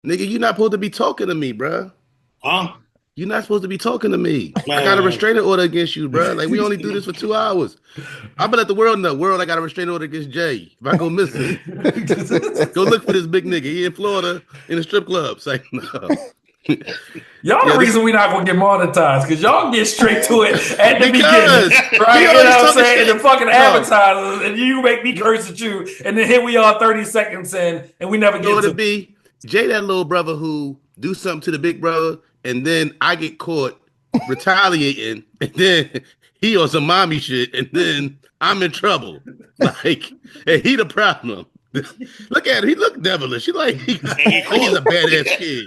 Nigga, you're not supposed to be talking to me, bruh. Huh? You're not supposed to be talking to me. I got a Man. restraining order against you, bruh. Like, we only do this for 2 hours. I'm gonna let the world know. World, I got a restraining order against Jay. If I go missing, go look for this big nigga. He in Florida in a strip club. It's like, no. Y'all the Yeah, this reason we not gonna get monetized because y'all get straight to it at the beginning, because right? he You know always what I'm talking saying? And shit. the fucking No, advertisers, and you make me curse at you, and then here we are 30 seconds in, and we never you know get what to it it. be? Jay, that little brother who do something to the big brother, and then I get caught retaliating, and then he on some mommy shit, and then I'm in trouble. Like, and he the problem. Look at him. He look devilish. He And get like he's caught. a badass kid.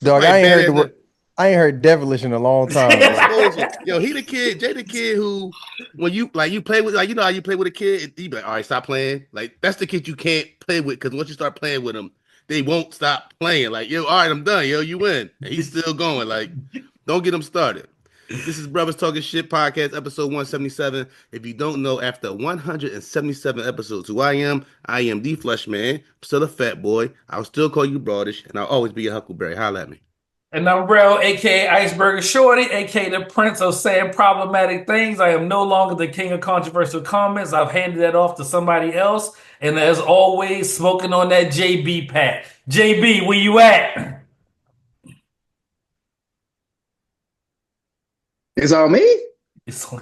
Dog, Like badass. I ain't heard devilish in a long time, He's bro. supposed to. Yo, he the kid. Jay the kid who, when you play with, like, you know how you play with a kid, you be like, all right, stop playing. Like, that's the kid you can't play with, because once you start playing with them, they won't stop playing. Like, yo, all right, I'm done. Yo, you win, and he's still going. Like, don't get him started. This is Brothers Talking Shit podcast, episode 177. If you don't know, after 177 episodes, who I am the Flesh Man. I'm still a fat boy. I'll still call you Broadish, and I'll always be a Huckleberry. Holla at me. And I'm Rel, aka Iceberg Shorty, aka the Prince of saying problematic things. I am no longer the king of controversial comments. I've handed that off to somebody else. And as always, smoking on that JB pack. JB, where you at? It's on me.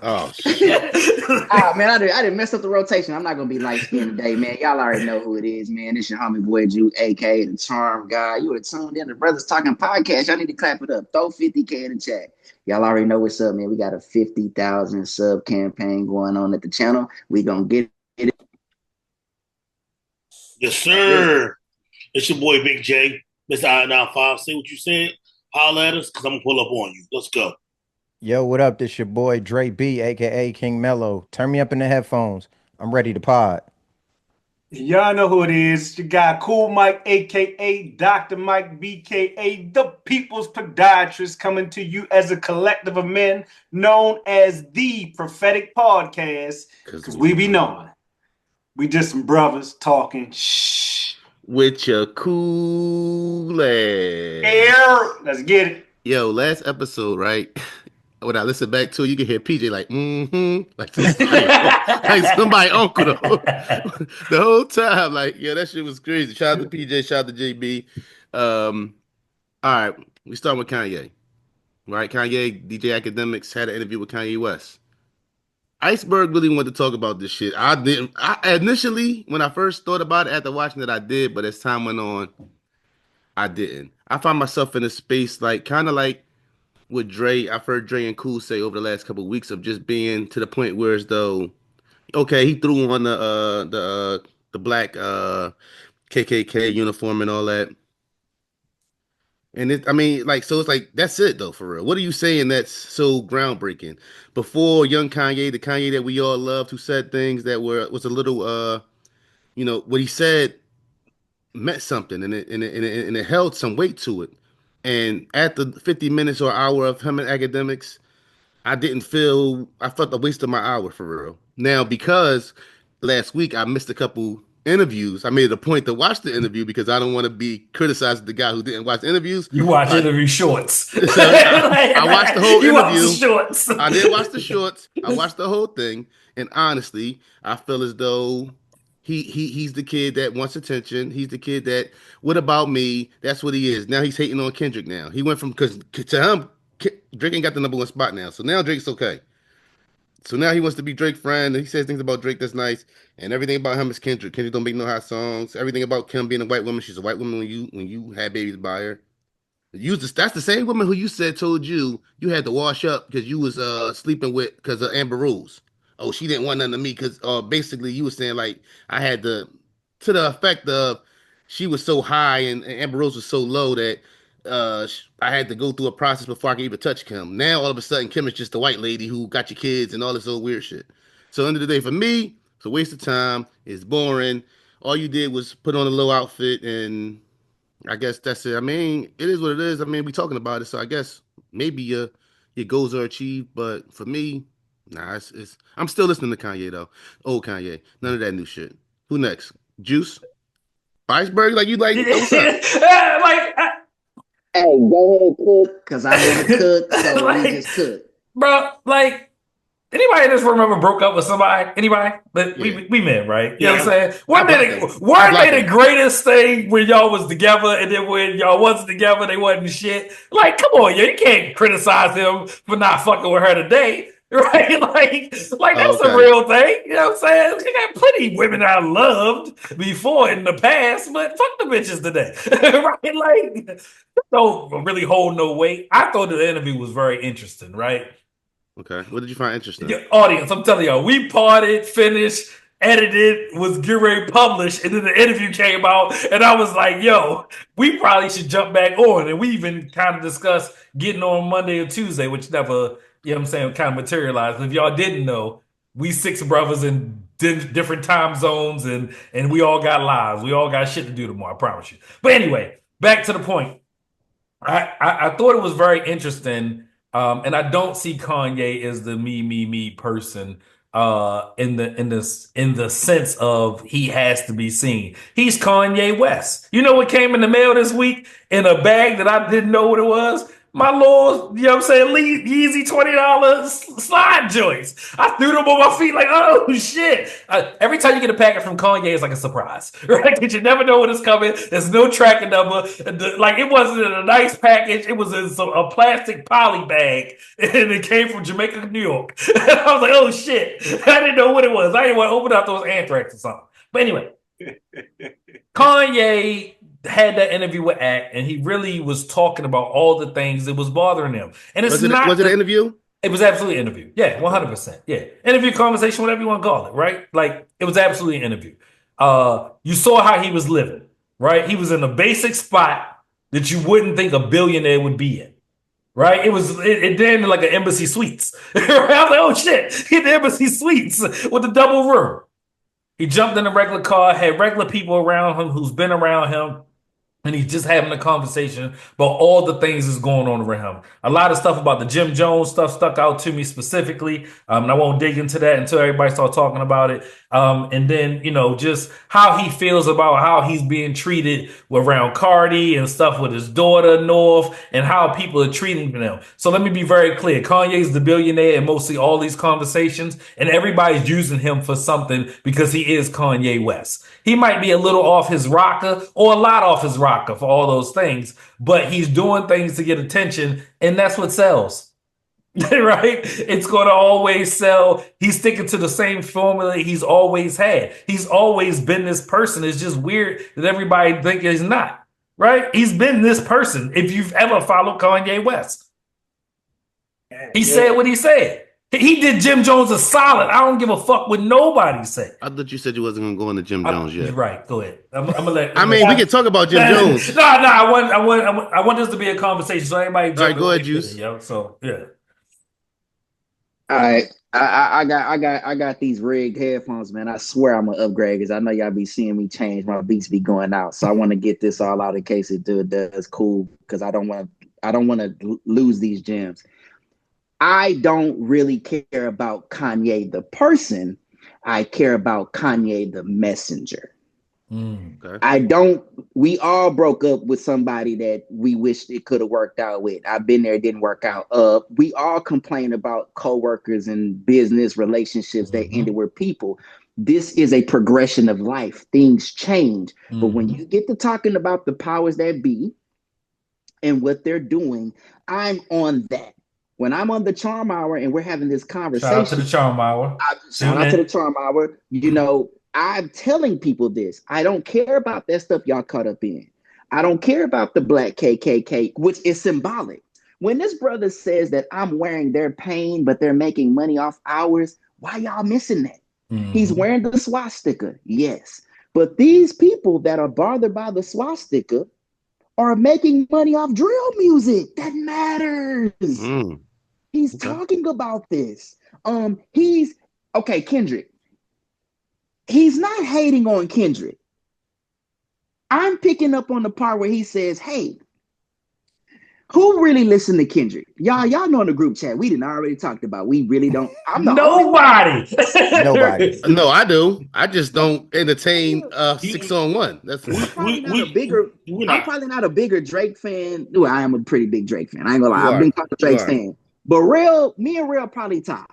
Oh shit. Ah man, I didn't mess up the rotation. I'm not gonna be light skinned today, man. Y'all already know who it is, man. It's your homie boy Juke, aka the Charm Guy. You are tuned in to Brothers Talking Podcast. Y'all need to clap it up. Throw 50K in the chat. Y'all already know what's up, man. We got a 50,000 sub campaign going on at the channel. We gonna get it. Yes, That's it. sir. It's your boy Big J. Mr. I-95. Say what you said. Holler at us, because I'm going to pull up on you. Let's go. Yo, what up? This your boy Dre B, aka King Melo. Turn me up in the headphones. I'm ready to pod. Y'all know who it is. You got Cool Mike, aka Dr. Mike, BKA the People's Podiatrist, coming to you as a collective of men known as the Prophetic Podcast. Because we be knowing. We just some brothers talking shh. With your cool ass. Air. Let's get it. Yo, last episode, right? When I listen back to it, you can hear PJ like, like somebody uncle the whole time. Like, yeah, that shit was crazy. Shout out to PJ, shout out to JB. All right, we start with Kanye. Right, Kanye, DJ Akademiks had an interview with Kanye West. Iceberg really wanted to talk about this shit. I didn't. I initially, when I first thought about it after watching it, I did, but as time went on, I didn't. I found myself in a space like kind of like with Dre. I've heard Dre and Cool say over the last couple of weeks of just being to the point where as though, okay, he threw on the black KKK uniform and all that. And I mean, like, so it's like that's it though, for real. What are you saying that's so groundbreaking? Before young Kanye, the Kanye that we all loved, who said things that was a little, what he said meant something, and it held some weight to it. And after 50 minutes or hour of him and academics, I felt a waste of my hour, for real. Now, because last week I missed a couple interviews, I made it a point to watch the interview because I don't want to be criticizing the guy who didn't watch the interviews. You watch interview shorts. So I watched the whole you watch interview. the shorts. I did watch the shorts. I watched the whole thing, and honestly, I feel as though he's the kid that wants attention. He's the kid that, what about me? That's what he is. Now he's hating on Kendrick. Now he went from, because to him, Drake ain't got the number one spot now. So now Drake's okay. So now he wants to be Drake's friend. And he says things about Drake that's nice, and everything about him is Kendrick. Kendrick don't make no hot songs. Everything about Kim being a white woman. She's a white woman when you had babies by her. That's the same woman who you said told you had to wash up because you was sleeping with because of Amber Rose. Oh, she didn't want nothing to me because basically you were saying like I had to the effect of she was so high and Amber Rose was so low that I had to go through a process before I could even touch Kim. Now all of a sudden Kim is just the white lady who got your kids and all this old weird shit. So end of the day for me, it's a waste of time. It's boring. All you did was put on a low outfit and I guess that's it. I mean, it is what it is. I mean, we talking about it, so I guess maybe your goals are achieved. But for me, nah, it's I'm still listening to Kanye though. Old Kanye, none of that new shit. Who next? Juice. Iceberg, like you like? What's up? Hey, go ahead, cook, because I want to cook, so Like, we just cook. bro, like, anybody in this room ever broke up with somebody? Anybody? But Yeah. we men, right? You know what I'm Yeah. saying? Weren't they the greatest thing when y'all was together, and then when y'all wasn't together, they wasn't shit? Like, come on, yo, you can't criticize him for not fucking with her today. Right? Like that's a real thing. You know what I'm saying? You got plenty of women I loved before in the past, but fuck the bitches today. Right? Like, don't really hold no weight. I thought the interview was very interesting, right? Okay. What did you find interesting? Your audience, I'm telling y'all, we parted, finished, edited, was getting ready to publish, and then the interview came out, and I was like, yo, we probably should jump back on. And we even kind of discussed getting on Monday or Tuesday, which never, you know what I'm saying, kind of materialized. If y'all didn't know, we 6 brothers in different time zones, and we all got lives. We all got shit to do tomorrow, I promise you. But anyway, back to the point. I thought it was very interesting, and I don't see Kanye as the me person in the sense of he has to be seen. He's Kanye West. You know what came in the mail this week in a bag that I didn't know what it was? My little, you know what I'm saying, Yeezy $20 slide joints. I threw them on my feet like, oh shit. Every time you get a packet from Kanye, it's like a surprise, right? Because you never know when it's coming. There's no tracking number. Like, it wasn't in a nice package. It was in a plastic poly bag, and it came from Jamaica, New York. And I was like, oh shit. I didn't know what it was. I didn't want to open up those anthrax or something. But anyway, Kanye had that interview with Act, and he really was talking about all the things that was bothering him. And it's was it an interview? It was absolutely an interview. Yeah, 100%. Yeah. Interview, conversation, whatever you want to call it, right? Like, it was absolutely an interview. You saw how he was living, right? He was in a basic spot that you wouldn't think a billionaire would be in. Right? It did like an Embassy Suites. I was like, oh shit, he had the Embassy Suites with the double room. He jumped in a regular car, had regular people around him who's been around him, and he's just having a conversation about all the things that's going on around him. A lot of stuff about the Jim Jones stuff stuck out to me specifically. And I won't dig into that until everybody starts talking about it. And then, you know, just how he feels about how he's being treated around Cardi and stuff with his daughter, North, and how people are treating him. So let me be very clear. Kanye's the billionaire in mostly all these conversations, and everybody's using him for something because he is Kanye West. He might be a little off his rocker or a lot off his rocker for all those things, but he's doing things to get attention, and that's what sells. Right? It's going to always sell. He's sticking to the same formula he's always had. He's always been this person. It's just weird that everybody think he's not. Right? He's been this person. If you've ever followed Kanye West, he said what he said. He did Jim Jones a solid. I don't give a fuck what nobody said. I thought you said you wasn't gonna go into Jim Jones yet. Right, go ahead. I'm gonna let. I mean, we can talk about Jim Jones. No. I want this to be a conversation. So everybody. All right, go ahead, Juice. Yo, so yeah. All right, I got these rigged headphones, man. I swear I'm gonna upgrade because I know y'all be seeing me change. My beats be going out, so I want to get this all out in case it does cool because I don't want to lose these gems. I don't really care about Kanye the person. I care about Kanye the messenger. Okay. We all broke up with somebody that we wished it could have worked out with. I've been there, it didn't work out. We all complain about coworkers and business relationships that ended with people. This is a progression of life. Things change. But when you get to talking about the powers that be and what they're doing, I'm on that. When I'm on the Charm Hour and we're having this conversation. Shout out to the Charm Hour. Shout out to the Charm Hour. You know, I'm telling people this. I don't care about that stuff y'all caught up in. I don't care about the black KKK, which is symbolic. When this brother says that I'm wearing their pain, but they're making money off ours, why y'all missing that? He's wearing the swastika, yes. But these people that are bothered by the swastika are making money off drill music. That matters. He's talking about this. Kendrick. He's not hating on Kendrick. I'm picking up on the part where he says, hey, Who really listened to Kendrick? Y'all know in the group chat, we didn't already talked about. We really don't. I'm the only one. Nobody. No, I do. I just don't entertain 6-on-1. That's I'm probably not a we're I'm not. probably not a bigger Drake fan. Well, I am a pretty big Drake fan. I ain't gonna lie. you I've are. been called a You Drake are. fan. But me and Real probably tied.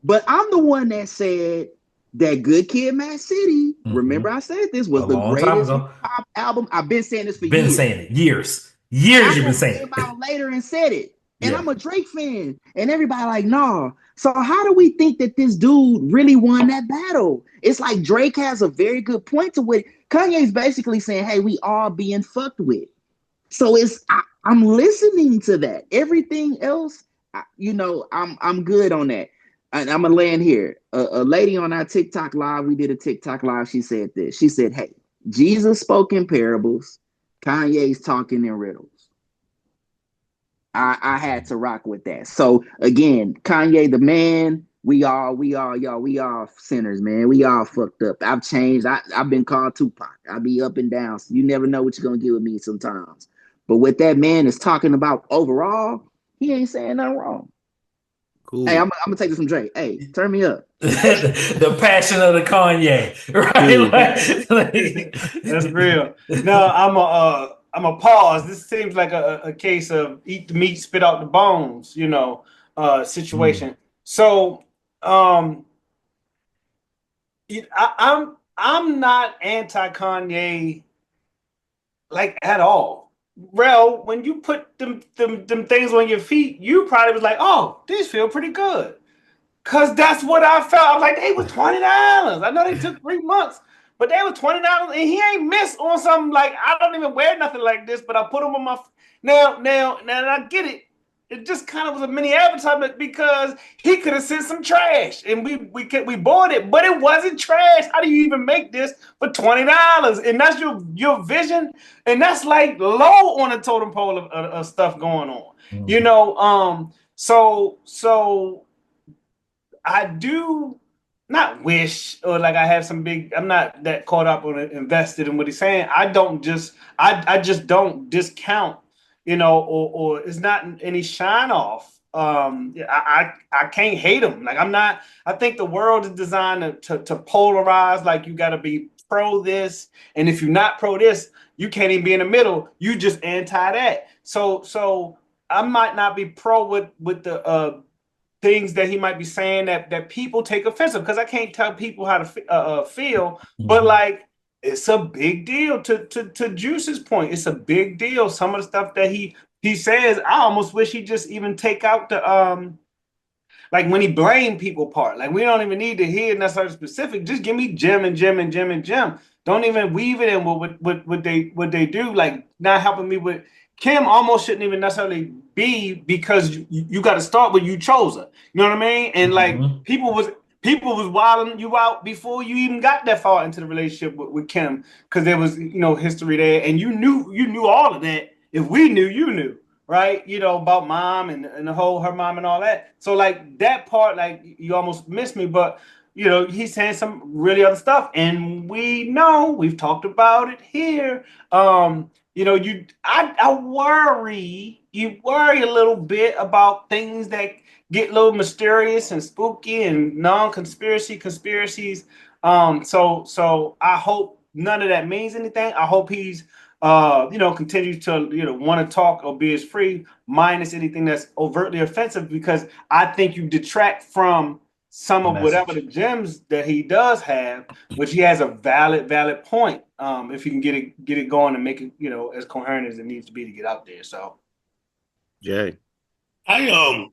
But I'm the one that said that Good Kid, Mad City. Remember, I said this was A the long time greatest hip ago. hop album. I've been saying this for Been years. saying it. Years. Years you've been Apple saying came it. out later and said it. And Yeah. I'm a Drake fan. And everybody like, nah. So how do we think that this dude really won that battle? It's like Drake has a very good point to it. Kanye's basically saying, hey, we all being fucked with. So I'm listening to that. Everything else, I'm good on that. And I'm gonna land here. A lady on our TikTok live, we did a TikTok live. She said this. She said, "Hey, Jesus spoke in parables. Kanye's talking in riddles." I had to rock with that. So again, Kanye, the man. We all sinners, man. We all fucked up. I've changed. I've been called Tupac. I be up and down. So you never know what you're gonna get with me sometimes. But what that man is talking about overall, he ain't saying nothing wrong. Cool. Hey, I'm gonna take this from Drake. Hey, turn me up. The passion of the Kanye, right? That's real. No, I'm a pause. This seems like a case of eat the meat, spit out the bones, situation. So, I'm not anti Kanye like at all. Rel, when you put them things on your feet, you probably was like, oh, these feel pretty good. Cause that's what I felt. I was like, they was $20. I know they took 3 months, but they was $20, and he ain't missed on something like I don't even wear nothing like this, but I put them on my now I get it. It just kind of was a mini advertisement because he could have sent some trash and we bought it, but it wasn't trash. How do you even make this for $20? And that's your vision, and that's like low on the totem pole of stuff going on. So I do not wish or like I have some big. I'm not that caught up or invested in what he's saying. I just don't discount, or it's not any shine off. I can't hate him. Like I'm not. I think the world is designed to polarize. Like you got to be pro this, and if you're not pro this, you can't even be in the middle. You just anti that. So I might not be pro with the things that he might be saying that people take offensive because I can't tell people how to feel, but like it's a big deal to Juice's point. It's a big deal. Some of the stuff that he says, I almost wish he just even take out the like when he blame people part. Like we don't even need to hear necessarily specific. Just give me Jim and Jim and Jim and Jim. Don't even weave it in with what they do. Like not helping me with Kim almost shouldn't even necessarily be because you got to start with you chose her. You know what I mean? And like people was wilding you out before you even got that far into the relationship with Kim because there was history there, and you knew all of that. If we knew, you knew, right? About mom and the whole her mom and all that. So like that part, like you almost missed me, but he's saying some really other stuff, and we know we've talked about it here. I worry. You worry a little bit about things that get a little mysterious and spooky and conspiracies. So I hope none of that means anything. I hope he's continues to want to talk or be as free, minus anything that's overtly offensive, because I think you detract from some of whatever the gems that he does have, which he has a valid point. If he can get it going and make it, as coherent as it needs to be to get out there. So, Jay, I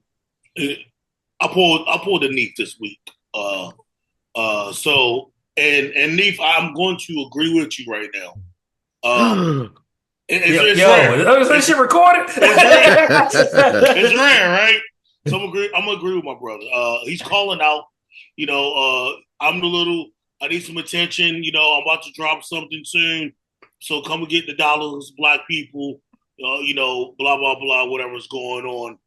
pulled a Neef this week. So Neef, I'm going to agree with you right now. Is that shit recorded? It's rare, right? So I'm gonna agree with my brother. He's calling out. I need some attention. I'm about to drop something soon, so come and get the dollars, black people. Blah blah blah, whatever's going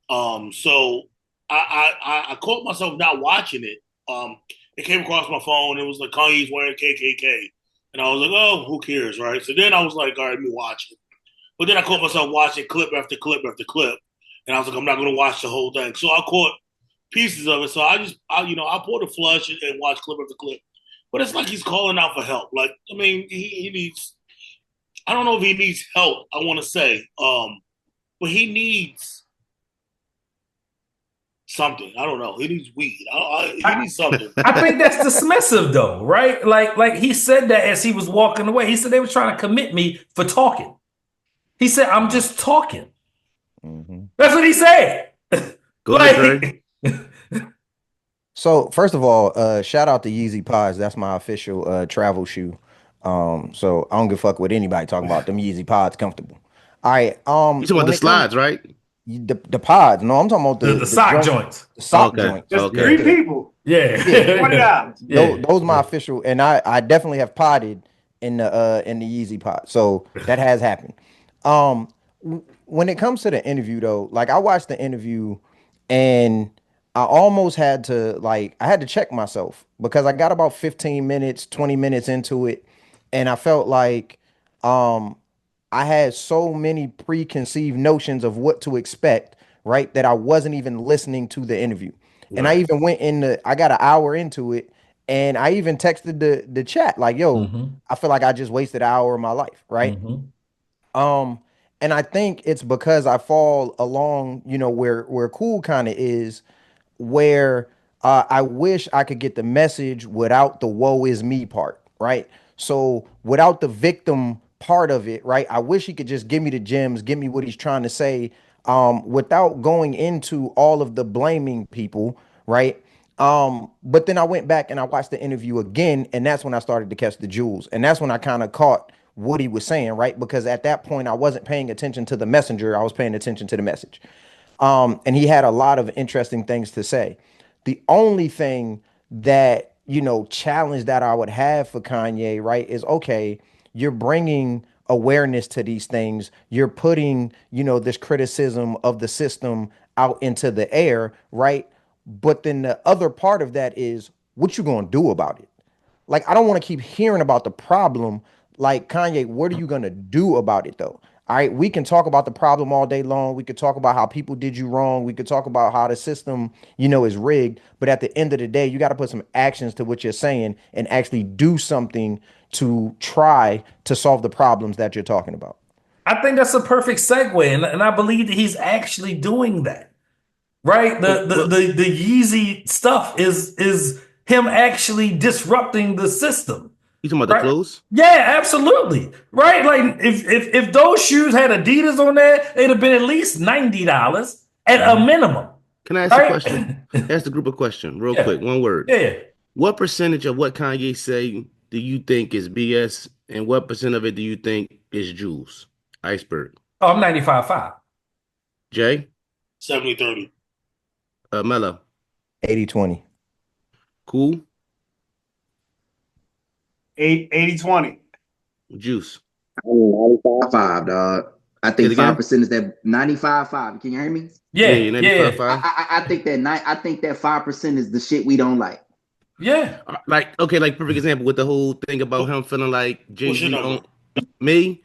on. So I caught myself not watching it. It came across my phone. It was like Kanye's wearing KKK, and I was like, oh, who cares, right? So then I was like, all right, let me watch it. But then I caught myself watching clip after clip after clip, and I was like, I'm not going to watch the whole thing. So I caught pieces of it. So I pulled a flush and watched clip after clip. But it's like he's calling out for help. Like, I mean, he needs. I don't know if he needs help. I want to say, but he needs something. I don't know. He needs weed. He needs something. I think that's dismissive, though, right? Like he said that as he was walking away. He said they were trying to commit me for talking. He said, "I'm just talking." Mm-hmm. That's what he said. Go ahead, Trey. So first of all, shout out to Yeezy Pods. That's my official travel shoe. So I don't give a fuck with anybody talking about them Yeezy Pods comfortable. All right. You talking about the slides, right? The pods. No, I'm talking about the sock joints. The sock joints. Just 3 people. Yeah. $20. Yeah. Those my official, and I definitely have potted in the Yeezy pod. So that has happened. When it comes to the interview though, like I watched the interview and I almost had to I had to check myself because I got about 15 minutes, 20 minutes into it, and I felt like I had so many preconceived notions of what to expect, right? That I wasn't even listening to the interview. Right. And I even went I got an hour into it and I even texted the chat like, yo, I feel like I just wasted an hour of my life, right? And I think it's because I fall along, where cool kind of is, where I wish I could get the message without the woe is me part, right? So without the victim part of it, right? I wish he could just give me the gems, give me what he's trying to say, without going into all of the blaming people, right? But then I went back and I watched the interview again, and that's when I started to catch the jewels. And that's when I kind of caught what he was saying, right? Because at that point I wasn't paying attention to the messenger, I was paying attention to the message. And he had a lot of interesting things to say. The only thing that, challenge that I would have for Kanye, right, is okay, you're bringing awareness to these things. You're putting, this criticism of the system out into the air, right? But then the other part of that is what you going to do about it? Like, I don't want to keep hearing about the problem. Like, Kanye, what are you going to do about it, though? All right, we can talk about the problem all day long. We could talk about how people did you wrong. We could talk about how the system, is rigged. But at the end of the day, you got to put some actions to what you're saying and actually do something to try to solve the problems that you're talking about. I think that's a perfect segue. And I believe that he's actually doing that. Right? The Yeezy stuff is him actually disrupting the system. You talking about the clothes? Yeah, absolutely. Right? Like if those shoes had Adidas on there, it'd have been at least $90 at a minimum. Can I ask a question? Ask the group a question real quick. One word. Yeah. What percentage of what Kanye say do you think is BS, and what percent of it do you think is jewels? Iceberg. Oh, I'm 95.5. Jay? 70-30. Melo? 80-20. Cool? 80-20. Juice? 95.5, dog. I think 5% is that 95.5. Can you hear me? Yeah, 95.5. I think that 5% is the shit we don't like. Yeah. Like perfect example with the whole thing about him feeling like Jay-Z on me.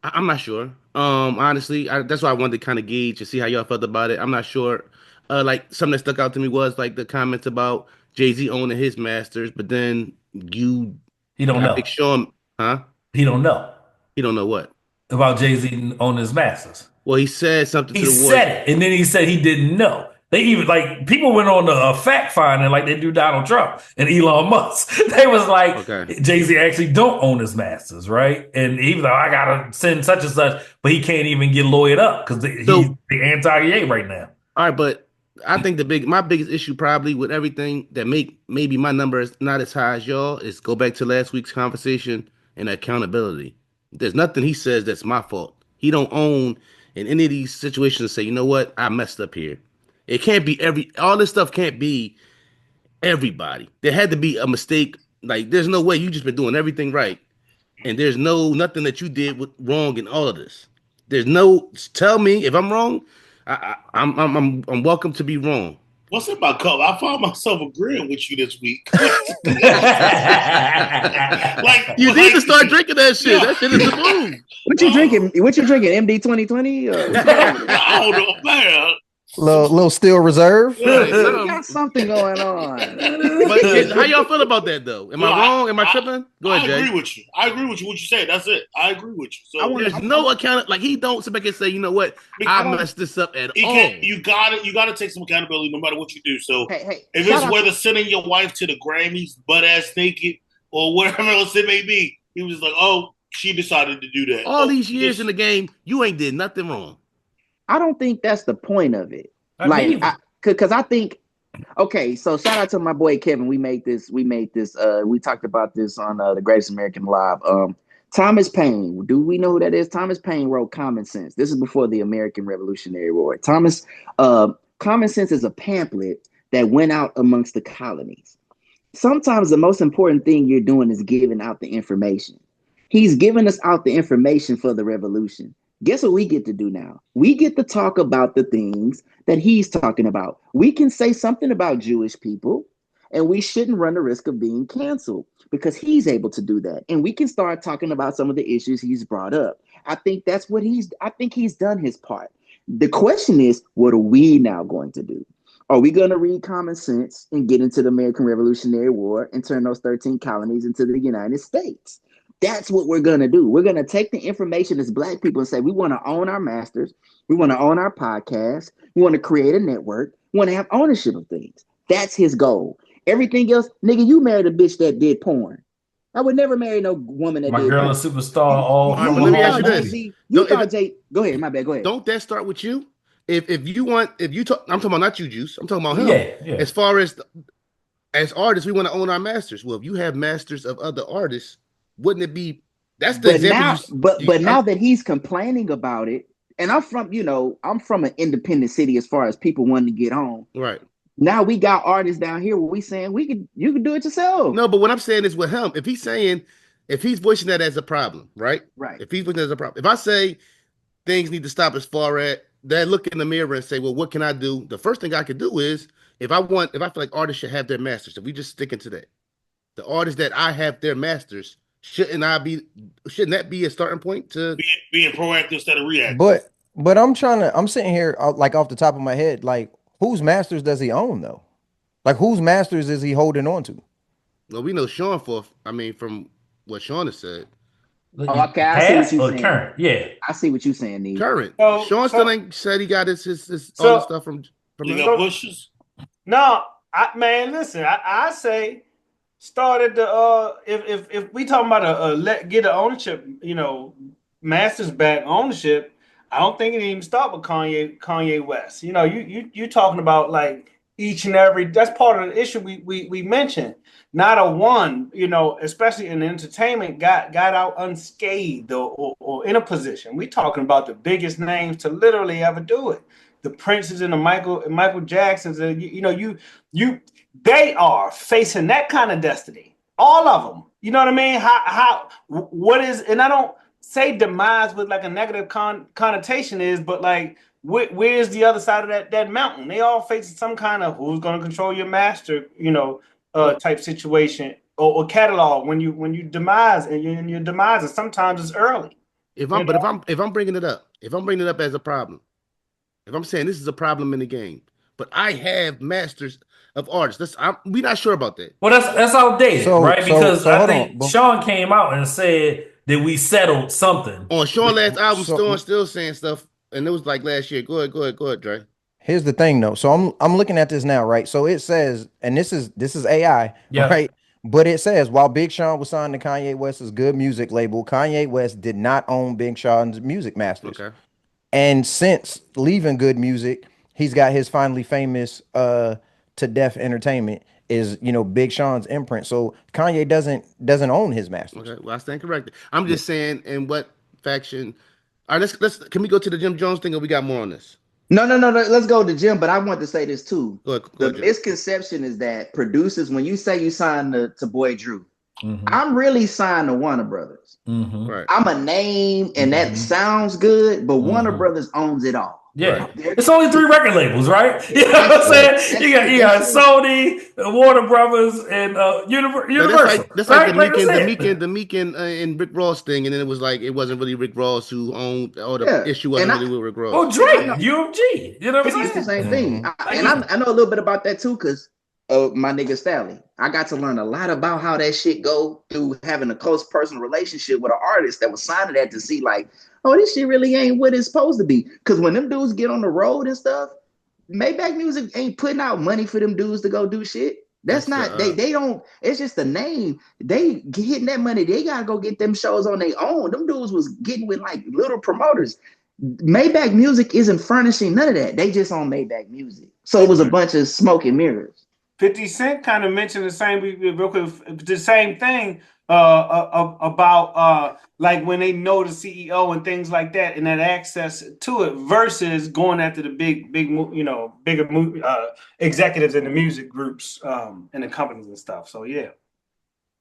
I'm not sure. Honestly, that's why I wanted to kind of gauge to see how y'all felt about it. I'm not sure. Like something that stuck out to me was like the comments about Jay-Z owning his masters, but then he don't know. Show him, huh? He don't know. He don't know what about Jay-Z owning his masters. Well, he said something. He said it, and then he said he didn't know. They even people went on the fact finding like they do Donald Trump and Elon Musk. They was like, Jay-Z actually don't own his masters, right? And he was like, I gotta send such and such, but he can't even get lawyered up because he's the anti-EA right now. All right, but I think my biggest issue probably with everything that maybe my number is not as high as y'all is go back to last week's conversation and accountability. There's nothing he says that's my fault. He don't own in any of these situations say, you know what, I messed up here. It can't be all this stuff can't be everybody. There had to be a mistake. Like, there's no way you just been doing everything right, and there's nothing that you did wrong in all of this. There's no tell me if I'm wrong. I'm welcome to be wrong. What's in my cup? I found myself agreeing with you this week. You need to start drinking that shit. Yeah. That shit is the move. What you drinking? What you drinking? MD 2020? I don't know, man. Little Steel Reserve. Yeah, You got something going on. But how y'all feel about that though? Am I wrong? Am I tripping? Go ahead, Jay. I agree with you. I agree with you. What you say? That's it. I agree with you. So There's no account. Like he don't sit back and say, you know what? I messed this up at all. You gotta take some accountability no matter what you do. So Hey, if it's whether sending your wife to the Grammys butt ass naked or whatever else it may be, he was like, oh, she decided to do that. All these years in the game, you ain't did nothing wrong. I don't think that's the point of it. Because I think, okay, so shout out to my boy Kevin. We talked about this on the Greatest American Live. Thomas Paine. Do we know who that is? Thomas Paine wrote Common Sense. This is before the American Revolutionary War. Common Sense is a pamphlet that went out amongst the colonies. Sometimes the most important thing you're doing is giving out the information. He's giving us out the information for the revolution. Guess what we get to do now? We get to talk about the things that he's talking about. We can say something about Jewish people, and we shouldn't run the risk of being canceled because he's able to do that. And we can start talking about some of the issues he's brought up. I think that's what I think he's done his part. The question is, what are we now going to do? Are we going to read Common Sense and get into the American Revolutionary War and turn those 13 colonies into the United States? That's what we're going to do. We're going to take the information as Black people and say, we want to own our masters. We want to own our podcast. We want to create a network. We want to have ownership of things. That's his goal. Everything else, nigga, you married a bitch that did porn. I would never marry no woman that my did girl porn. a superstar. Let me ask you this. Jay, go ahead. My bad. Go ahead. Don't that start with you? I'm talking about not you, Juice. I'm talking about him. Yeah. As far as artists, we want to own our masters. Well, if you have masters of other artists, wouldn't it be? That's the example. But now that he's complaining about it, and I'm from an independent city as far as people wanting to get home. Right. Now we got artists down here where we saying you can do it yourself. No, but what I'm saying is with him, if he's voicing that as a problem, right? Right. If he's voicing that as a problem, if I say things need to stop as far as that, look in the mirror and say, well, what can I do? The first thing I could do is if I feel like artists should have their masters, if we just stick into that, the artists that I have their masters, shouldn't that be a starting point to being proactive instead of reactive? But I'm sitting here like off the top of my head, like whose masters does he own though? Like whose masters is he holding on to? Well, we know Sean from what Sean has said. Oh, okay. I see what you're saying. Current, yeah. I see what you're saying, Neve. Current. Sean still ain't said he got his all the stuff from you got bushes. No, listen. I say started the if we talking about get the ownership, masters back ownership. I don't think it even start with Kanye West. You talking about like each and every. That's part of the issue we mentioned. Not a one, especially in entertainment, got out unscathed or in a position. We talking about the biggest names to literally ever do it. The Princes and the Michael Jacksons, they are facing that kind of destiny. All of them. You know what I mean? What is, and I don't say demise with like a negative connotation is, but like where's the other side of that mountain? They all facing some kind of who's going to control your master, type situation or catalog when you demise and your demise, and sometimes it's early. If I'm bringing it up as a problem, if I'm saying this is a problem in the game, but I have masters of artists, we're not sure about that. Well, that's outdated, right? Because I think Sean came out and said that we settled something on Sean last album. Sean still saying stuff, and it was like last year. Go ahead, Dre. Here's the thing, though. So I'm looking at this now, right? So it says, and this is AI, right? But it says while Big Sean was signed to Kanye West's Good Music label, Kanye West did not own Big Sean's music masters. Okay. And since leaving Good Music, he's got his finally famous To Death Entertainment is Big Sean's imprint. So Kanye doesn't own his masters. Okay, well I stand corrected. I'm just saying in what faction. All right, let's can we go to the Jim Jones thing, or we got more on this? No. Let's go to Jim, but I want to say this too. Go the Jim. misconception is that producers, when you say you signed to Boy Drew, I'm really signed to Warner Brothers. Right. I'm a name, and that sounds good, but Warner Brothers owns it all. Yeah, Right. it's only 3 record labels, right? You know what I'm saying? You got Sony, Warner Brothers, and But that's Universal, like right? Like that's it. the Meek and Rick Ross thing, and then it was like it wasn't really Rick Ross who owned, or the Yeah, issue and wasn't I really with Rick Well, Ross. and I Drake, know UMG, you know what I'm it's the saying? same thing. Like, I know a little bit about that too, because my nigga Sally. I got to learn a lot about how that shit go through having a close personal relationship with an artist that was signed to that to see like, oh, this shit really ain't what it's supposed to be. Because when them dudes get on the road and stuff, Maybach Music ain't putting out money for them dudes to go do shit. That's That's not they don't. It's just the name. They getting that money. They gotta go get them shows on their own. Them dudes was getting with like little promoters. Maybach Music isn't furnishing none of that. They just on Maybach Music. So it was a bunch of smoke and mirrors. 50 Cent kind of mentioned the same real quick, the same thing about like when they know the CEO and things like that and that access to it versus going after the bigger executives in the music groups and the companies and stuff. So yeah.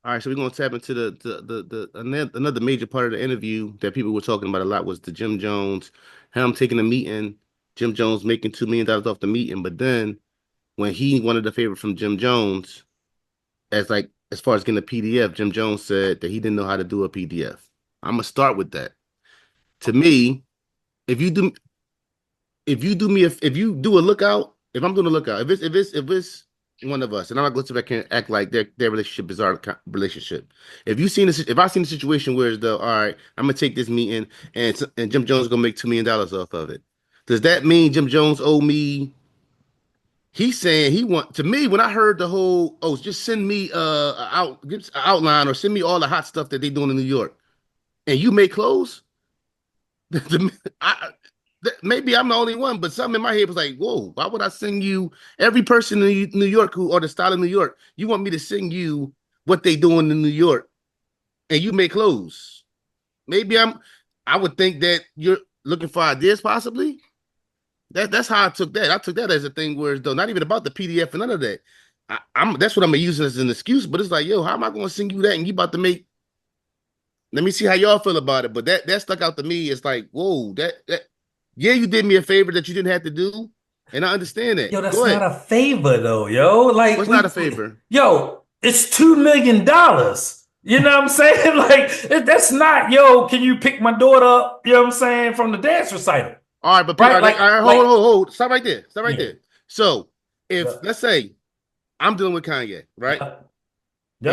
All right, so we're gonna tap into the another major part of the interview that people were talking about a lot was the Jim Jones, him taking a meeting, Jim Jones making $2 million off the meeting, but then when he wanted a favor from Jim Jones, as far as getting a PDF, Jim Jones said that he didn't know how to do a PDF. I'm gonna start with that. To me, if you do if you do a lookout, if I'm doing a lookout, if it's one of us, and I'm not going to back and act like their relationship is our relationship. If I've seen a situation where it's though, all right, I'm gonna take this meeting and Jim Jones is gonna make $2 million off of it. Does that mean Jim Jones owe me? He's saying he want to me when I heard the whole just send me give us an outline or send me all the hot stuff that they doing in New York and you make clothes. I, maybe I'm the only one, but something in my head was like, whoa, why would I sing you every person in New York or the style of New York? You want me to sing you what they doing in New York and you make clothes. Maybe I would think that you're looking for ideas possibly. That's how I took that. I took that as a thing where it's though not even about the PDF and none of that. That's what I'm using as an excuse, but it's like, yo, how am I gonna sing you that and you about to make let me see how y'all feel about it. But that stuck out to me. It's like, whoa, yeah, you did me a favor that you didn't have to do. And I understand that. Yo, that's Go not ahead. a favor though, yo. Like What's not a favor? yo, it's $2 million. You know what I'm saying? Like that's not, yo, can you pick my daughter up, you know what I'm saying, from the dance recital? All right, but Right? all right, hold. Stop right there. Stop right Yeah. there. So if Yeah. let's say I'm dealing with Kanye, right? Yep.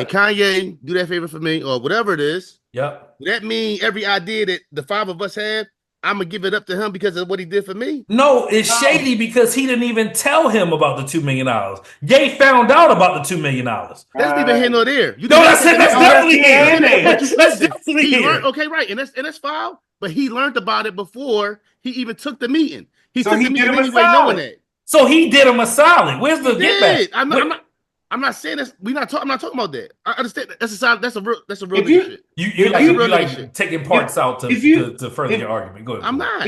And Kanye do that favor for me or whatever it is, Yep. that mean every idea that the 5 of us have, I'm gonna give it up to him because of what he did for me. No, it's shady because he didn't even tell him about the $2 million. Ye found out about the $2 million. That's neither here nor there. You No, that's it. That's definitely here. But you That's listen. definitely He here. learned, okay, right, and that's foul. But he learned about it before he even took the meeting. He So took he the did meeting him a anyway, knowing solid. that. So he did him a solid. Where's the He get back? did. I'm not saying this. I'm not talking about that. I understand that. That's a real If nigga you- shit. You That's a real like nigga shit. taking parts out if you- to further if- your argument. Go ahead. I'm not.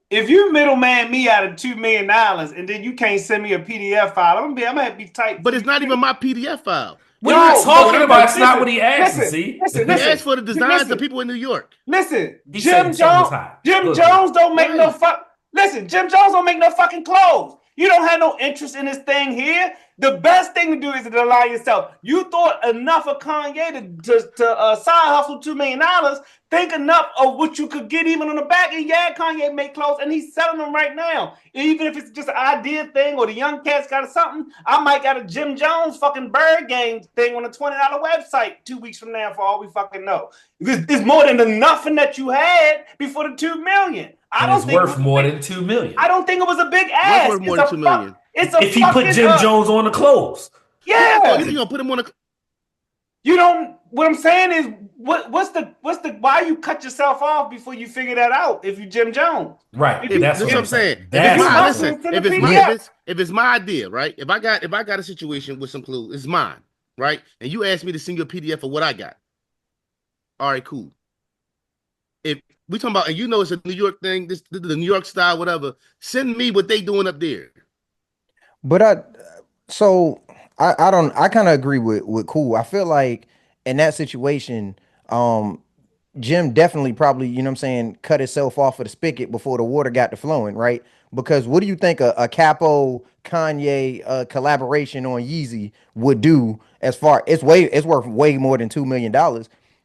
If you middleman me out of $2 million and then you can't send me a PDF file, I'm gonna have to be tight. But it's not even my PDF file. What are you talking about? It's not listen, what he asked. listen, See, listen, He listen. asked for the designs Listen. of people in New York. Listen, He said something was hot. Jim Go Jones don't make no Right. fuck. Listen, Jim Jones don't make no fucking clothes. You don't have no interest in this thing here. The best thing to do is to allow yourself. You thought enough of Kanye to side hustle $2 million. Think enough of what you could get even on the back end. Yeah, Kanye make clothes and he's selling them right now. Even if it's just an idea thing or the young cats got something, I might got a Jim Jones fucking bird game thing on a $20 website 2 weeks from now for all we fucking know. It's more than enough that you had before the $2 million. I don't think worth more than $2 million. I don't think it was a big ass. What's worth more than $2 million? If he put Jim Jones on the clothes. Yeah. Oh, you think you're gonna put him on a You don't. What I'm saying is, what's the why you cut yourself off before you figure that out? If you Jim Jones, right? That's what I'm saying. If it's my idea, right? If I got a situation with some clue, it's mine, right? And you ask me to send you a PDF of what I got. All right, cool. If we talking about, and you know it's a New York thing, the New York style, whatever. Send me what they doing up there. But I kind of agree with Cool. I feel like in that situation, Jim definitely probably, you know what I'm saying, cut itself off of the spigot before the water got to flowing, right? Because what do you think a Capo Kanye collaboration on Yeezy would do as far it's worth way more than $2 million.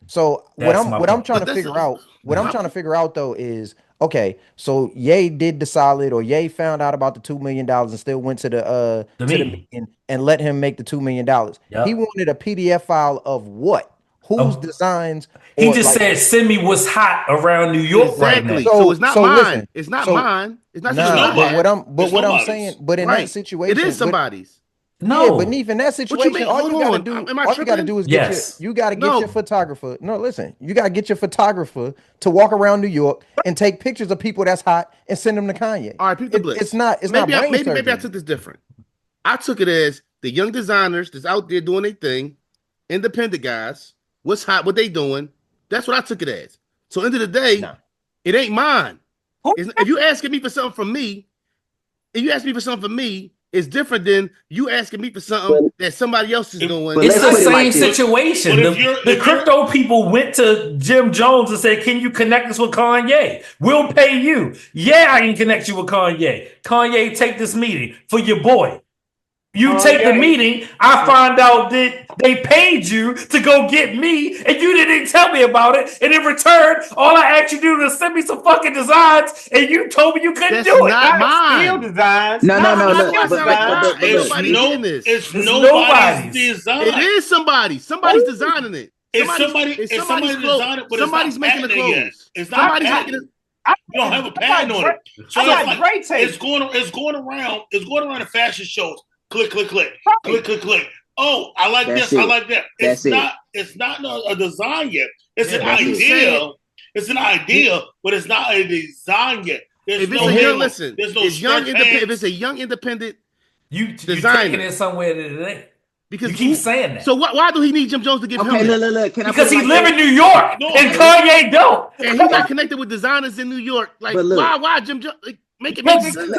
So That's my what I'm point. trying But to that's figure out, what I'm trying to figure out though is okay, so Ye did the solid, or Ye found out about the $2 million and still went The to the meeting. meeting and let him make the $2 million. He Yep. wanted a PDF file of what? Whose Um, designs he or just like said, "Send me what's hot around New York right now." exactly. So it's not so mine. listen. It's not So mine. It's not It's something nah, I but nobody. have. It's what I'm saying, nobody's. but in that Right. It is situation, but somebody's. yeah, but No. Neef, in that What you situation, mean? Hold on. Am I all you gotta tripping? do is Yes. you gotta get your No. photographer. No, listen, you gotta get your photographer to walk around New York and take pictures of people that's hot and send them to Kanye. All right, peep the blitz. It's not brain Maybe I surgery. took this different. I took it as the young designers that's out there doing their thing, independent guys. What's hot? What they doing? That's what I took it as. So end of the day, Nah. it ain't mine. If you asking me for something from me, if you ask me for something from me, it's different than you asking me for something that somebody else is If, doing. But It's let's the put it same like this. situation. but if The crypto people went to Jim Jones and said, "Can you connect us with Kanye? We'll pay you." Yeah, I can connect you with Kanye. Kanye, take this meeting for your boy. You take the meeting, I find out that they paid you to go get me, and you didn't tell me about it. And in return, all I asked you to do was send me some fucking designs, and you told me you couldn't That's do it. not Still mine. designs. No, no, no. How do Look, I sound like mine? Ain't it's nobody getting this. it's It's nobody's nobody's. It design. is somebody. Somebody's designing it. It's It's somebody's somebody clothes. designed it, but it's Somebody's not making the patented yet. clothes. It's not Somebody's making it. patented. You don't have a patent on it. So I it's got like gray tape. it's going around the fashion shows. Click, click, click, click, click, click. Oh, I like That's this. I it. like that. That's it. It's not a design yet. It's Yeah, an but he's idea. saying- It's an idea, but it's not a design yet. There's If it's no a name young, on- listen, There's no it's young stretch independent. If hands. it's a young independent You taking designer, it somewhere that it ain't. because You keep saying that. So why do he need Jim Jones to give Okay, him that? look. Can I put Because it he like live this? in New York, No, and man. Kanye don't. And he got connected with designers in New York. Like, But look, why Jim Jones? Like, make it make sense.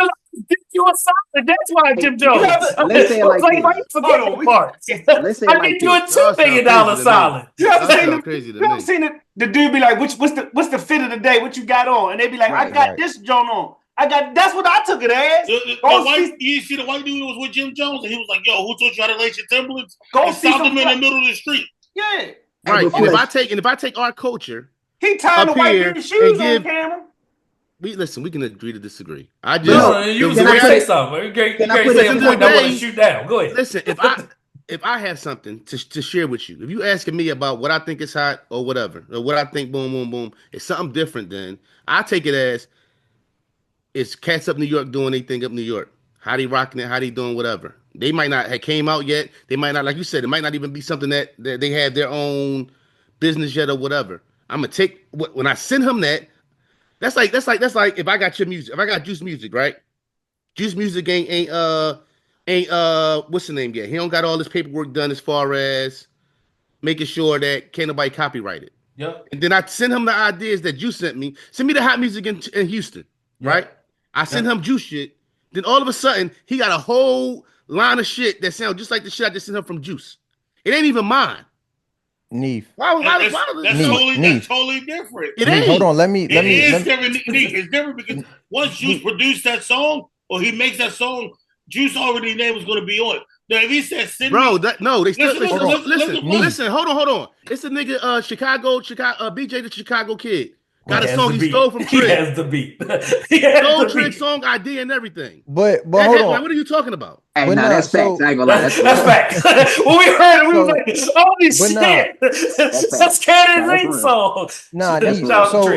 You a solid. That's why Jim Hey, Jones. let's say it like Why this. you forget Hold on, that part? Let's say it I like need you a this. $2 million solid. You ever Y'all seen sound crazy to you ever me. seen the dude be like, what's the fit of the day? What you got on? And they be like, I Right. got this joint on. That's what I took it as. You see the white dude was with Jim Jones, and he was like, "Yo, who told you how to lace your Timberlands?" Go And see stopped some him in the middle of the street. Yeah. Right. but And if Flex- I take our culture He tying the up white here dude's shoes and give on camera. we can agree to disagree. I just No, You was can going I to put say it- something. You can't can I put say it a this point that I want to way? shoot down. Go ahead. listen, if I have something to share with you, if you asking me about what I think is hot or whatever, or what I think boom, boom, boom, it's something different, then I take it as it's cats up New York doing their thing up New York. How they rocking it, how they doing whatever. They might not have came out yet. They might not, like you said, it might not even be something that they have their own business yet or whatever. I'm gonna take when I send him that. That's like if I got your music, if I got Juice Music, right? Juice Music ain't what's the name yet? He don't got all this paperwork done as far as making sure that can't nobody copyright it. Yep. And then I send him the ideas that you sent me. Send me the hot music in Houston, right? I send him Juice shit. Then all of a sudden, he got a whole line of shit that sounds just like the shit I just sent him from Juice. It ain't even mine. Neef. That's totally different. It Neef, ain't. hold on. Let me. It's different because once Juice produced that song or he makes that song, Juice already name was going to be on it. Now if he said send Bro, me, no, they still listen. listen. Hold on. It's a nigga, Chicago, BJ the Chicago kid. Got a has song the he beat. stole from He Trick. has the beat. He has Stole the Trick's beat. song idea and everything. But Like, hold on. what are you talking about? Hey, But nah, nah, that's facts. so- I ain't gonna lie. That's That's facts. When we heard it, we was like, holy But shit. facts. That's Cannon's Nah, that's theme real. song. Nah, That's Neef. real. So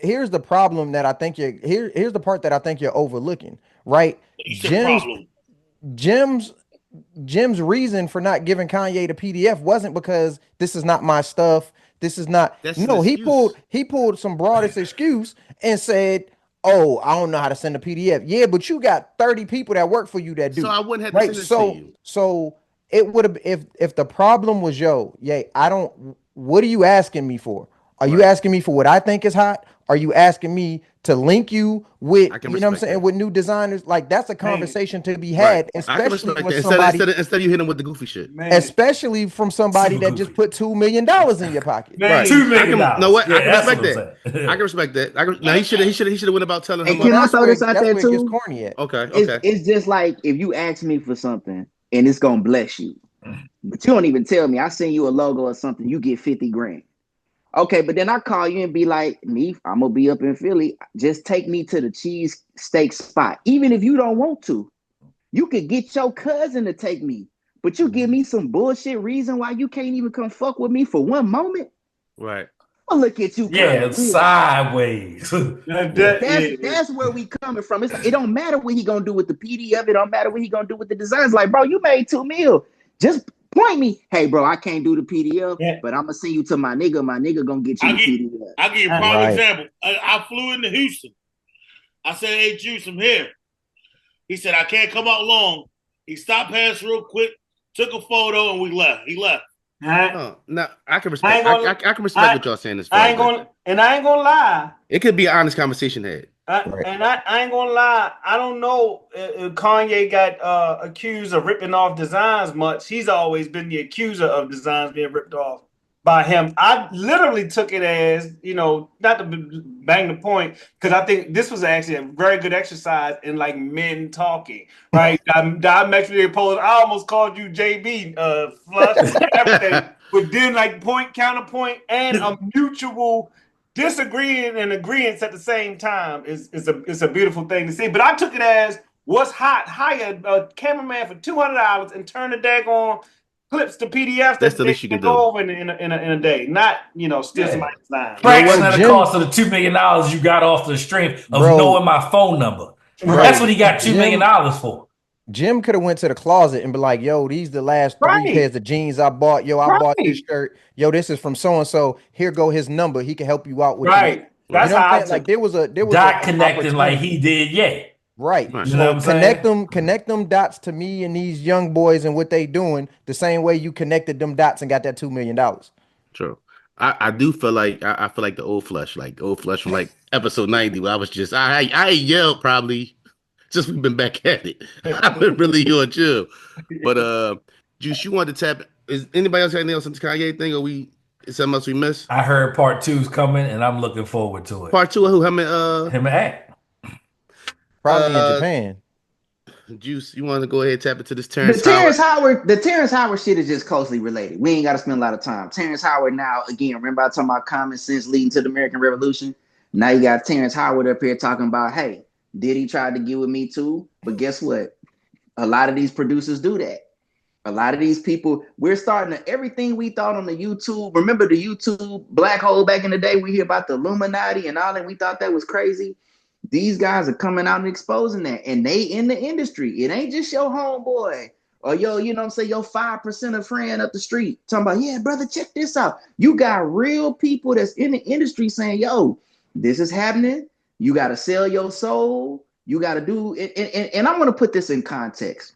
here's the problem that I think here's the part that I think you're overlooking, right? You said problem. Jim's reason for not giving Kanye the PDF wasn't because this is not my stuff. This is not. That's No, an excuse. he pulled some broadest excuse and said, "Oh, I don't know how to send a PDF." Yeah, but you got 30 people that work for you that do. So I wouldn't have to right. send it So to you. so it would have if the problem was I don't. What are you asking me for? Are you asking me for what I think is hot? Are you asking me to link you with, I can you know what I'm respect saying, that. with new designers? Like that's a Man, conversation to be Right. had, I can especially respect with that. somebody, Instead you hit him with the goofy shit. man, especially from somebody Super that just goofy. put $2 million in your pocket. Right. man. $2 I million. can know what I Yeah, can that's respect what I'm that. I saying. can respect that. Now he should have went about telling Hey, him So can I that's throw where this out that's there where it gets too? corny at. okay, It's okay. it's just like if you ask me for something and it's gonna bless you, but you don't even tell me. I send you a logo or something, you get 50 grand. Okay, but then I call you and be like, me, I'm gonna be up in Philly. Just take me to the cheesesteak spot. Even if you don't want to, you could get your cousin to take me. But you give me some bullshit reason why you can't even come fuck with me for one moment. Right. I'll look at you kind Yeah, of weird. sideways. Yeah. That's where we coming from. It's like, it don't matter what he gonna do with the PDF. It don't matter what he gonna do with the designs. Like, bro, you made 2 mil. Just point me. Hey, bro, I can't do the PDF, Yeah. but I'm gonna send you to my nigga. My nigga gonna get you the PDF. I'll give you a prime Right. example. I flew into Houston. I said, hey, Juice, I'm here. He said, I can't come out long. He stopped past real quick, took a photo, and we left. He left. Oh, now I can I respect. ain't gonna, I can respect what y'all saying as far I as ain't that. gonna, and I ain't gonna lie. It could be an honest conversation had. Right. I ain't gonna lie. I don't know if Kanye got accused of ripping off designs much. He's always been the accuser of designs being ripped off by him. I literally took it as, not to bang the point, because I think this was actually a very good exercise in like men talking, right? Diametrically opposed. I almost called you JB, Flush, everything. But then like point, counterpoint, and a mutual disagreeing and agreeing at the same time is a beautiful thing to see. But I took it as what's hot, hire a cameraman for $200 and turn the daggone clips to PDFs That's that the they least you can can go do. over in a day, not steal Yeah. somebody's design. Fraction what, of the Jim? cost of the $2 million you got off the strength of Bro, knowing my phone number. bro, That's what he got $2 million for. Jim could have went to the closet and be like, yo, these the last 3 Right, pairs of jeans I bought. Yo, I bought this right, shirt. Yo, this is from so and so. Here go his number. He can help you out with these. right. You That's know what how I'm I saying? Like took there it. was a Dot connecting like he opportunity. did, yeah. Right. Right. You know So what I'm saying? connect them dots to me and these young boys and what they doing the same way you connected them dots and got that $2 million. True. I do feel like I feel like the old flesh from like episode 90 where I was just I yelled probably just we've been back at it. I've been really on chill. But Juice, you want to tap is anybody else got anything else on the Kanye thing or is something else we missed? I heard part two's coming and I'm looking forward to it. Part two of who? How many Him and Act. Probably in Japan. Juice, you want to go ahead and tap into this The Terrence Terrence Howard? Howard, the Terrence Howard shit is just closely related. We ain't got to spend a lot of time. Terrence Howard now, again, remember I talking about common sense leading to the American Revolution? Now you got Terrence Howard up here talking about, hey, Diddy tried to get with me too, but guess what? A lot of these producers do that. A lot of these people, we're starting to, everything we thought on the YouTube. Remember the YouTube black hole back in the day? We hear about the Illuminati and all that. We thought that was crazy. These guys are coming out and exposing that, and they in the industry. It ain't just your homeboy or yo, you know what I'm saying, your 5% of friend up the street talking about, yeah, brother, check this out. You got real people that's in the industry saying, yo, this is happening. You got to sell your soul. You got to do it. And I'm going to put this in context.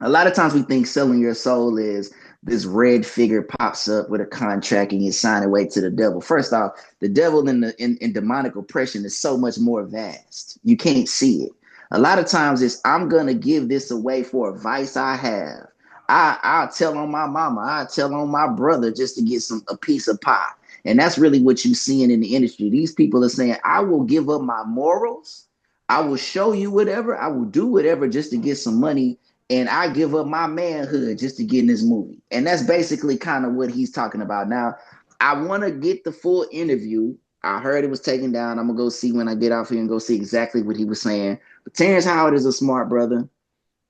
A lot of times we think selling your soul is this red figure pops up with a contract and you sign away to the devil. First off, the devil in demonic oppression is so much more vast. You can't see it. A lot of times it's I'm gonna give this away for a vice I have. I'll tell on my mama, I'll tell on my brother just to get a piece of pie. And that's really what you're seeing in the industry. These people are saying, I will give up my morals, I will show you whatever, I will do whatever just to get some money, and I give up my manhood just to get in this movie. And that's basically kind of what he's talking about. Now, I want to get the full interview. I heard it was taken down. I'm gonna go see when I get off here and go see exactly what he was saying. But Terrence Howard is a smart brother.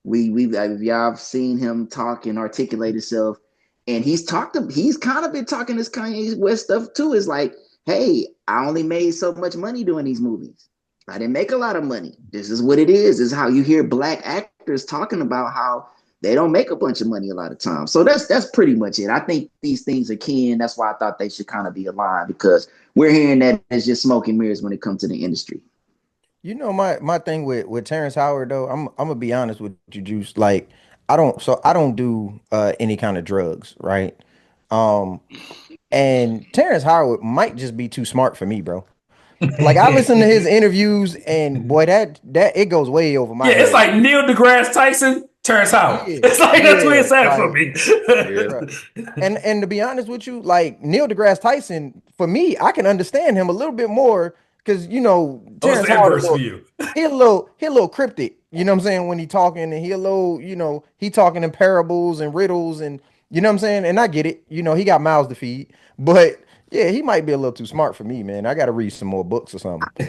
Y'all seen him talk and articulate himself, and he's kind of been talking this Kanye West stuff too. It's like, hey, I only made so much money doing these movies. I didn't make a lot of money. This is what it is. This is how you hear black actors talking about how they don't make a bunch of money a lot of times. So that's pretty much it. I think these things are key, and that's why I thought they should kind of be aligned, because we're hearing that it's just smoke and mirrors when it comes to the industry. You know my thing with Terrence Howard though. I'm gonna be honest with you, Juice. Like I don't do any kind of drugs, right? Um, And Terrence Howard might just be too smart for me, bro. Like I listen to his interviews, and boy, that it goes way over my Yeah, it's head. like Neil deGrasse Tyson, Terrence Howard. Yeah, It's like that's what yeah, it sounds for like, me. and to be honest with you, like Neil deGrasse Tyson, for me, I can understand him a little bit more because What's Terrence the Howard inverse for you? he a little cryptic. You know what I'm saying when he talking, and he a little he talking in parables and riddles, and you know what I'm saying. And I get it. He got mouths to feed, but yeah, he might be a little too smart for me, man. I got to read some more books or something. I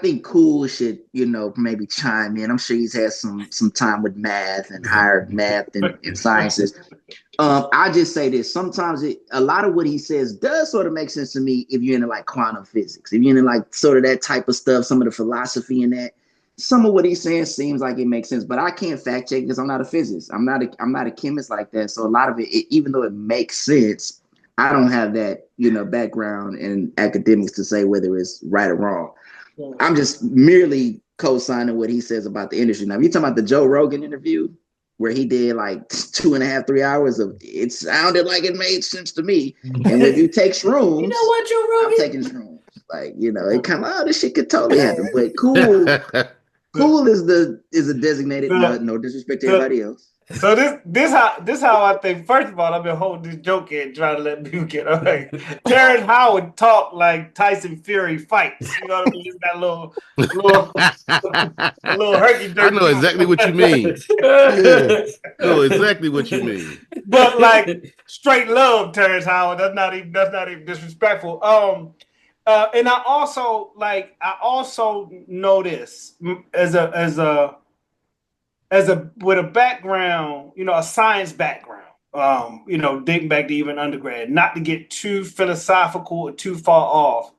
think Cool should maybe chime in. I'm sure he's had some time with math and higher math and sciences. I just say this. Sometimes a lot of what he says does sort of make sense to me if you're into like quantum physics, if you're into like sort of that type of stuff, some of the philosophy in that. Some of what he's saying seems like it makes sense, but I can't fact check because I'm not a physicist. I'm not a chemist like that. So a lot of it, even though it makes sense, I don't have that background in academics to say whether it's right or wrong. I'm just merely co-signing what he says about the industry. Now, if you're talking about the Joe Rogan interview, where he did like 2.5, 3 hours of it sounded like it made sense to me. And if you take shrooms, You know what, Joe Rogan? I'm taking shrooms. Like, it kind of, this shit could totally happen. But Cool is a designated nut, no disrespect to everybody else. So this how I think. First of all, I've been holding this joke in, trying to let people get all right. Terrence Howard talk like Tyson Fury fights. You know what I mean? He's got a little herky jerky. I know exactly what you mean. I know exactly what you mean. But like straight love, Terrence Howard. That's not even disrespectful. And I also know this as a with a background, a science background, dating back to even undergrad, not to get too philosophical or too far off,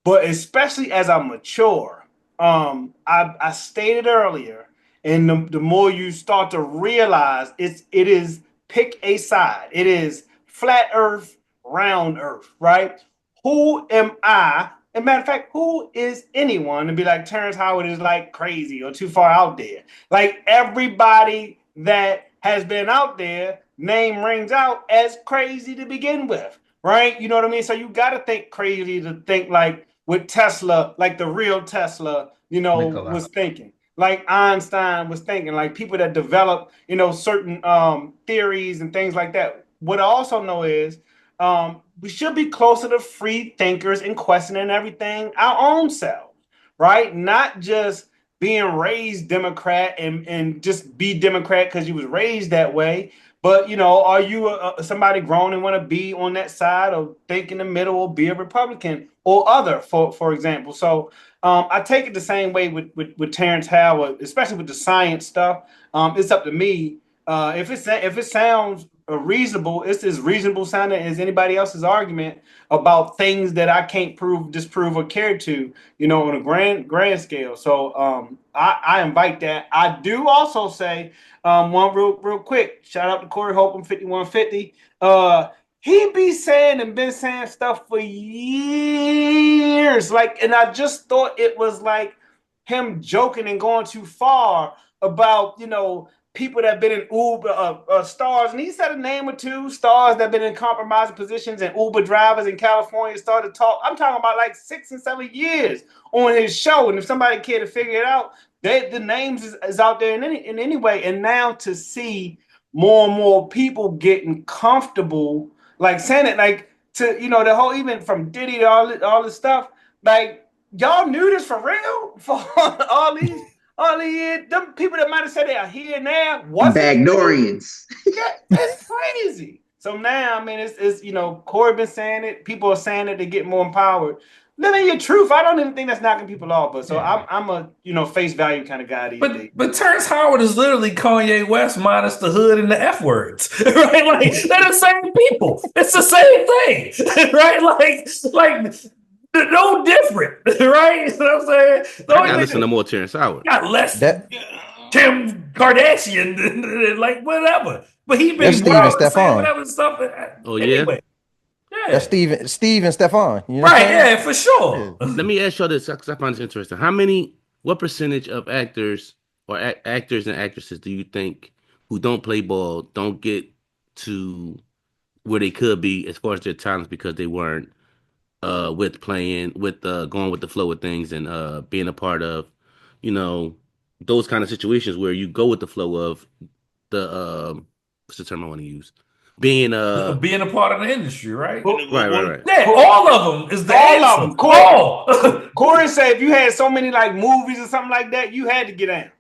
but especially as I mature, I stated earlier, and the more you start to realize it is pick a side. It is flat earth, round earth, right? Who am I? As a matter of fact, who is anyone to be like Terrence Howard is like crazy or too far out there? Like everybody that has been out there, name rings out as crazy to begin with, right? You know what I mean? So you got to think crazy to think like with Tesla, like the real Tesla, was thinking. Like Einstein was thinking, like people that develop, certain theories and things like that. What I also know is we should be closer to free thinkers and questioning everything our own selves, right? Not just being raised Democrat and just be Democrat because you was raised that way. But, are you somebody grown and want to be on that side or think in the middle or be a Republican or other, for example? So I take it the same way with Terrence Howard, especially with the science stuff. It's up to me. If it sounds reasonable, it's as reasonable sounding as anybody else's argument about things that I can't prove, disprove, or care to, on a grand scale. So I invite that. I do also say one real quick shout out to Corey Holcomb 5150. He be saying and been saying stuff for years, and I just thought it was like him joking and going too far about people that have been in Uber stars, and he said a name or two stars that have been in compromising positions, and Uber drivers in California started to talk. I'm talking about like 6 and 7 years on his show, and if somebody care to figure it out, the names is out there in any way. And now to see more and more people getting comfortable, like saying it, like to the whole, even from Diddy to all this stuff, like y'all knew this for real for all these years. Them people that might have said they are here now, Backdorians. Yeah, it's crazy. So now, I mean, it's Corey been saying it. People are saying it to get more empowered. Living your truth. I don't even think that's knocking people off. But so I'm a face value kind of guy these days. But Terrence Howard is literally Kanye West minus the hood and the F words, right? Like they're the same people. It's the same thing, right? Like no different, right? You know what I'm saying? I listen to more Terrence Howard. Got less Kim Kardashian, like whatever. But he been Steven Stefan. whatever stuff. Oh yeah. Anyway. Yeah. That's Steve and Stefan. Right, yeah, for sure. Let me ask you this, because I find this interesting. What percentage of actors or actors and actresses do you think who don't play ball don't get to where they could be as far as their talents because they weren't with playing with going with the flow of things and being a part of, you know, those kind of situations where you go with the flow of the what's the term I want to use? Being being a part of the industry, right? right. Yeah, all of them is the all answer. of them. All. Corey said if you had so many like movies or something like that, you had to get down.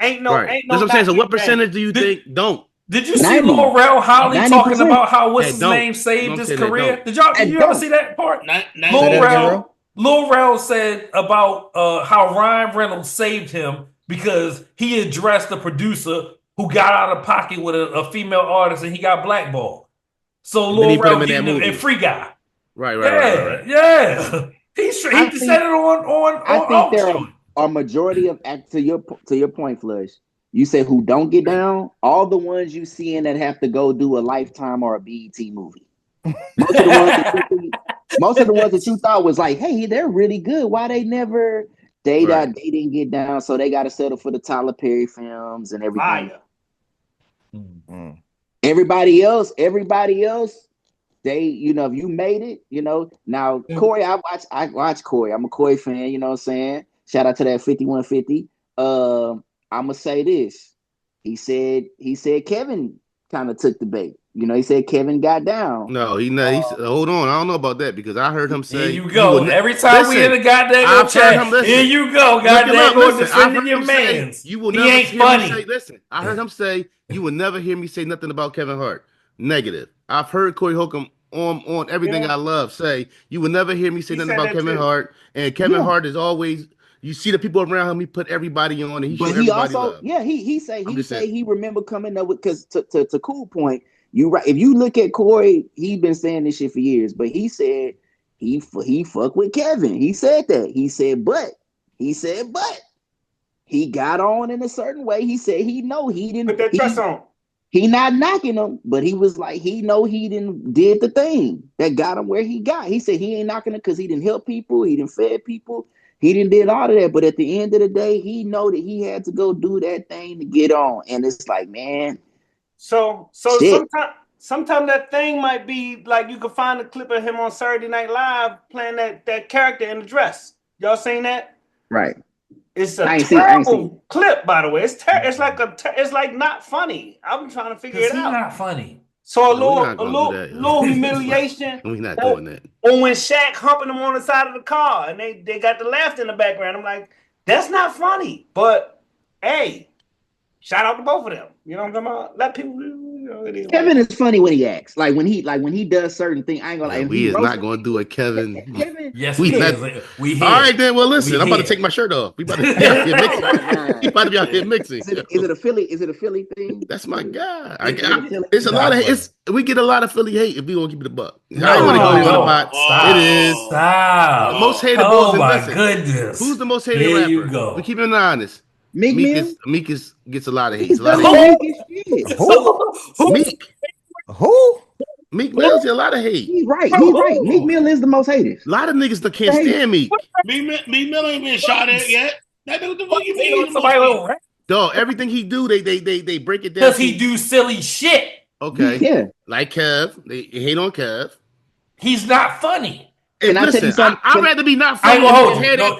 Ain't no That's what I'm saying. So what percentage do you think don't? Did you see Lil Rel Holley 90%. talking about how what's his don't. name saved his Say that career? don't. Did you ever see that part? Say that again, bro. Lil Rel said about how Ryan Reynolds saved him because he addressed the producer who got out of pocket with a female artist and he got blackballed. So Lil Rel gave him a free guy. Right. Yeah. He said it on I think there are a majority of to your point, Flush. You say who don't get down? All the ones you see in that have to go do a Lifetime or a BET movie. Most of the ones that you thought was like, hey, they're really good. Why they never they didn't get down, so they got to settle for the Tyler Perry films and everything. Fire. Everybody else, they, if you made it, Now Corey, I watch Corey. I'm a Corey fan. You know what I'm saying? Shout out to that 5150. I'm gonna say this. He said Kevin kind of took the bait. He said Kevin got down. No, hold on. I don't know about that because I heard him say, "Here you go." Every time we in the goddamn chat, here you go, goddamn, going defending your man's. You will he never ain't hear funny. me say. Listen, I heard him say, "You will never hear me say nothing about Kevin Hart negative." I've heard Corey Holcomb on everything I love say, "You will never hear me say nothing about Kevin Hart." And Kevin Hart is always. You see the people around him. He put everybody on, and he also, love. He say he remember coming up with because to Cool point. You right. If you look at Corey, he been saying this shit for years, but he said he fucked with Kevin. He said that. He said, but he got on in a certain way. He said he didn't put that trust on. He not knocking him, but he was like he didn't did the thing that got him where he got. He said he ain't knocking it because he didn't help people, he didn't fed people, he didn't did all of that. But at the end of the day, he know that he had to go do that thing to get on, and it's like, man. So sometimes that thing might be like you can find a clip of him on Saturday Night Live playing that character in the dress. Y'all seen that? Right. It's a terrible clip, by the way. It's like not funny. I'm trying to figure it out. It's not funny. So a little humiliation. We're not doing that. Or when Shaq humping him on the side of the car and they got the laughter in the background. I'm like, that's not funny. But hey, shout out to both of them. You know what I'm talking about? Let people. Kevin is funny when he acts. Like when he does certain things. I ain't gonna lie. We is not gonna do a Kevin. Yes, we is. We all right then. Well, listen. I'm about to take my shirt off. We about to be out here mixing. He about to be out here mixing. Is it a Philly thing? That's my guy. It's a lot of. We get a lot of Philly hate if we gonna keep it a buck. I don't want to go on the pot. It is. Stop. The most hated boys. Oh my goodness. Who's the most hated rapper? You go. We keep it honest. Meek gets a lot of hate. Meek Mill gets a lot of hate. He's right. Meek Mill is the most hated. A lot of niggas that can't stand Meek. Meek Mill ain't been shot at yet. That nigga, the fuck you mean? Dog, everything he do, they break it down. Because he do silly shit. Okay. Yeah. Like Kev. They hate on Kev. He's not funny. And listen, I'd rather be not funny.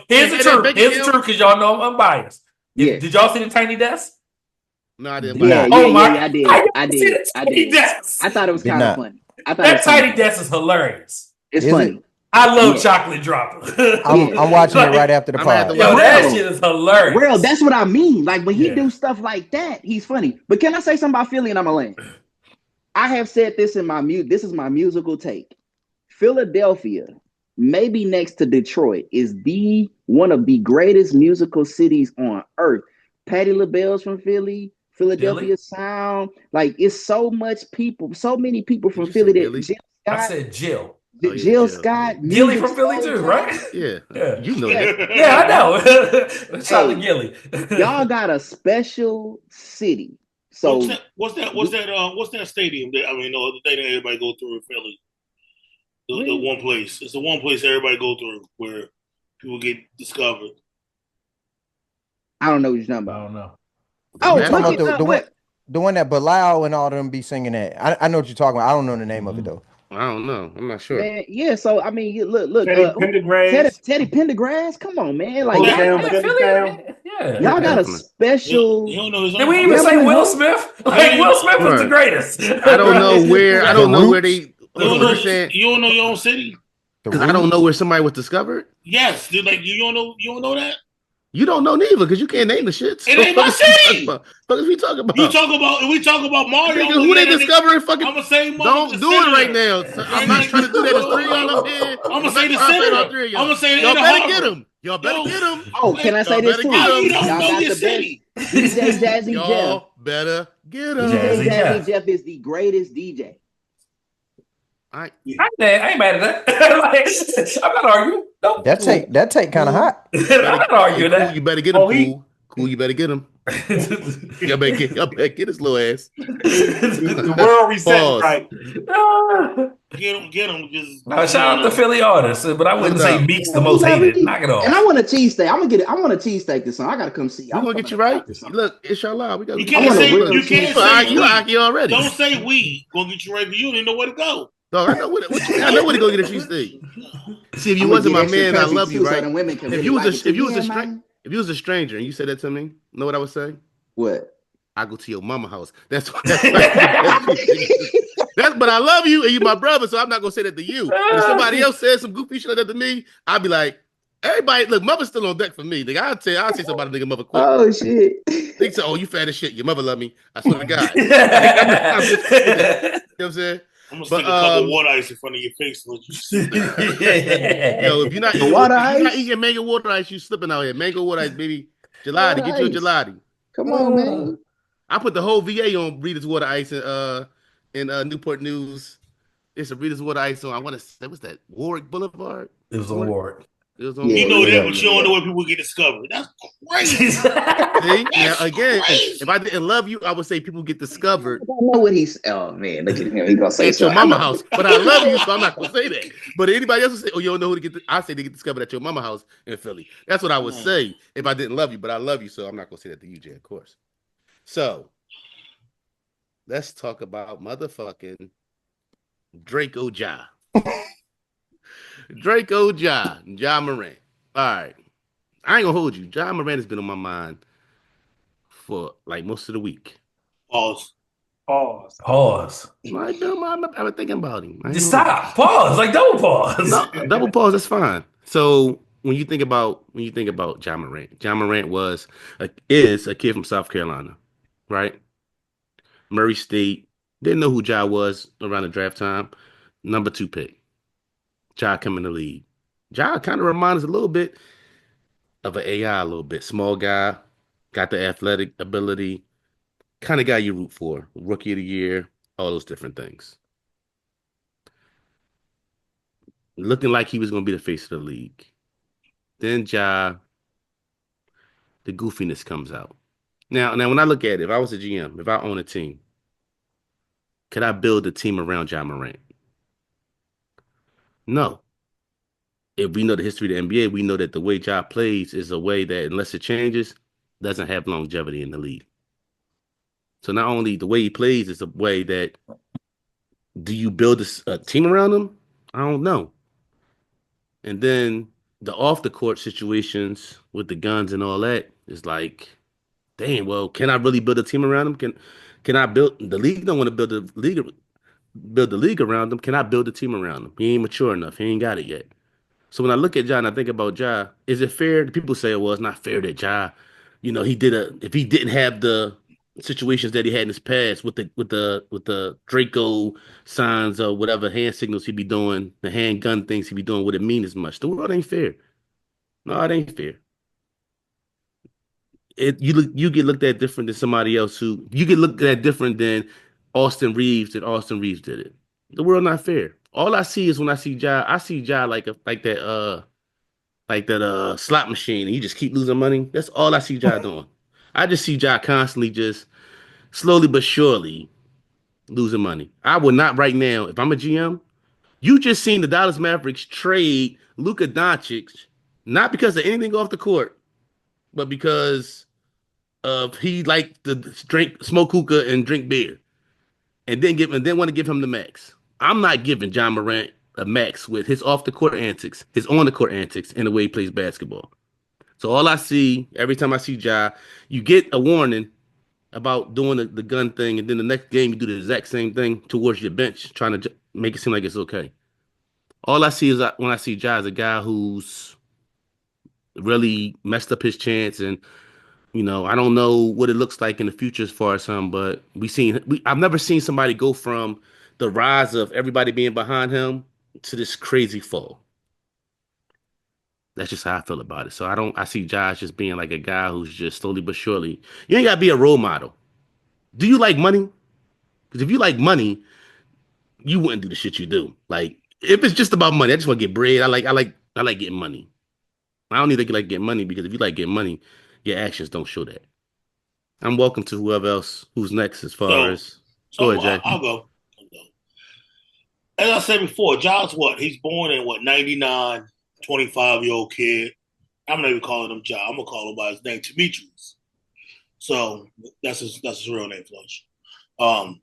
Here's the truth, because y'all know I'm unbiased. Yeah. Did y'all see the Tiny Desk? No, I didn't. Yeah, I did. I thought it was kind of funny. That Tiny Desk is hilarious. It's funny. I love Chocolate Dropper. I'm watching it right after the pod. Yo, that shit is hilarious. Real, that's what I mean. Like when he do stuff like that, he's funny. But can I say something about Philly and I'm a land? I have said this in this is my musical take. Philadelphia, maybe next to Detroit, is one of the greatest musical cities on earth. Patti LaBelle's from Philly, Philadelphia sound. Like it's so many people from Philly that Jill Scott. I said Jill. Jill Scott. Gilly from Philly too, right? Yeah. You know that. Yeah, I know. Shout out to Gilly. Y'all got a special city. So what's that stadium that the other day that everybody go through in Philly? The one place. It's the one place everybody go through where people get discovered. I don't know what you're talking about. I don't know. Oh, The one that Bilal and all them be singing at. I know what you're talking about. I don't know the name of it though. I don't know. I'm not sure. Man, yeah. So I mean, look. Teddy Pendergrass. Teddy Pendergrass. Come on, man. Like Old Town, Yeah, Philly Philly, Town. yeah. y'all got a Definitely. special. You don't know his Did own. we even Yeah, say man. Will Smith? Like Will Smith was the Right. greatest. I don't know where. I don't know where they. You don't know, What you saying? you don't know your own city? Because I don't know where somebody was discovered. Yes, dude, like you don't know that. You don't know neither because you can't name the shit. It ain't my city. What is we talking about? We talk about Mario. Nigga, who they discovering? Fucking. I'm gonna say Don't do it right now. I'm not trying to do that. There's three of y'all up here. I'm gonna say the not trying to senator. all three of y'all. I'm gonna say the Y'all inner better harbor. get him. Y'all better get him. Oh, can I say Y'all this better too? get How you him. don't Y'all know got your the city? DJ Jazzy Jeff. Y'all better get him. Jazzy DJ Jeff. Jazzy Jeff is the greatest DJ. I ain't mad at that. Like, I'm not arguing. No. That take kind of hot. I'm not arguing Cool, that. you better get him. Oh, he- Cool, you better get him. Y'all better get his little ass. The world reset Pause. right. Get him. Just Now, shout out to Philly artists, but I wouldn't No say doubt. Meek's the most hated. Knock it off. And I want a cheesesteak. I'm gonna get it. I want a cheesesteak this song. I gotta come see. We're gonna get you right. Look, inshallah. We got. You can't say- you can't say you Aki already. Don't say we gonna get you right, but you didn't know where to go. Dog, I know what I know where to go get a cheesesteak. See, if you I'm wasn't my gonna get man, I extra love currency you, too, so right? them women can If really you was like a it too. if you was Yeah, a stranger, man. if you was a stranger and you said that to me, know what I would say? What? I go to your mama house. That's but I love you and you my brother, so I'm not gonna say that to you. But if somebody else says some goofy shit like that to me, I'd be like, everybody, look, mother's still on deck for me. Nigga, I'll say somebody nigga mother quick. Oh shit! They say, oh, you fat as shit. Your mother love me. I swear to God. I'm just kidding. You know what I'm saying? I'm gonna stick a couple water ice in front of your face. Yo, if you're not eating mango water ice, you slipping out here. Mango water ice, baby. Gelati, get you a gelati. Come on, man. I put the whole VA on Rita's water ice in Newport News. It's a Rita's water ice on. I want to say, what's that? Warwick Boulevard. It was on Warwick. It was on. You know Warwick. that, but you don't know where people get discovered. That's crazy. See? Now again, crazy. if I didn't love you, I would say people get discovered I don't know what he's. Oh man, look at him. He gonna say at your something. mama house. But I love you, so I'm not gonna say that. But anybody else will say, "Oh, you don't know who to get." I say they get discovered at your mama house in Philly. That's what I would say if I didn't love you. But I love you, so I'm not gonna say that to you, Jay. Of course. So let's talk about motherfucking Draco Ja. Draco Ja Morant. All right. I ain't gonna hold you. Ja Morant has been on my mind for like most of the week. Pause. I've been thinking about him. Just stop. Pause. Like double pause. No, double pause. That's fine. So when you think about Ja Morant is a kid from South Carolina, right? Murray State. Didn't know who Ja was around the draft time. Number 2 pick. Ja come in the league. Ja kind of reminds us a little bit of an AI, a little bit. Small guy, got the athletic ability, kind of guy you root for. Rookie of the year, all those different things. Looking like he was going to be the face of the league. Then Ja, the goofiness comes out. Now when I look at it, if I was a GM, if I own a team, could I build a team around Ja Morant? No. If we know the history of the NBA, we know that the way Ja plays is a way that, unless it changes, doesn't have longevity in the league. So not only the way he plays is a way that, do you build a team around him? I don't know. And then the off the court situations with the guns and all that is like, damn, well, can I really build a team around him? Can I build the league? Don't want to build the league around him. Can I build a team around him? He ain't mature enough. He ain't got it yet. So when I look at Ja and I think about Ja, is it fair? People say, well, it's not fair that Ja, if he didn't have the situations that he had in his past with the Draco signs or whatever hand signals he be doing, the handgun things he be doing, would it mean as much? The world ain't fair. No, it ain't fair. You get looked at different than somebody else who you get looked at different than Austin Reeves did it. The world not fair. All I see is when I see Ja like that slot machine and he just keep losing money. That's all I see Ja doing. I just see Ja constantly just slowly but surely losing money. I would not right now, if I'm a GM, you just seen the Dallas Mavericks trade Luka Doncic, not because of anything off the court, but because of he liked to smoke hookah and drink beer, and then want to give him the max. I'm not giving John Morant a max with his off the court antics, his on the court antics, and the way he plays basketball. So all I see every time I see Ja, you get a warning about doing the gun thing, and then the next game you do the exact same thing towards your bench, trying to make it seem like it's okay. All I see is when I see Ja is a guy who's really messed up his chance, and I don't know what it looks like in the future as far as him, but I've never seen somebody go from the rise of everybody being behind him to this crazy fall. That's just how I feel about it. So I see Josh just being like a guy who's just slowly but surely. You ain't gotta be a role model. Do you like money? Because if you like money, you wouldn't do the shit you do. Like if it's just about money, I just want to get bread. I like getting money. I don't need to like getting money because if you like getting money, your actions don't show that. I'm welcome to whoever else who's next as far as. Go ahead, Jay. I'll go. As I said before, John's what? He's born in 99, 25-year-old kid. I'm not even calling him John. I'm gonna call him by his name, Demetrius. So that's his real name, Flush. I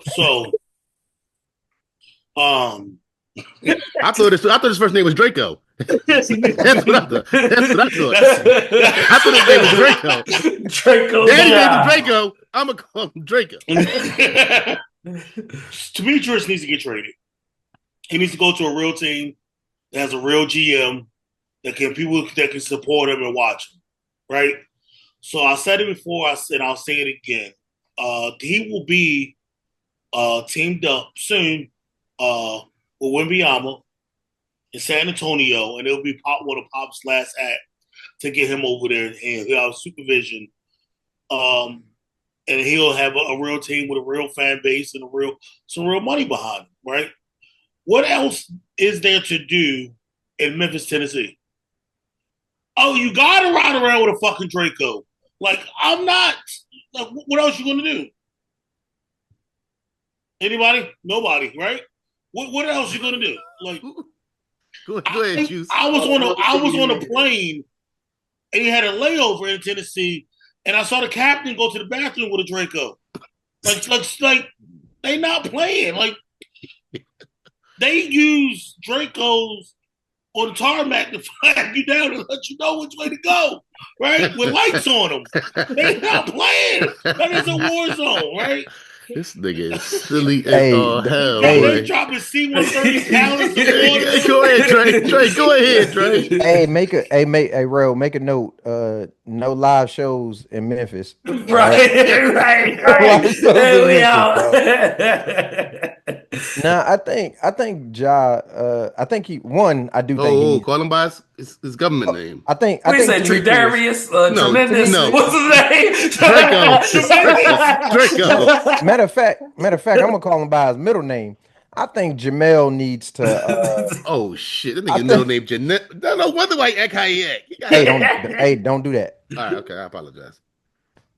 thought his first name was Draco. That's what I thought. I thought his name was Draco. Draco. Daddy named him Draco. I'm gonna call him Draco. Demetrius needs to get traded. He needs to go to a real team that has a real GM that can support him and watch him, right? So I said it before. I'll say it again. He will be teamed up soon with Wembanyama in San Antonio, and it'll be one of Pop's last act to get him over there, and he'll have supervision. And he'll have a real team with a real fan base and some real money behind him, right? What else is there to do in Memphis, Tennessee? Oh, you gotta ride around with a fucking Draco. Like, I'm not. Like, what else you gonna do? Anybody? Nobody, right? What else you gonna do? Like, go ahead, Juice. I was on a plane, and he had a layover in Tennessee, and I saw the captain go to the bathroom with a Draco. Like they not playing. Like, they use Dracos on the tarmac to flag you down and let you know which way to go, right? With lights on them. They not playing. That is a war zone, right? This nigga is silly as all hell. They dropping C-130 gallons of water. Go ahead, Trey. Go ahead, Trey. Hey, make a note. No live shows in Memphis. Right. There we are. Nah, I think Ja. I think he won. I do think. Call him by his government name. I think. What is that? Tridarius? Tremendous. No. What's his name? Draco. Matter of fact, I'm gonna call him by his middle name. I think Jamel needs to. Oh shit! That nigga middle name Jeanette. No wonder why he act how he act. Don't do that. All right, okay, I apologize.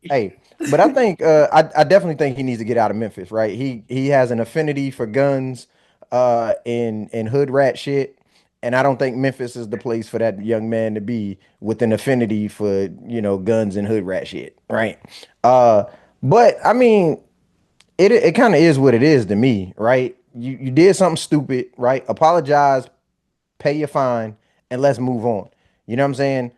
Hey, but I think I definitely think he needs to get out of Memphis. Right? He has an affinity for guns, and hood rat shit, and I don't think Memphis is the place for that young man to be with an affinity for guns and hood rat shit. Right? But I mean, it kind of is what it is to me. Right? You did something stupid. Right? Apologize, pay your fine, and let's move on. You know what I'm saying?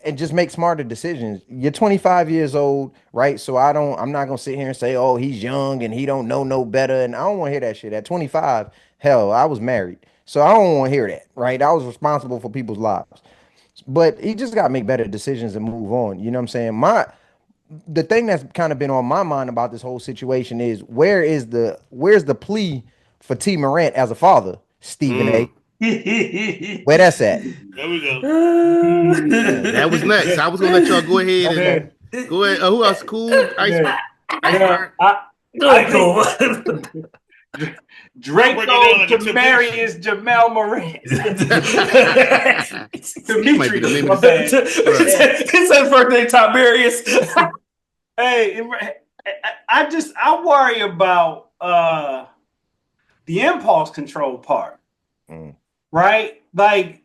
And just make smarter decisions. You're 25 years old, right? So I'm not gonna sit here and say, oh, he's young and he don't know no better. And I don't want to hear that shit. At 25, hell, I was married. So I don't want to hear that, right? I was responsible for people's lives. But he just gotta make better decisions and move on. You know what I'm saying? The thing that's kind of been on my mind about this whole situation is where's the plea for T. Morant as a father, Stephen A. Where that's at? There we go. That was next. I was gonna let y'all go ahead and go ahead. Who else? Cool. Iceberg. Draco Demarius Jamel Morant. Demetrius, my bad. It's his birthday, Tiberius. Hey, I worry about the impulse control part. Right? Like,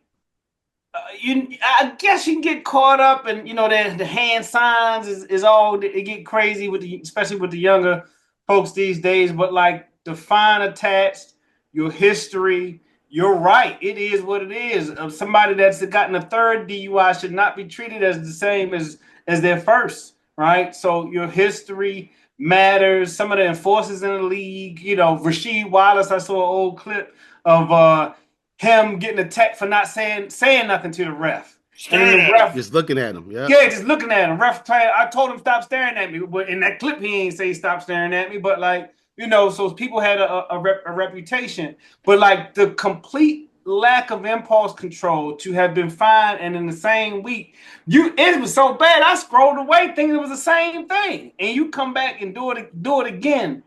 I guess you can get caught up, and the hand signs is all it get crazy with especially with the younger folks these days. But like the fine attached, your history, you're right. It is what it is. Somebody that's gotten a third DUI should not be treated as the same as their first, right? So your history matters. Some of the enforcers in the league, Rasheed Wallace. I saw an old clip of him getting attacked for not saying nothing to the ref. And the ref just looking at him. Yeah, just looking at him. Ref, I told him stop staring at me, but in that clip he ain't say stop staring at me. But like so people had a reputation. But like the complete lack of impulse control to have been fined, and in the same week, it was so bad. I scrolled away thinking it was the same thing, and you come back and do it again.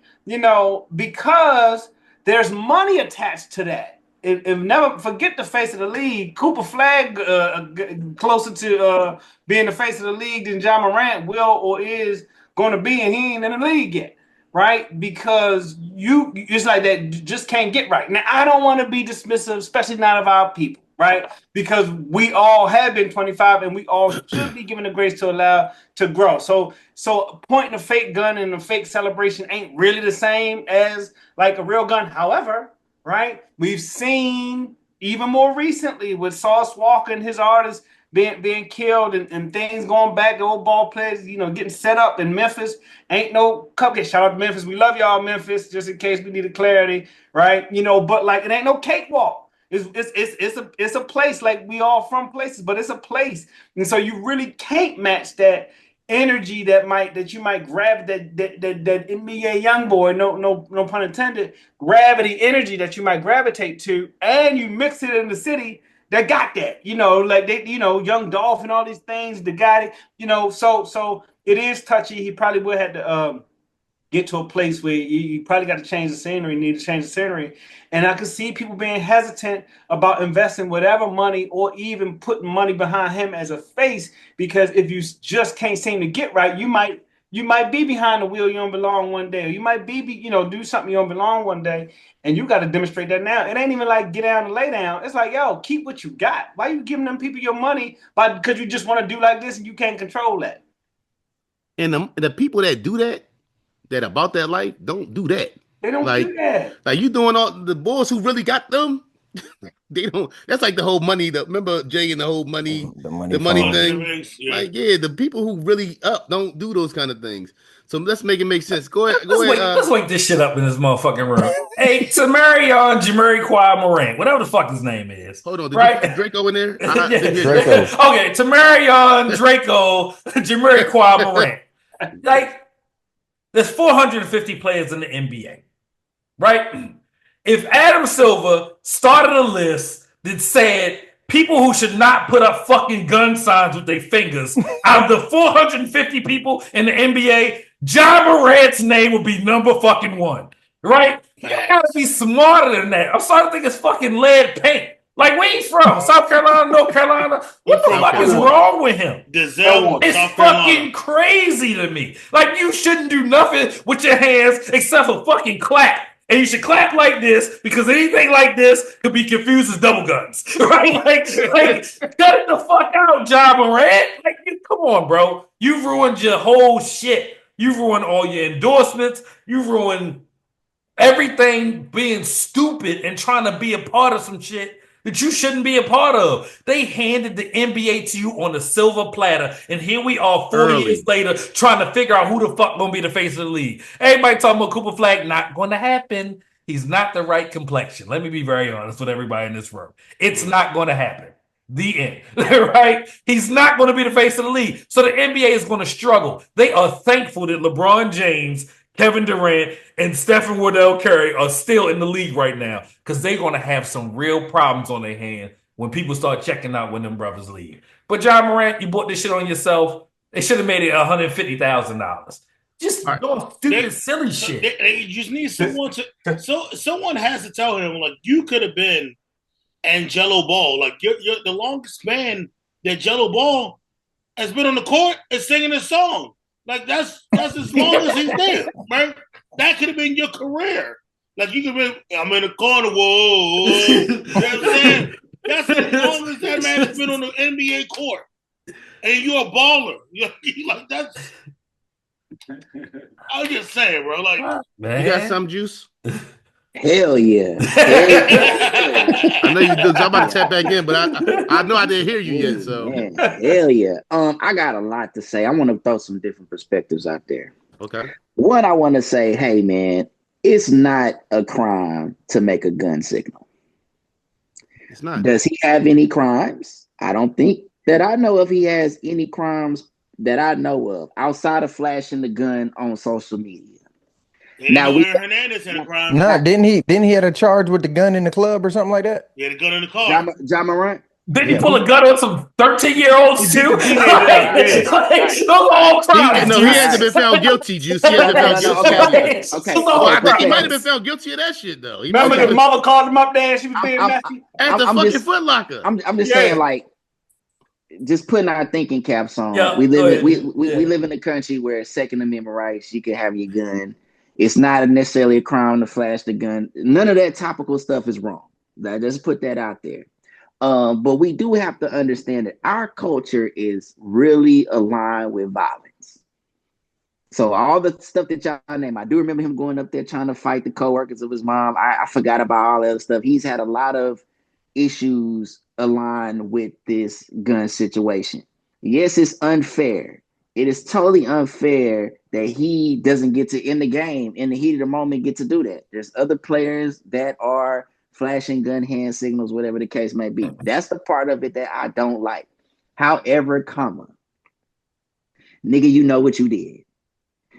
Because there's money attached to that. If never forget the face of the league, Cooper Flag closer to being the face of the league than John Morant will or is going to be, and he ain't in the league yet, right? Because it's like that just can't get right. Now, I don't want to be dismissive, especially not of our people, right? Because we all have been 25 and we all should be given the grace to allow to grow. So pointing a fake gun and a fake celebration ain't really the same as like a real gun. However, right, we've seen even more recently with Sauce Walker and his artists being killed and things going back to old ball players, getting set up in Memphis. Ain't no cupcake. Shout out to Memphis. We love y'all, Memphis, just in case we needed clarity, right? But like it ain't no cakewalk. It's a place, like we all from places, but it's a place. And so you really can't match that energy that you might grab that NBA young boy, no pun intended, gravity energy that you might gravitate to, and you mix it in the city that got that, like they, Young Dolph and all these things, the guy, so it is touchy. He probably would have to get to a place where you probably got to change the scenery, need to change the scenery. And I can see people being hesitant about investing whatever money or even putting money behind him as a face, because if you just can't seem to get right, you might be behind the wheel you don't belong one day, or you might be do something you don't belong one day, and you got to demonstrate that now. It ain't even like get down and lay down. It's like, yo, keep what you got. Why you giving them people your money because you just want to do like this and you can't control that? And the people that do that about that life, don't do that. They don't do that. Like you doing all the boys who really got them. They don't. That's like the whole money. Remember Jay and the whole money, the money thing. Yeah. Like the people who really up don't do those kind of things. So let's make it make sense. Go ahead. Let's wake this shit up in this motherfucking room. Hey, Jamariquai Morant, whatever the fuck his name is. Hold on, did you put Draco in there? Draco. Okay, Tamarion Draco Jamariquai Morant. Like, there's 450 players in the NBA, right? If Adam Silver started a list that said people who should not put up fucking gun signs with their fingers, out of the 450 people in the NBA, John Morant's name would be number fucking one, right? You gotta be smarter than that. I'm starting to think it's fucking lead paint. Like, where you from? South Carolina, North Carolina? What the fuck is wrong with him? It's fucking crazy to me. Like, you shouldn't do nothing with your hands except for fucking clap. And you should clap like this, because anything like this could be confused as double guns. Right? Like cut it the fuck out, John Morant. Like, come on, bro. You ruined your whole shit. You ruined all your endorsements. You ruined everything being stupid and trying to be a part of some shit that you shouldn't be a part of. They handed the NBA to you on a silver platter, and here we are 40 years later trying to figure out who the fuck gonna be the face of the league. Everybody talking about Cooper Flag, not gonna happen. He's not the right complexion. Let me be very honest with everybody in this room. It's not gonna happen. The end. Right? He's not gonna be the face of the league. So the NBA is gonna struggle. They are thankful that LeBron James, Kevin Durant, and Stephen Wardell Curry are still in the league right now, because they're going to have some real problems on their hand when people start checking out when them brothers leave. But John Morant, you bought this shit on yourself. They should have made it $150,000. Just doing stupid, silly shit. They just need someone to. Someone has to tell him, like, you could have been Angelo Ball. Like, you're the longest man that Jello Ball has been on the court is singing a song. Like, that's as long as he's there, right? That could have been your career. Like, you could be, I'm in the corner, whoa. You know what I'm saying? That's as long as that ass been on the NBA court, and you're a baller. You're like that's. I'm just saying, bro. Like, man. You got some juice? Hell yeah. I know you do. So I'm about to tap back in, but I know I didn't hear you yet. So Man, hell yeah. I got a lot to say. I want to throw some different perspectives out there. okay. One, I want to say, hey man, it's not a crime to make a gun signal. It's not. Does he have any crimes? I don't think that I know if he has any crimes that I know of outside of flashing the gun on social media. now Hernandez had a crime. Nah, didn't he had a charge with the gun in the club or something like that? He had a gun in the car. John Morant? Did he pull a gun on some 13-year-olds too? Those are all crimes. No, he hasn't been found guilty, Juice. He hasn't been found guilty. Okay. Well, I think he might have been found guilty of that shit though. Remember the mother called him up there and she was being messy? At the fucking Foot Locker. I'm just saying, like, just putting our thinking caps on. Yeah, we live in a country where Second Amendment rights, you can have your gun. It's not necessarily a crime to flash the gun. None of that topical stuff is wrong. Just put that out there. But we do have to understand that our culture is really aligned with violence. So all the stuff that y'all name, I do remember him going up there trying to fight the coworkers of his mom. I forgot about all that other stuff. He's had a lot of issues aligned with this gun situation. Yes, it's unfair. It is totally unfair that he doesn't get to, in the game, in the heat of the moment, get to do that. There's other players that are flashing gun hand signals, whatever the case may be. That's the part of it that I don't like. However, nigga, you know what you did.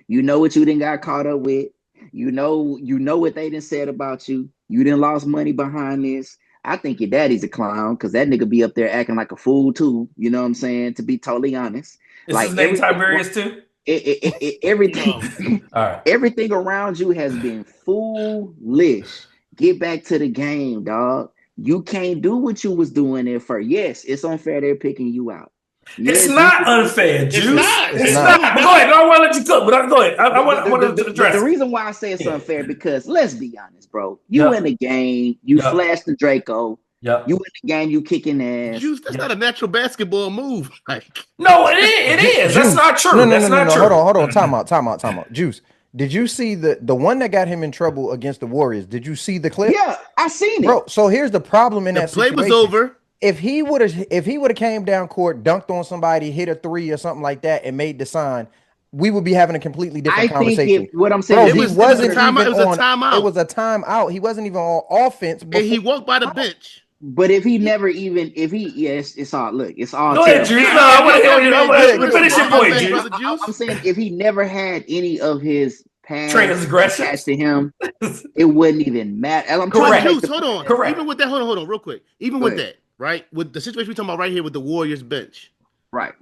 You know what you done got caught up with. You know what they done said about you. You done lost money behind this. I think your daddy's a clown because that nigga be up there acting like a fool too. You know what I'm saying? To be totally honest. Is his name Tiberius too? Everything, all right. Everything around you has been foolish. Get back to the game, dog. You can't do what you was doing there first. Yes, it's unfair they're picking you out. Yes, it's not unfair, Juice. It's not. Go ahead. I want to let you cook, but go ahead. I want to address the reason why I say it's unfair because let's be honest, bro. You in the game, you flash the Draco. Yep. You in the game, you kicking ass. Juice, that's not a natural basketball move. Like, no, it is. That's not true. That's not true. Hold on. Time out. Juice. Did you see the one that got him in trouble against the Warriors? Did you see the clip? Yeah, I seen it. Bro, so here's the problem in that situation. The play was over. If he would have came down court, dunked on somebody, hit a three or something like that, and made the sign, we would be having a completely different conversation. What I'm saying, bro, it was a timeout. It was a timeout. He wasn't even on offense. And he walked by the bench. But if he never even, it's all. Look, it's all. Go ahead, Juice. No, I want to hear you. Finish your point, Juice. I'm saying if he never had any of his past transgressions attached to him, it wouldn't even matter. I'm correct. Juice, hold on. Correct. Even with that, hold on, real quick. Even with that, right? With the situation we're talking about right here with the Warriors bench, right?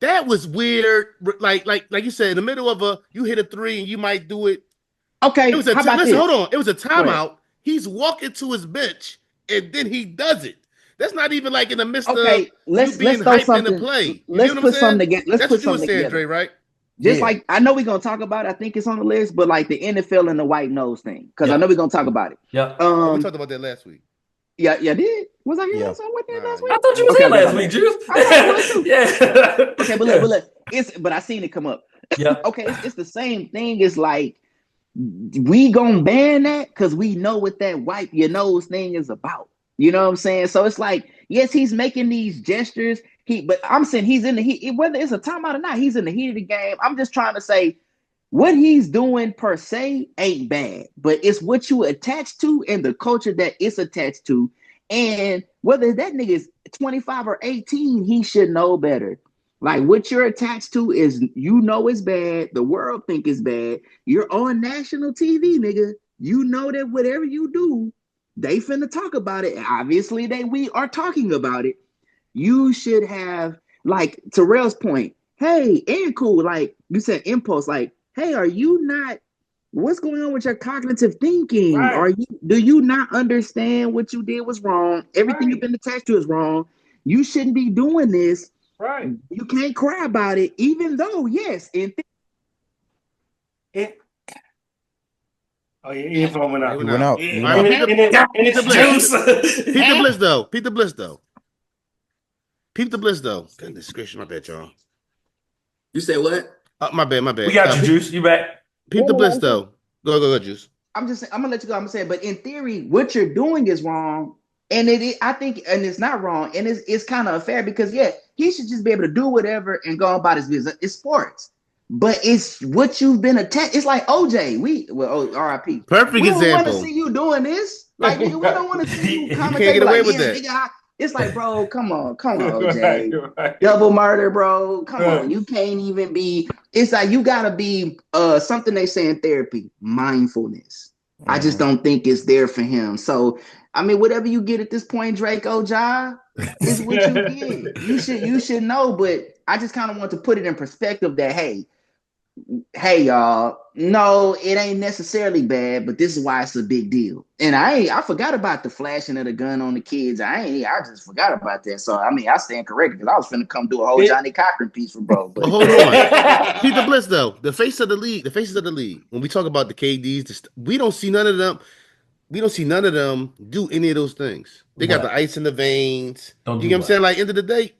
That was weird. Like you said, in the middle of you hit a three and you might do it. Okay, it was hold on. It was a timeout. He's walking to his bench and then he does it. That's not even like in the midst of let's being throw hyped something. In the play. Let's put something together. That's what you were saying, Dre, right? Just like I know we're gonna talk about it. I think it's on the list, but like the NFL and the white nose thing, because I know we're gonna talk about it. Yeah. We talked about that last week. Yeah, did. Was I here? Last week? I thought you was here last week, Juice. Yeah. Okay, but look, but I seen it come up. Yeah. Okay, it's the same thing. It's like we gonna ban that because we know what that wipe your nose thing is about. You know what I'm saying? So it's like, yes, he's making these gestures. But I'm saying he's in the heat, whether it's a timeout or not, he's in the heat of the game. I'm just trying to say what he's doing per se ain't bad, but it's what you attach to and the culture that it's attached to. And whether that nigga is 25 or 18, he should know better. Like what you're attached to is, you know, it's bad. The world think it's bad. You're on national TV, nigga. You know that whatever you do, they finna talk about it. Obviously, we are talking about it. You should have, like Terrell's point, hey, and cool, like you said, impulse, like, hey, are you not, what's going on with your cognitive thinking? Right. Do you not understand what you did was wrong? Everything you've been attached to is wrong. You shouldn't be doing this. Right. You can't cry about it, even though, yes, oh, your earphone went out. He went out. Pete the Bliss though. Peep the bliss though. Goodness gracious, my bad, y'all. You say what? My bad. We got you, Juice. You back? Peep the bliss though. Go, Juice. I'm gonna let you go. I'm gonna say it, but in theory, what you're doing is wrong, and I think, and it's not wrong, and it's kind of unfair because he should just be able to do whatever and go about his business. It's sports, but it's what you've been attacked. It's like OJ. R.I.P. Perfect we don't example. Want to see you doing this. Like we don't want to see you. You can't get away with that. Nigga, it's like, bro, come on, OJ. Right. Double murder, bro. Come on. You can't even be. It's like you gotta be something they say in therapy, mindfulness. I just don't think it's there for him. So I mean, whatever you get at this point, Draco Ja, is what you get. You should know, but I just kind of want to put it in perspective that hey y'all, no, it ain't necessarily bad, but this is why it's a big deal. And I forgot about the flashing of the gun on the kids. I just forgot about that. So I mean, I stand corrected because I was finna come do a whole Johnny Cochran piece for bro. But hold on, Peep the bliss though. The faces of the league. When we talk about the KDs, we don't see none of them. We don't see none of them do any of those things. They got the ice in the veins. You get what I'm saying? Like end of the day.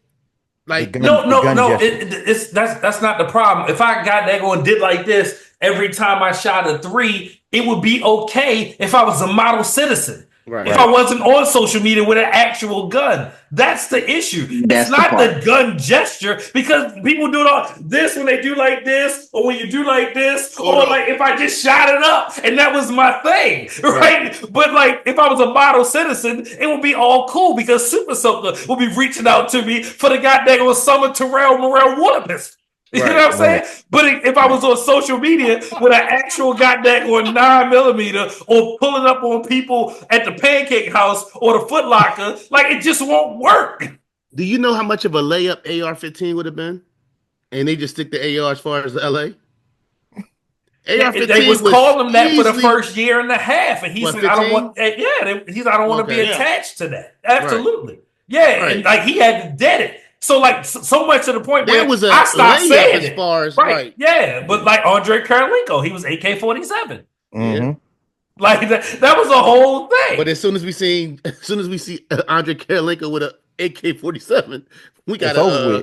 Like no, that's not the problem. If I got that and did like this every time I shot a 3, it would be okay if I was a model citizen. Right. If I wasn't on social media with an actual gun. That's the issue. It's not the gun gesture because people do all this when they do like this or when you do like this or like if I just shot it up and that was my thing, right? But like if I was a model citizen, it would be all cool because Super Soaker will be reaching out to me for the goddamn Summer Terrell Morel water pistol. You know what I'm saying? But if I was on social media with an actual goddamn or 9mm or pulling up on people at the Pancake House or the Foot Locker, like it just won't work. Do you know how much of a layup AR-15 would have been? And they just stick the AR as far as the LA? AR-15 they was calling him that for the first year and a half, and he said, "I don't want." I don't want to be attached to that. Absolutely, and like he had to dead it. So like so much to the point where I stopped saying it. As far as, but like Andre Karolinko, he was AK-47. Mm-hmm. Like that was a whole thing. But as soon as we see Andre Karolinko with an AK-47, we got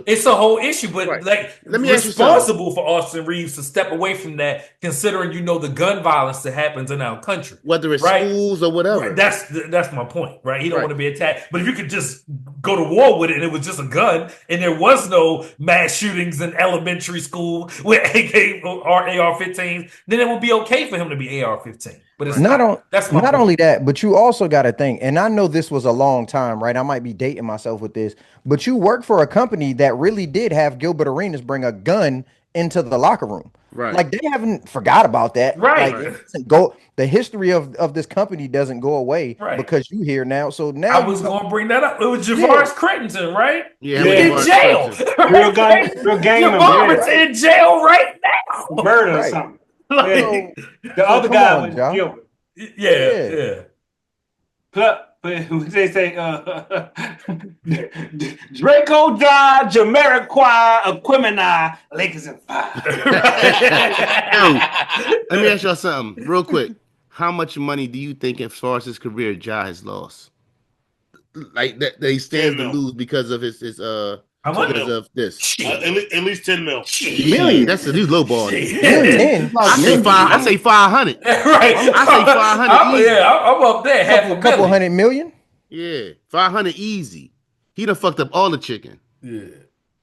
it's a whole issue. But like, let me responsible for Austin Reeves to step away from that, considering the gun violence that happens in our country, whether it's schools or whatever. That's my point, right? He don't want to be attacked. But if you could just go to war with it and it was just a gun and there was no mass shootings in elementary school with AK or AR-15s, then it would be okay for him to be AR-15. But it's not only that, but you also got to think, and I know this was a long time, right? I might be dating myself with this, but you work for a company that really did have Gilbert Arenas bring a gun into the locker room. Right. Like they haven't forgot about that. Right. Like, it doesn't go, the history of this company doesn't go away because you here now. So now I was going to bring that up. It was Javaris Crittenton, right? Yeah. In jail. Real game. Javaris in jail right now. Murder or something. Like, the other guy was Gilbert. Yeah. But they say Draco Ja, Jamiroquai, Aquemini, Lakers in 5. Let me ask y'all something real quick. How much money do you think, as far as his career, Ja has lost? Like that he stands to lose because of his because of this. At least 10 mil. Million. That's these low balls. I say 500. Right. I say 500. I'm up there. Couple $100 million. Yeah, 500 easy. He done fucked up all the chicken. Yeah.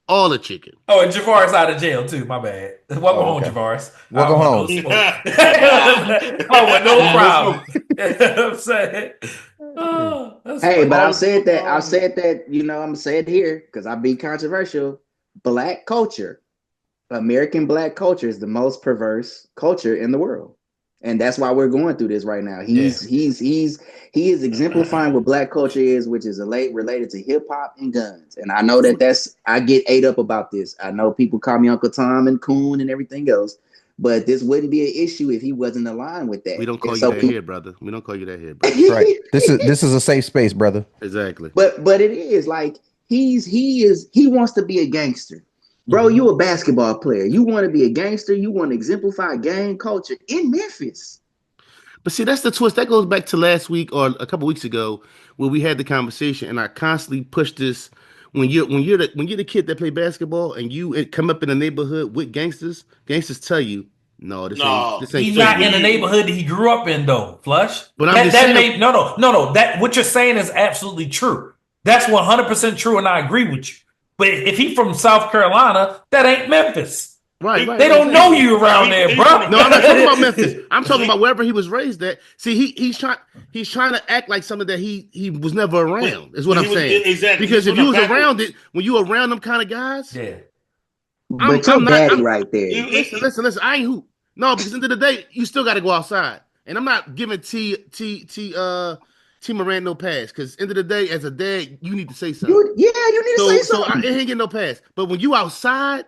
All the chicken. Oh, and Javaris out of jail too. My bad. Welcome home, Javaris. Welcome home. No problem. You know what I'm saying? Hey, but I said that, I'm gonna say it here because I be controversial. Black culture, American black culture is the most perverse culture in the world. And that's why we're going through this right now. He is exemplifying what black culture is, which is related to hip hop and guns. And I know I get ate up about this. I know people call me Uncle Tom and Coon and everything else, but this wouldn't be an issue if he wasn't aligned with that. We don't call you that here, brother. We don't call you that here, brother. Right. This is a safe space, brother. Exactly. But it is like he wants to be a gangster. Bro, you a basketball player. You want to be a gangster. You want to exemplify gang culture in Memphis. But see, that's the twist. That goes back to last week or a couple weeks ago where we had the conversation, and I constantly pushed this when you're the kid that play basketball and you come up in the neighborhood with gangsters tell you, no, this ain't He's for not you. in the neighborhood that he grew up in, though, Flush. But I'm just saying, no. That what you're saying is absolutely true. That's 100% true, and I agree with you. But if he from South Carolina, that ain't Memphis. Right. They don't know you around there, bro. No, I'm not talking about Memphis. I'm talking about wherever he was raised at. See, he's trying to act like something that he was never around. Is what I'm saying. Exactly. Because if you was around it, when you around them kind of guys, yeah. But your daddy right there. Listen. I ain't hoop. No, because at the end of the day, you still got to go outside. And I'm not giving T Morant no pass because end of the day, as a dad, you need to say something. You need to say something. So I ain't getting no pass. But when you outside.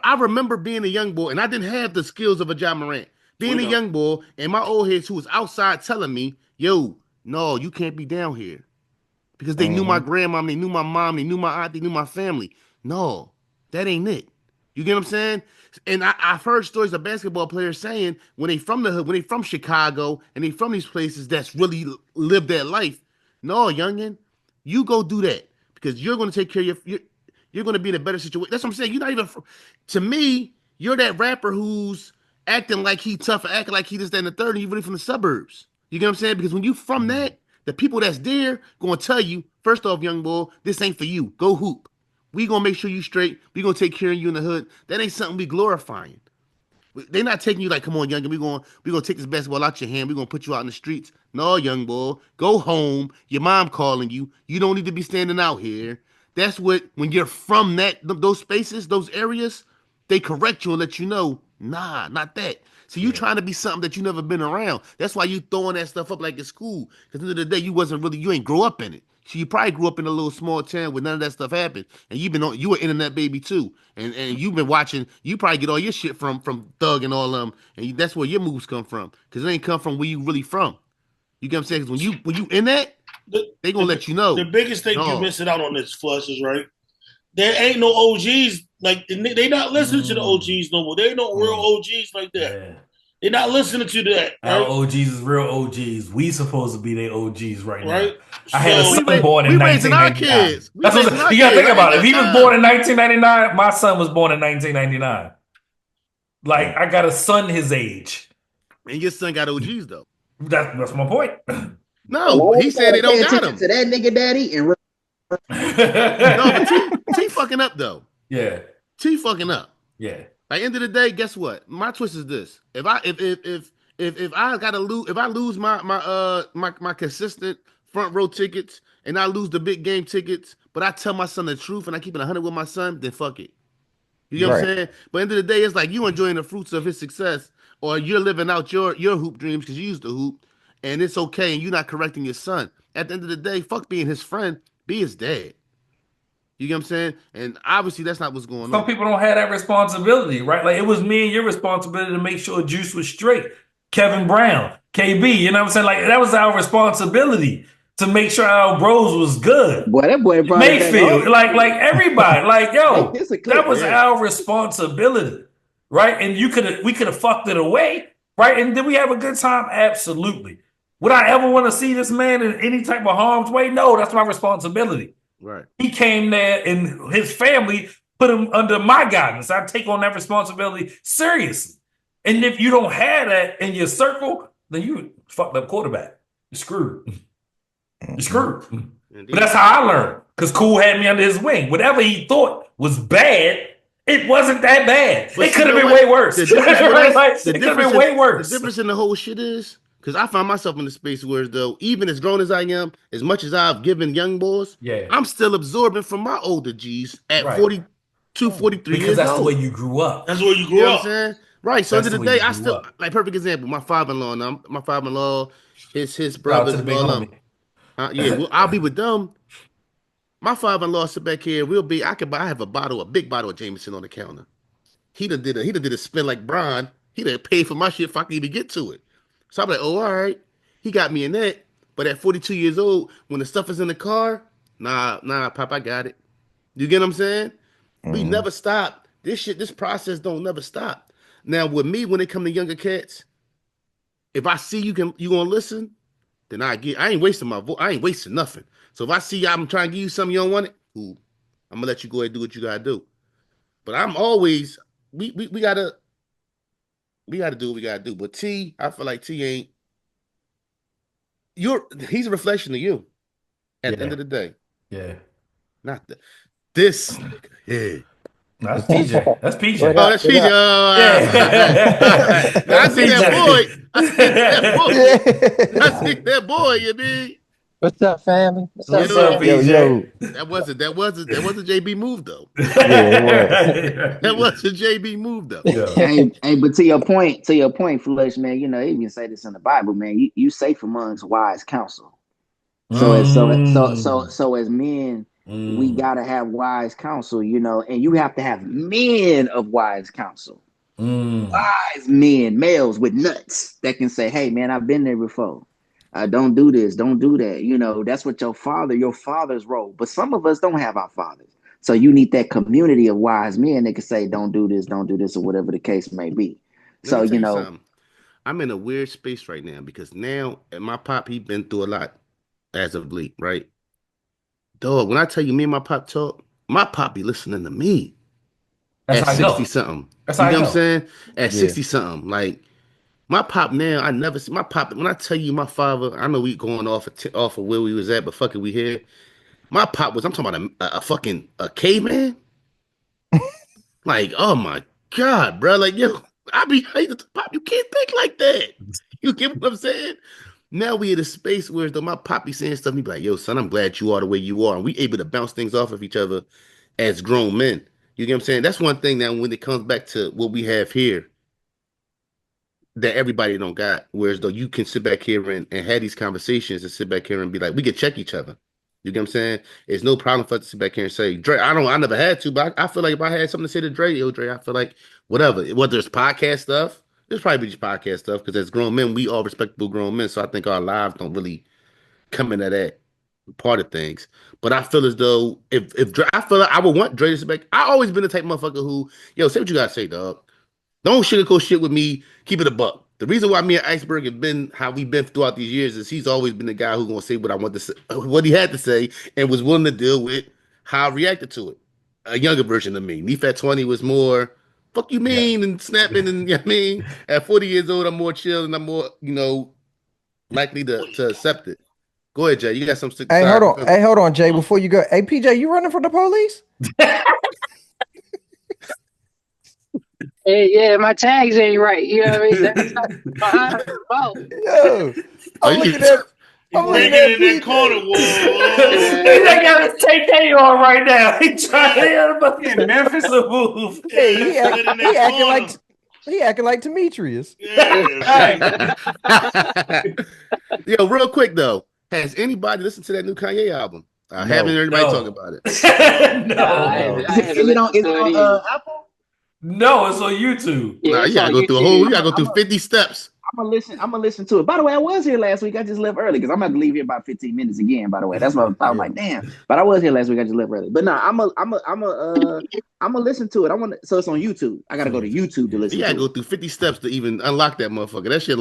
I remember being a young boy, and I didn't have the skills of a John Morant. Being a young boy, and my old heads who was outside telling me, "Yo, no, you can't be down here," because they knew my grandma, they knew my mom, they knew my aunt, they knew my family. No, that ain't it. You get what I'm saying? And I've heard stories of basketball players saying when they from the hood, when they from Chicago, and they from these places that's really lived that life. No, youngin, you go do that because you're going to take care of your you're going to be in a better situation. That's what I'm saying. You're not even, to me, you're that rapper who's acting like he tough, acting like he this, that, and the third, and you're really from the suburbs. You get what I'm saying? Because when you from that, the people that's there going to tell you, first off, young boy, this ain't for you. Go hoop. We going to make sure you straight. We going to take care of you in the hood. That ain't something we glorifying. They're not taking you like, come on, youngin, we going to take this basketball out your hand. We're going to put you out in the streets. No, young boy, go home. Your mom calling you. You don't need to be standing out here. That's what, when you're from those spaces, those areas, they correct you and let you know, nah, not that. So you trying to be something that you never been around. That's why you throwing that stuff up like it's cool. Because at the end of the day, you ain't grow up in it. So you probably grew up in a little small town where none of that stuff happened. And you were internet baby too. And you've been watching, you probably get all your shit from Thug and all them. And that's where your moves come from. Because it ain't come from where you really from. You get what I'm saying? Because when you in that, they gonna let you know. The biggest thing you're missing out on this, Flush, is right. There ain't no OGs like they not listening to the OGs no more. There ain't no real OGs like that. Yeah. They're not listening to that. Right? Our OGs is real OGs. We supposed to be their OGs right now. I had a son born in 1999. That's what you gotta think about it. If he was born in 1999, my son was born in 1999. Like I got a son his age. And your son got OGs though. That's my point. No, he said they don't got him. To that nigga daddy and no, but T fucking up though. Yeah, T fucking up. Yeah. At the end of the day, guess what? My twist is this: if I lose my consistent front row tickets and I lose the big game tickets, but I tell my son the truth and I keep it 100 with my son, then fuck it. You know what I'm saying? But at the end of the day, it's like you enjoying the fruits of his success, or you're living out your hoop dreams because you used to hoop. And it's okay, and you're not correcting your son. At the end of the day, fuck being his friend, be his dad. You get what I'm saying? And obviously, that's not what's going on. Some people don't have that responsibility, right? Like, it was me and your responsibility to make sure Juice was straight. Kevin Brown, KB, you know what I'm saying? Like, that was our responsibility to make sure our bros was good. Boy, that boy brought Mayfield, like everybody. Like, yo, that was our responsibility, right? And we could have fucked it away, right? And did we have a good time? Absolutely. Would I ever want to see this man in any type of harm's way? No, that's my responsibility. Right. He came there and his family put him under my guidance. I take on that responsibility seriously. And if you don't have that in your circle, then you fucked up quarterback. You're screwed. You're screwed. Indeed. But that's how I learned. Because Cool had me under his wing. Whatever he thought was bad, it wasn't that bad. But it could have been way worse. It could have been way worse. The difference in the whole shit is, because I find myself in the space where, though, even as grown as I am, as much as I've given young boys, I'm still absorbing from my older G's at 42, 43 because years that's old. The way you grew up. That's where you grew up. You know what I'm saying? Right. So, end of the day, I still, like, perfect example, my father-in-law, his brothers, and all them. I'll be with them. My father-in-law sit back here. I have a big bottle of Jameson on the counter. He done did a spin like Bron. He done paid for my shit if I can even get to it. So I'm like, oh, all right. He got me in that. But at 42 years old, when the stuff is in the car, nah, Pop, I got it. You get what I'm saying? We never stop. This process don't never stop. Now, with me, when it come to younger cats, if I see you gonna listen, then I ain't wasting my voice. I ain't wasting nothing. So if I see I'm trying to give you something you don't want it, ooh, I'm gonna let you go ahead and do what you gotta do. But I'm always we gotta do what we gotta do. But T, I feel like T ain't he's a reflection of you at the end of the day. Yeah. Not this nigga. Yeah. That's PJ. That's PJ. Oh, that's PJ. Now, I see that boy. I see that boy, you mean? What's up, family? What's up, PJ? Yo. That wasn't JB move though. That was a JB move though. Hey, but to your point, Flesh, man, you know, they even say this in the Bible, man. You safe amongst wise counsel. So as men, we gotta have wise counsel, you know, and you have to have men of wise counsel. Wise men, males with nuts that can say, hey man, I've been there before. Don't do this, don't do that. You know, that's what your father's role. But some of us don't have our fathers. So you need that community of wise men that can say, don't do this, or whatever the case may be. So, you know, something. I'm in a weird space right now because now my pop, he been through a lot as of late, right? Dog, when I tell you me and my pop talk, my pop be listening to me. That's at 60 something. That's you know what I'm saying? At 60 something. Like my pop now, I never see my pop. When I tell you my father, I know we going off of where we was at, but fucking we here. My pop was, I'm talking about a fucking caveman. Like, oh my God, bro. Like, yo, I be hating to pop. You can't think like that. You get what I'm saying? Now we in a space where though my pop be saying stuff, he be like, yo, son, I'm glad you are the way you are. And we able to bounce things off of each other as grown men. You get what I'm saying? That's one thing now when it comes back to what we have here that everybody don't got. Whereas though you can sit back here and have these conversations and sit back here and be like, we can check each other. You get what I'm saying? It's no problem for us to sit back here and say, Dre, I never had to, but I feel like if I had something to say to Dre, yo, Dre, I feel like whatever. Whether it's podcast stuff, there's probably just podcast stuff, because as grown men, we all respectable grown men. So I think our lives don't really come into that part of things. But I feel as though if Dre, I feel like I would want Dre to sit back. I always been the type of motherfucker who, yo, say what you gotta say, dog. Don't sugarcoat shit with me. Keep it a buck. The reason why me and Iceberg have been how we've been throughout these years is he's always been the guy who's gonna say what I want to say, what he had to say, and was willing to deal with how I reacted to it. A younger version of me. Neef at 20 was more, fuck you mean, and snapping, and you know what I mean? At 40 years old, I'm more chill and I'm more, likely to accept it. Go ahead, Jay. You got some. Hey, hold on, Jay. Before you go, hey, PJ, you running from the police? Hey, yeah, my tags ain't right. You know what I mean? That's behind the boat. Yo, I'm looking at that corner wall. They got his TK on right now. He trying to Memphis to move. Hey, he acting like Demetrius. Yeah. Yo, real quick though, has anybody listened to that new Kanye album? I haven't heard anybody talk about it. No. Is it on Apple? No, it's on YouTube. Yeah, you gotta go through you gotta go through 50 steps. I'm gonna listen to it. By the way, I was here last week. I just left early because I'm about to leave here about 15 minutes again. By the way, that's what I thought. I'm like, damn. But I was here last week. I just left early. But no, I'm gonna listen to it. So it's on YouTube. I gotta go to YouTube to listen. You gotta go through 50 steps to even unlock that motherfucker. That shit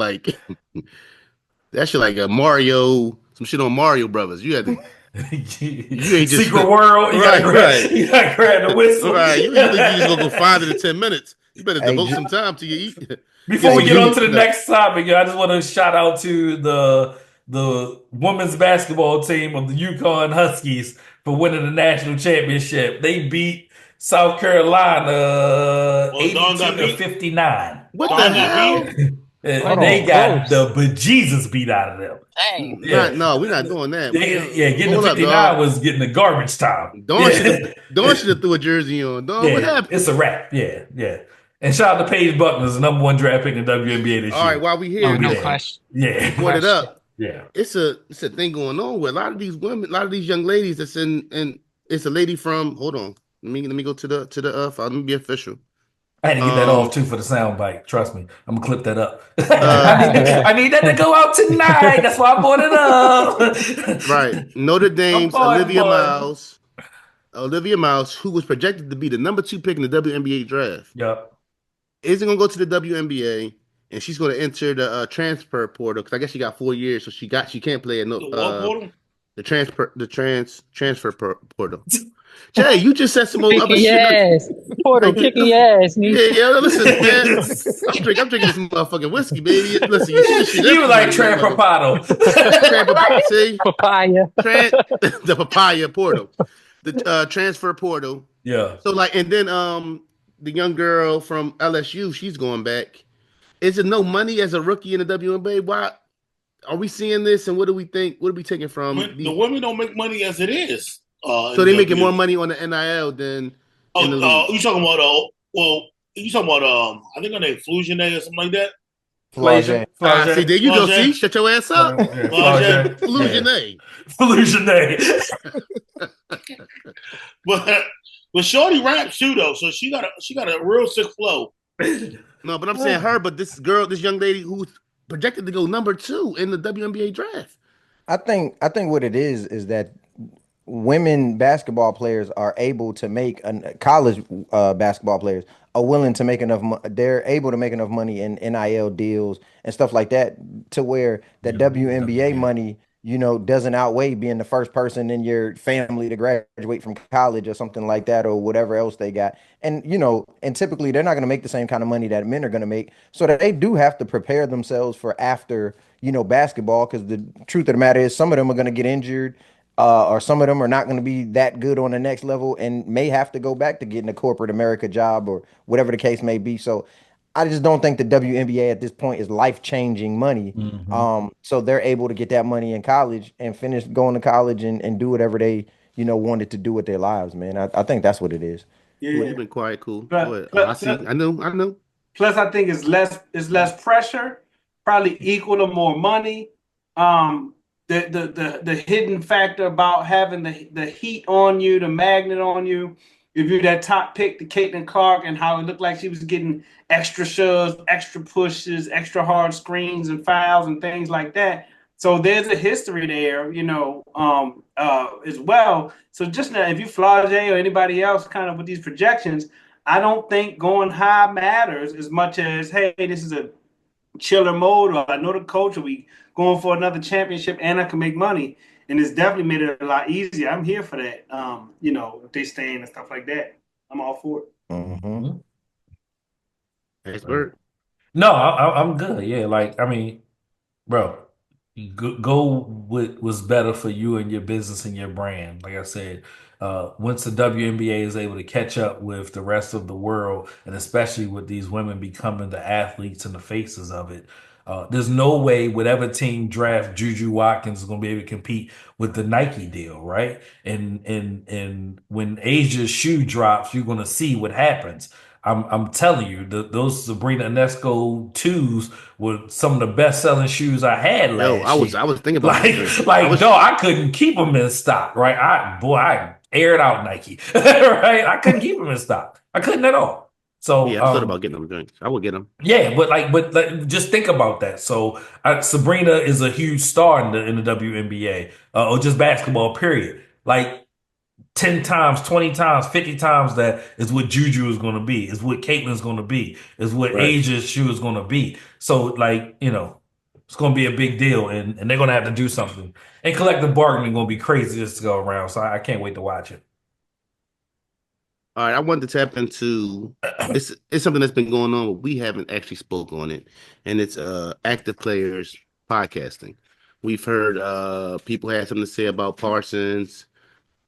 like a Mario, some shit on Mario Brothers. You had to. You ain't just Secret World. You gotta grab the whistle. Right. You just gonna go find it in 10 minutes. You better devote some time to your eat. Before we get on to the next topic, I just want to shout out to the women's basketball team of the UCONN Huskies for winning the national championship. They beat South Carolina 82-59. What the hell? They got the bejesus beat out of them. Dang. Yeah. No, we're not doing that. Getting the 59 was getting the garbage time. Dawn should have threw a jersey on. Dawn, what happened? It's a wrap. Yeah. And shout out to Paige Buckner, the number 1 draft pick in the WNBA this year. All right, while we here, no question. Yeah. Put it up. Yeah. It's a thing going on with a lot of these women, a lot of these young ladies that's in it's a lady from, hold on. Let me go to the let me be official. I had to get that off too for the sound bite. Trust me, I'm gonna clip that up. I need that to go out tonight. That's why I brought it up. Right, Notre Dame's Olivia Mouse, who was projected to be the number 2 pick in the WNBA draft. Yep. Isn't gonna go to the WNBA, and she's gonna enter the transfer portal because I guess she got 4 years, so she can't play at the transfer transfer portal. Jay, you just said some old other Kicking your shit. ass. Porter kicking your ass, Yeah, nigga. yeah. Listen, man. I'm drinking this motherfucking whiskey, baby. Listen, you see the shit You were like empty in this motherfucker. Trampapato. See, Papaya. the papaya portal, the transfer portal. Yeah. So like, and then the young girl from LSU, she's going back. Is it no money as a rookie in the WNBA? Why are we seeing this? And what do we think? What are we taking from The these? women don't make money as it is. So In they the making more W. money on the NIL than in the Oh, league. you talking about well, you talking about I think her name Flusione or something like that. Flage. See, there you go. See, shut your ass up. Flage. Lose your name. But Shorty raps too though, so she got a real sick flow. No, but I'm saying her, but this girl, this young lady who's projected to go #2 in the WNBA draft. I think what it is that women basketball players are able to make college basketball players are willing to make enough. They're able to make enough money in NIL deals and stuff like that to where the WNBA money, doesn't outweigh being the first person in your family to graduate from college or something like that or whatever else they got. And and typically they're not going to make the same kind of money that men are going to make, so that they do have to prepare themselves for after basketball, because the truth of the matter is some of them are going to get injured, or some of them are not going to be that good on the next level and may have to go back to getting a corporate America job or whatever the case may be. So I just don't think the WNBA at this point is life-changing money. So they're able to get that money in college and finish going to college and do whatever they, wanted to do with their lives, man. I think that's what it is. Well, you've been quiet, cool. Go ahead. But, I see. I know. Plus, I think it's less pressure, probably equal to more money. The hidden factor about having the heat on you, the magnet on you. If you're that top pick, the Caitlin Clark, and how it looked like she was getting extra shoves, extra pushes, extra hard screens and fouls and things like that. So there's a history there, as well. So just now, if you Flage or anybody else kind of with these projections, I don't think going high matters as much as, hey, this is a chiller mode, or I know the coach, or we going for another championship and I can make money. And it's definitely made it a lot easier. I'm here for that. If they stay in and stuff like that, I'm all for it. Expert. No, I'm good. Yeah, like I mean, bro, go with what's better for you and your business and your brand. Like I said, once the WNBA is able to catch up with the rest of the world, and especially with these women becoming the athletes and the faces of it, there's no way whatever team draft Juju Watkins is going to be able to compete with the Nike deal, right? And when Asia's shoe drops, you're going to see what happens. I'm telling you, those Sabrina Ionesco twos were some of the best selling shoes I had last year. I was thinking about I couldn't keep them in stock, right? I aired out Nike, right? I couldn't keep them in stock. I couldn't at all. So yeah, I thought about getting them drinks. I would get them. Yeah, but just think about that. So Sabrina is a huge star in the WNBA, or just basketball, period. Like 10 times, 20 times, 50 times that is what Juju is going to be, is what Caitlin's going to be, is what Asia's shoe is going to be. So, like, it's going to be a big deal, and they're going to have to do something. And collective bargaining going to be crazy just to go around. So I can't wait to watch it. All right, I wanted to tap into it's something that's been going on, but we haven't actually spoke on it, and it's active players podcasting. We've heard people had something to say about Parsons.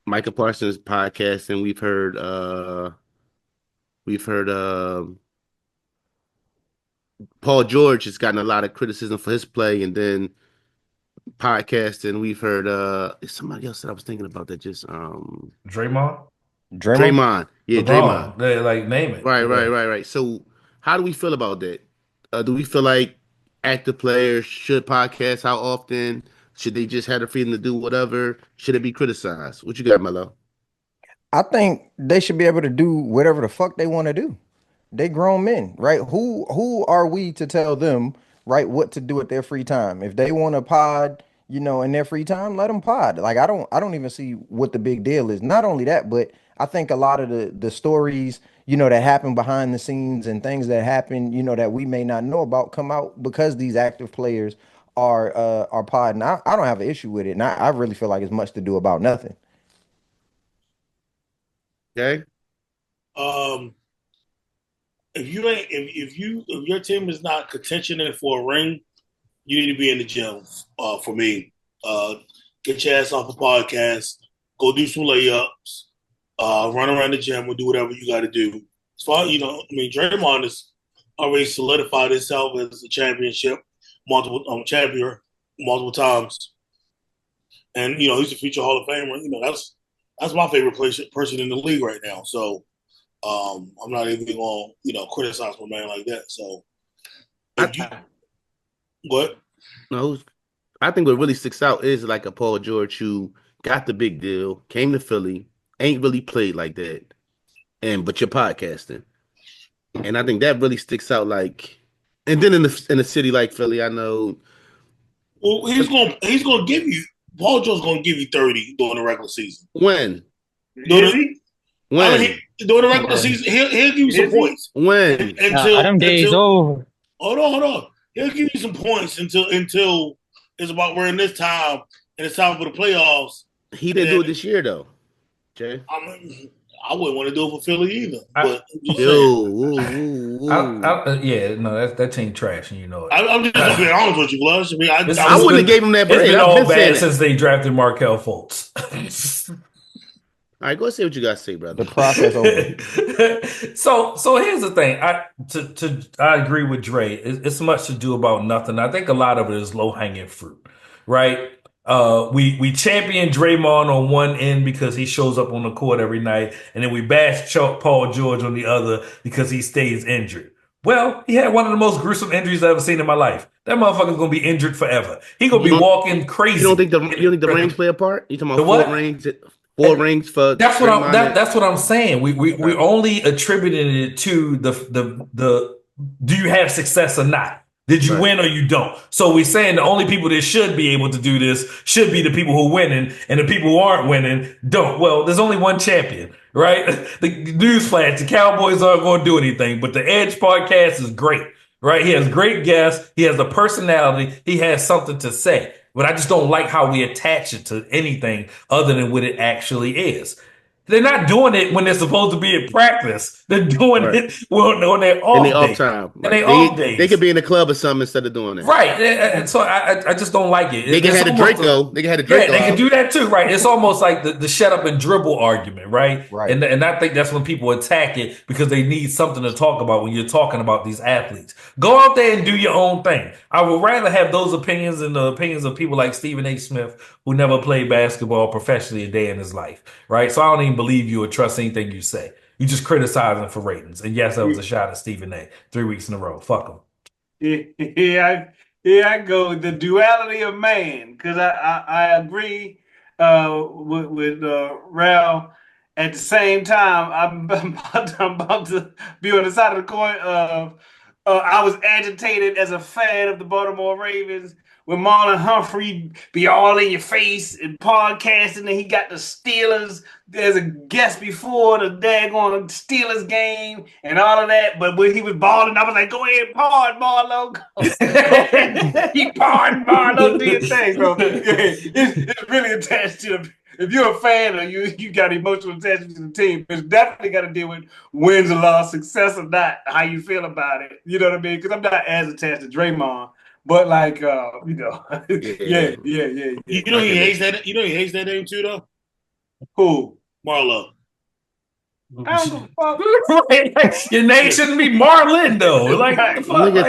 Micah Parsons podcast, and we've heard Paul George has gotten a lot of criticism for his play, and then podcasting we've heard somebody else that I was thinking about that just Draymond. Yeah, Draymond. They like name it. Right. So how do we feel about that? Do we feel like active players should podcast? How often? Should they just have the freedom to do whatever? Should it be criticized? What you got, Melo? I think they should be able to do whatever the fuck they want to do. They grown men, right? Who are we to tell them, right, what to do at their free time? If they want to pod, in their free time, let them pod. Like I don't even see what the big deal is. Not only that, but I think a lot of the stories, that happen behind the scenes and things that happen, that we may not know about come out because these active players are podding. I don't have an issue with it, and I really feel like it's much to do about nothing. Okay. Um, if your team is not contention for a ring, you need to be in the gym. For me, get your ass off a podcast, go do some layups, run around the gym, or do whatever you got to do. As far Draymond has already solidified himself as a championship champion multiple times, and he's a future Hall of Famer. That's my favorite person in the league right now. So I'm not even going to criticize my man like that. So what? No, I think what really sticks out is like a Paul George who got the big deal, came to Philly, ain't really played like that, but you're podcasting, and I think that really sticks out. Like, and then in a city like Philly, I know. Well, he's gonna give you Paul George's gonna give you 30 during the regular season. When? During the regular season, he'll give you some points. When? Them days over. Hold on. He'll give you some points until it's about we're in this time and it's time for the playoffs. He didn't do it this year though, Jay. I wouldn't want to do it for Philly either. That team trash, and you know it. I'm just being honest with you, Blush. I wouldn't have gave him that break. It's been all bad since they drafted Markelle Fultz. All right, go say what you got to say, brother. The process over. So here's the thing. I agree with Dre. It's much to do about nothing. I think a lot of it is low hanging fruit, right? We champion Draymond on one end because he shows up on the court every night, and then we bash Paul George on the other because he stays injured. Well, he had one of the most gruesome injuries I've ever seen in my life. That motherfucker's gonna be injured forever. He gonna be walking crazy. You don't think the rings play a part? You talking about four rings for that's what I'm saying. We only attributed it to the do you have success or not? Did you win or you don't? So we're saying the only people that should be able to do this should be the people who are winning, and the people who aren't winning don't. Well, there's only one champion, right? The newsflash, the Cowboys aren't going to do anything, but the Edge podcast is great, right? He has great guests. He has a personality. He has something to say. But I just don't like how we attach it to anything other than what it actually is. They're not doing it when they're supposed to be at practice. They're doing it when they're off in the off time. And they off days. They could be in the club or something instead of doing it. Right. And so I just don't like it. They can have the Draco. They can have the Draco. Yeah, they can do that too, right? It's almost like the shut up and dribble argument, right? Right. And I think that's when people attack it because they need something to talk about when you're talking about these athletes. Go out there and do your own thing. I would rather have those opinions than the opinions of people like Stephen A. Smith, who never played basketball professionally a day in his life, right? So I don't even believe you or trust anything you say. You just criticize him for ratings. And yes, that was a shot at Stephen A. 3 weeks in a row. Fuck him. Here I go. The duality of man, because I agree with Ralph. At the same time, I'm about to be on the side of the coin of I was agitated as a fan of the Baltimore Ravens when Marlon Humphrey be all in your face and podcasting, and he got the Steelers. There's a guest before the daggone Steelers game and all of that. But when he was balling, I was like, go ahead, pard, Marlo. Keep pardon, Marlo, do your thing, bro. It's really attached to the. If you're a fan or you got emotional attachment to the team, it's definitely got to deal with wins or loss, success or not, how you feel about it. You know what I mean? Because I'm not as attached to Draymond. But like, yeah. You know he hates that. You know he hates that name too, though. Who? Marlo. I don't fuck. Your name shouldn't be Marlin though. Like, nigga,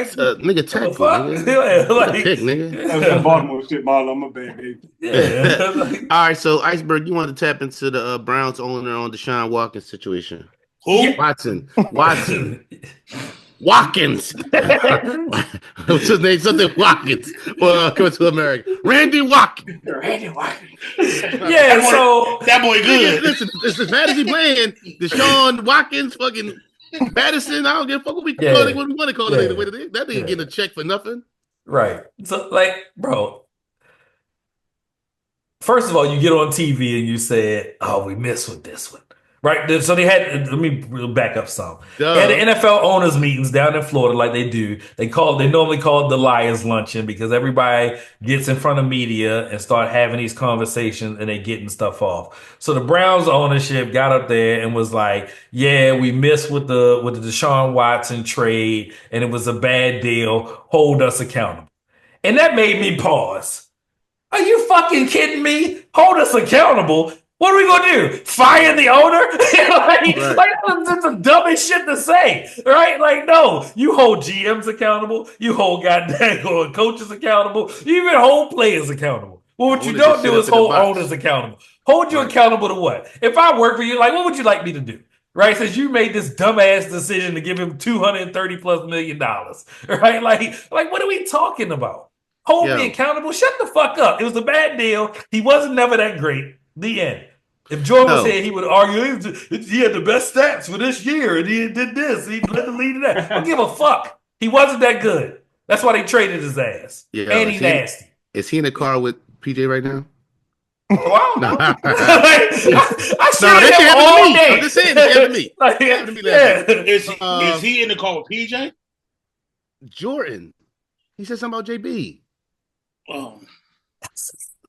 tech, nigga. Pick, nigga. That's Baltimore shit, Marlo. My bad, baby. Yeah. All right, so Iceberg, you want to tap into the Browns owner on Deshaun Watkins situation? Who? Watson. Watkins. What's his name? Something Watkins. Well, coming to America. Randy Watkins. Yeah, so that boy good. Listen, it's as bad as he playing. Deshaun Watkins, fucking Madison. I don't give a fuck what we call it. What we want to call it. That nigga getting a check for nothing. Right. So, like, bro. First of all, you get on TV and you said, "Oh, we missed with this one." Right, so they had. Let me back up some. They had Duh. the NFL owners meetings down in Florida, like they do. They normally call it the Lions Luncheon because everybody gets in front of media and start having these conversations and they getting stuff off. So the Browns ownership got up there and was like, "Yeah, we missed with the Deshaun Watson trade, and it was a bad deal. Hold us accountable." And that made me pause. Are you fucking kidding me? Hold us accountable. What are we gonna do? Fire the owner? Right. That's the dumbest shit to say, right? Like, no, you hold GMs accountable, you hold goddamn coaches accountable, you even hold players accountable. Well, what you Owner just don't sit do up is in the hold box. owners accountable. Hold you Right. accountable to what? If I work for you, like, what would you like me to do? Right, since you made this dumbass decision to give him $230+ million, right? Like, what are we talking about? Hold me Yo. accountable. Shut the fuck up. It was a bad deal. He wasn't never that great. The end. If Jordan was No. here, he would argue he had the best stats for this year and he did this. He led the lead in that. I don't give a fuck. He wasn't that good. That's why they traded his ass. Yo, And he nasty. is he in the car with PJ right now? Oh, I don't No. know. I No, shared this shit him happened all to me. day. I'm just saying, this shit happened to me. Like, It happened to me last night. Is he in the car with PJ? Jordan. He said something about JB. Oh.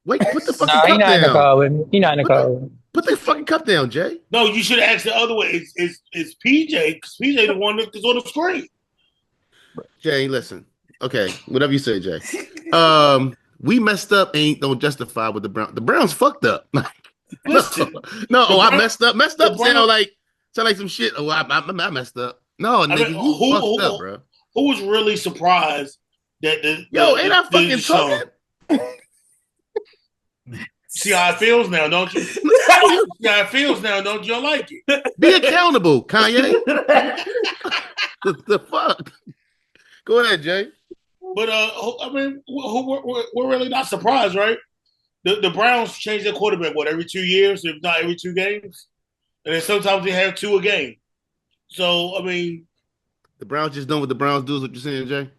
Wait, put the fucking No, he cup not in the down. car with me. He not in the car with me. Put the fucking cup down, Jay. No, you should have asked the other way. It's PJ, because PJ the one that's on the screen. Jay, listen. Okay, whatever you say, Jay. We messed up don't justify with the Browns. The Browns fucked up. Listen, I messed up. Messed up sound Browns- like some shit. Oh, I messed up. No, nigga, mean, you who- fucked who- up, bro. Who was really surprised that Ain't I fucking talking? See how it feels now, don't you? See how it feels now, don't you? I like it. Be accountable, Kanye. the fuck? Go ahead, Jay. But I mean, we're really not surprised, right? The Browns change their quarterback every 2 years, if not every 2 games, and then sometimes they have 2 a game. So I mean, the Browns just done what the Browns do. Is what you're saying, Jay?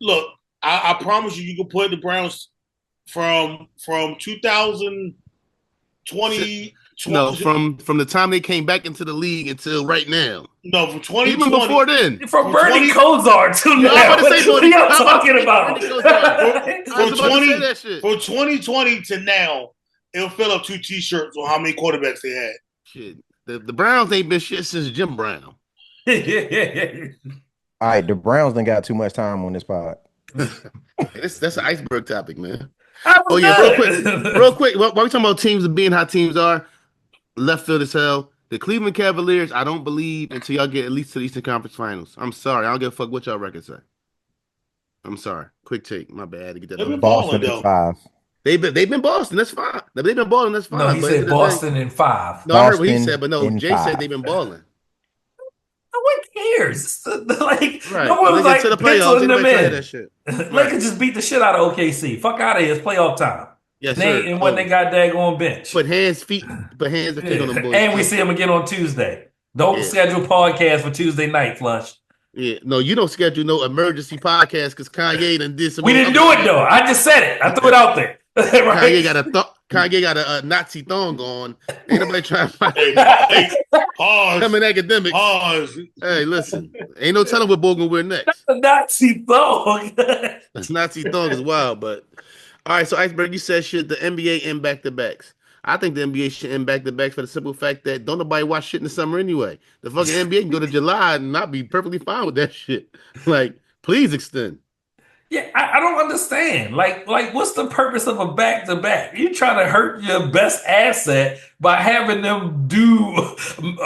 Look, I promise you can put the Browns from 2020. No, from the time they came back into the league until right now. No, from 2020. Even before then. From Bernie Kosar to now. I'm about to say what are y'all talking about? From 2020 to now, it'll fill up 2 T-shirts on how many quarterbacks they had. Shit. The Browns ain't been shit since Jim Brown. All right, the Browns done got too much time on this pod. That's an iceberg topic, man. Oh yeah, real quick. While we talking about teams and being how teams are, left field as hell. The Cleveland Cavaliers, I don't believe until y'all get at least to the Eastern Conference Finals. I'm sorry, I don't give a fuck what y'all records say. I'm sorry. Quick take, my bad to get that. They've been Boston balling, in 5. They've been Boston. That's fine. They've been balling. That's fine. No, he said Boston in 5. No, I heard what he Boston said, but no, in Jay 5. said they've been balling. No one cares. Like, Right. no one was like to the playoffs. penciling them Anybody try in. that shit. Lakers just beat the shit out of OKC. Fuck out of here. It's playoff time. Yes, They sir. and when they got daggone bench. Put hands and feet on the boys. And we see them again on Tuesday. Don't schedule podcast for Tuesday night, Flush. Yeah, no, you don't schedule no emergency podcast because Kanye done did some. We didn't do it though. I just said it. I threw it out there. Right? Kanye got a Nazi thong on. Ain't nobody trying to find. Hey, pause. Coming academics. Pause. Hey, listen. Ain't no telling what Bogle wear next. The Nazi thong. That's Nazi thong is wild, but all right. So Iceberg, you said should the NBA end back-to-backs? I think the NBA should end back-to-backs for the simple fact that don't nobody watch shit in the summer anyway. The fucking NBA can go to July and not be perfectly fine with that shit. Like, please extend. Yeah, I don't understand. Like, what's the purpose of a back-to-back? You trying to hurt your best asset by having them do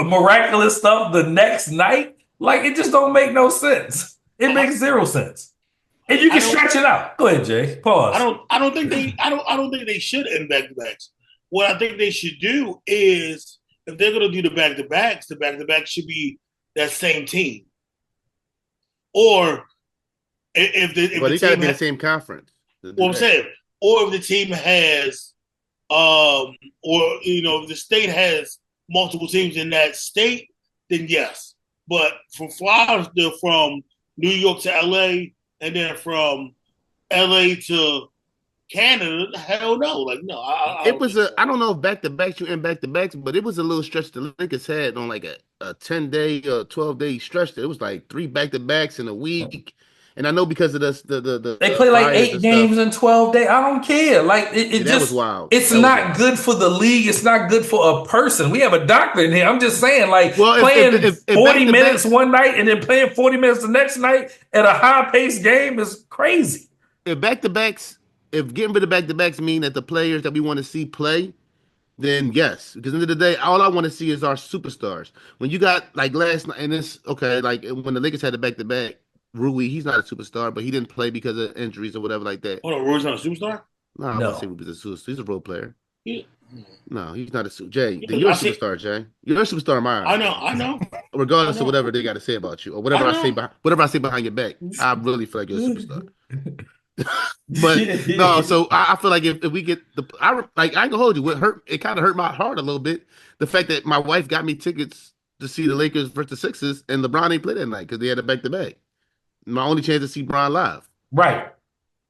miraculous stuff the next night? Like, it just don't make no sense. It makes zero sense. And you can stretch it out. Go ahead, Jay. Pause. I don't think they should end back-to-backs. What I think they should do is, if they're going to do the back-to-backs should be that same team. Or if the But they got to be team the same conference. Well, I'm saying, or if the team has, or if the state has multiple teams in that state, then yes. But from New York to LA, and then from LA to Canada, hell no. Like, no, I It don't was think so. I don't know if back to backs you in back to backs, but it was a little stretch the Lakers had on like a 10-day or 12-day stretch. It was like 3 back to backs in a week. And I know because of They the play like fires 8 and stuff. games in 12 days. I don't care. Like Yeah, it that was just wild. it's That was not wild. good for the league. It's not good for a person. We have a doctor in here. I'm just saying, like Well, playing if 40 back to minutes backs one night and then playing 40 minutes the next night at a high paced game is crazy. if back to backs if getting rid of back to backs mean that the players that we want to see play, then yes. Because at the end of the day, all I want to see is our superstars. When you got like last night, and it's okay, like when the Lakers had the back to back, Rui, he's not a superstar, but he didn't play because of injuries or whatever like that. Hold on, Rui's not a superstar? No, I wouldn't say No. Rui's a superstar. He's a role player. Yeah. No, he's not a superstar. Jay, Yeah, you're a I see. superstar, Jay. You're a superstar of I mine. know. Regardless I of know. whatever they got to say about you or I know. whatever I say behind your back, I really feel like you're a superstar. But no, so I feel like if we get I can hold you. It kind of hurt my heart a little bit. The fact that my wife got me tickets to see the Lakers versus the Sixers and LeBron ain't play that night because they had a back to back. My only chance to see Bron live. Right.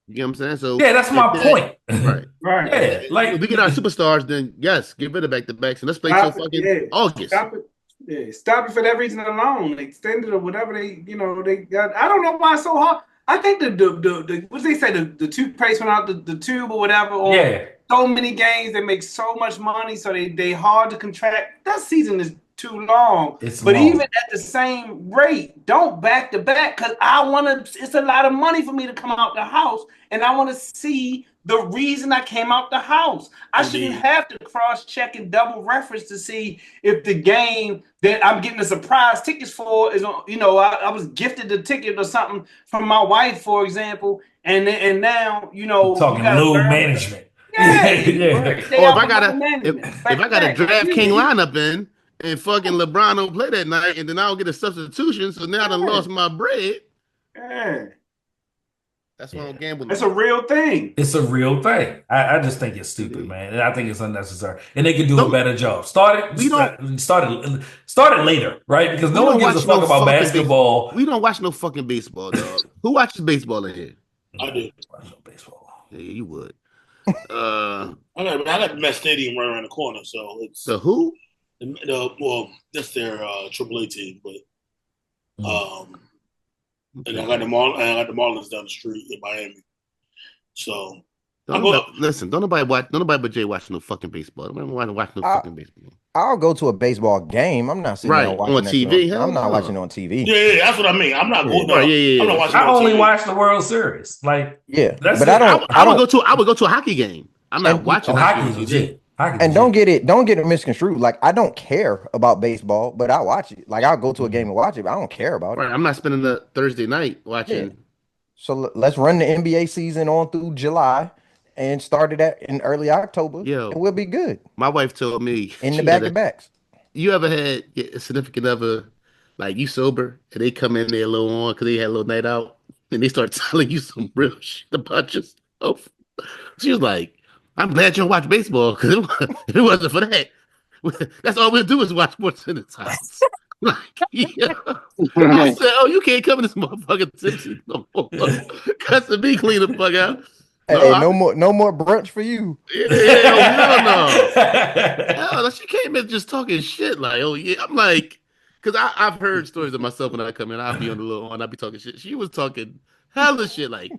You know what I'm saying? So yeah, that's my point. Right. Right. Yeah, like if we get our superstars, then yes, get rid of back to backs and let's play till fucking August. Stop it. Yeah, stop it for that reason alone. Extend it or whatever they got. I don't know why it's so hard. I think the what do they say the toothpaste went out the tube or whatever. Or so many games they make so much money, so they hard to contract. That season is too long. But even at the same rate, don't back to back because I want to. It's a lot of money for me to come out the house, and I want to see the reason I came out the house. I shouldn't have to cross check and double reference to see if the game that I'm getting a surprise tickets for is on. I was gifted a ticket or something from my wife, for example, and now talking load management. Yeah. Or if I got a draft king lineup in and fucking LeBron don't play that night, and then I'll get a substitution, so now I done lost my bread. Yeah. That's why I'm gambling. It's a real thing. It's a real thing. I just think it's stupid, man. And I think it's unnecessary. And they could do a better job. Start it later, right? Because no one gives a fuck about basketball. We don't watch no fucking baseball, dog. Who watches baseball in here? I do. Watch no baseball. Yeah, you would. I got the Met Stadium right around the corner, so it's the who? Well, that's their AAA team, but and I got the Marlins down the street in Miami. So listen, don't nobody but Jay watch no fucking baseball. Don't watch no fucking baseball. I'll go to a baseball game. I'm not sitting there watching on TV. I'm not watching on TV. Yeah, that's what I mean. I'm not going. I'm not watching. I only watch the World Series. Like, but I would go to a hockey game. I'm not watching hockey on TV. And don't get it misconstrued. Like, I don't care about baseball, but I watch it. Like, I'll go to a game and watch it, but I don't care about it. Right, I'm not spending the Thursday night watching. Yeah. So let's run the NBA season on through July and start it in early October. Yo, and we'll be good. My wife told me in the back to backs. You ever had a significant other, like you sober, and they come in there a little on because they had a little night out, and they start telling you some real shit about yourself. She was like, I'm glad you don't watch baseball because if it wasn't for that, that's all we'll do is watch sports in this house. Like, yeah. I said, oh, you can't come in this motherfucking tipsy no more. Cuts the B, clean the fuck out. No more brunch for you. No. She came in just talking shit. Like, oh yeah. I'm like, because I've heard stories of myself when I come in. I'll be on the little one. I'll be talking shit. She was talking hella shit. Like,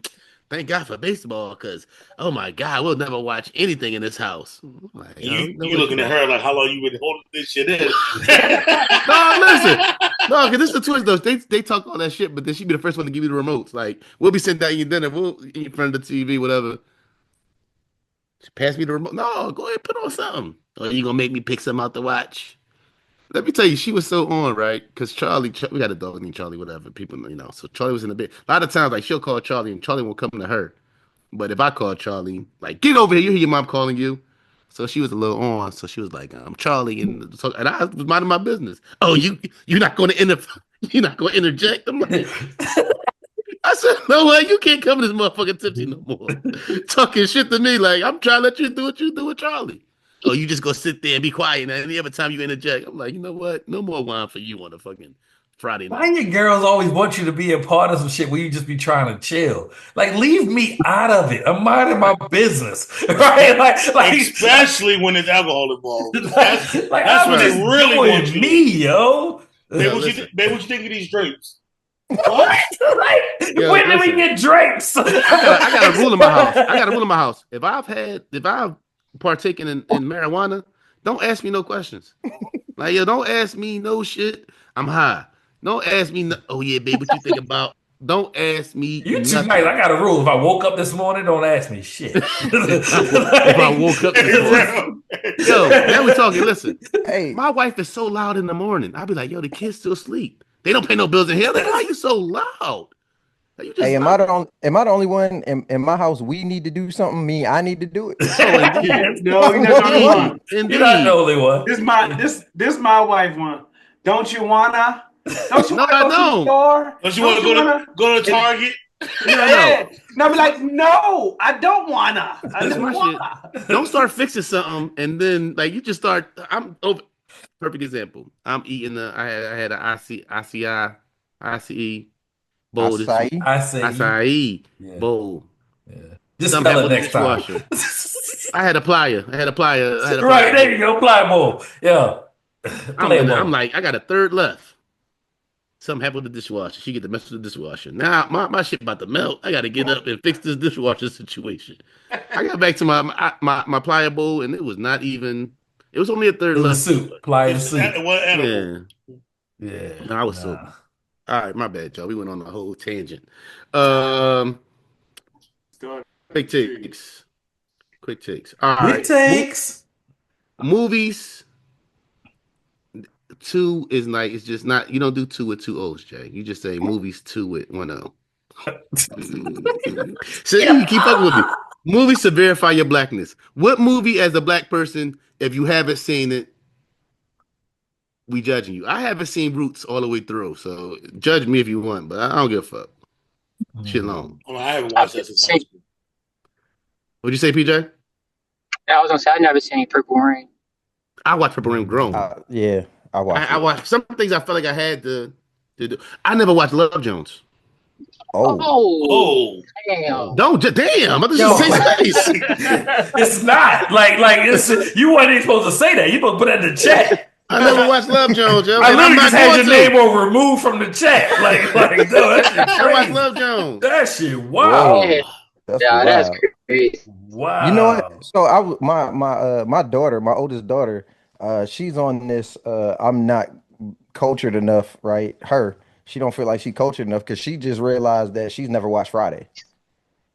thank God for baseball, because oh my God, we'll never watch anything in this house. Like, you looking at her like, how long you been holding this shit in? No, listen. No, because this is the twist though. They talk all that shit, but then she be the first one to give you the remotes. Like, we'll be sitting down eating dinner, we'll eat in front of the TV, whatever. She pass me the remote. No, go ahead, put on something. Or you gonna make me pick something out to watch? Let me tell you, she was so on, right? Because Charlie, we got a dog named Charlie, whatever. People, so Charlie was in the bed. A lot of times, like, she'll call Charlie, and Charlie won't come to her. But if I call Charlie, like, get over here, you hear your mom calling you. So she was a little on. So she was like, I'm Charlie, and I was minding my business. Oh, you're not going to you're not going to interject? I'm like, I said, no way, you can't come to this motherfucking tipsy no more. Talking shit to me, like, I'm trying to let you do what you do with Charlie. Oh, you just go sit there and be quiet. And any other time you interject, I'm like, you know what? No more wine for you on the fucking Friday Why night. your girls always want you to be a part of some shit where you just be trying to chill? Like, leave me out of it. I'm minding my business, right? Like especially when there's alcohol involved. That's I'm when they just really doing want you. me, yo. Babe, Yo, what listen. you think of these drapes? What? Like, Yo, when did we listen. get drapes? I got a rule in my house. If I've partaken in marijuana, don't ask me no questions. Like, yo, don't ask me no shit. I'm high. Don't ask me. Oh yeah, babe, what you think about? Don't ask me. You too nothing. nice. I got a rule. If I woke up this morning, don't ask me shit. if I woke up this morning, yo, now we talking. Listen, Hey, my wife is so loud in the morning. I'll be like, yo, the kids still sleep. They don't pay no bills in here. Like, why are you so loud? Like, you just hey, am I the only one in my house? We need to do something. I need to do it. Oh, indeed. No, you're not the only one. Indeed. You're not the only one. This my wife one. Don't you wanna? Don't you No, wanna I go to the don't. store? Don't you want to go to Target? Yeah. And I'll be like, no, I don't wanna. I That's don't my wanna. shit. Don't start fixing something and then like you just start. I'm over. Perfect example. I'm eating I had an ICE bowl. Acai. Acai Yeah. bowl. Yeah. Just Something spell happened it with the next time. dishwasher. I had a plier. Right, there you go. Pliable. Yeah. I'm like, I got a third left. Something happened with the dishwasher. She get to mess with the dishwasher. Now my shit about to melt. I got to get up and fix this dishwasher situation. I got back to my pliable, and it was not even. It was only a third It left. was soup. Pliable soup. It was edible. Yeah. No, I was so. All right, my bad, y'all. We went on a whole tangent. Quick takes. All right. Quick takes. Movies. 2 is like it's just not. You don't do 2 with 2 O's, Jay. You just say movies 2 with 1 O. So you keep fucking with me. Movies to verify your blackness. What movie, as a black person, if you haven't seen it, we judging you? I haven't seen Roots all the way through, so judge me if you want, but I don't give a fuck. Shit long. Oh, I haven't watched that since high school. What'd you say, PJ? I was gonna say I've never seen Purple Rain. I watched Purple Rain grown. Yeah, I watched. I watched some things. I felt like I had to do. I never watched Love Jones. Oh, damn! Don't damn! I just say space. It's not like it's you weren't even supposed to say that. You supposed to put that in the chat. I never watched Love Jones, yo. I literally just had your name on removed from the chat. Like no, that shit I watched crazy. Love Jones. That shit wow. Yeah. That's That's crazy. Wow. You know what? So my daughter, my oldest daughter, she's on this. I'm not cultured enough, right? She don't feel like she cultured enough because she just realized that she's never watched Friday.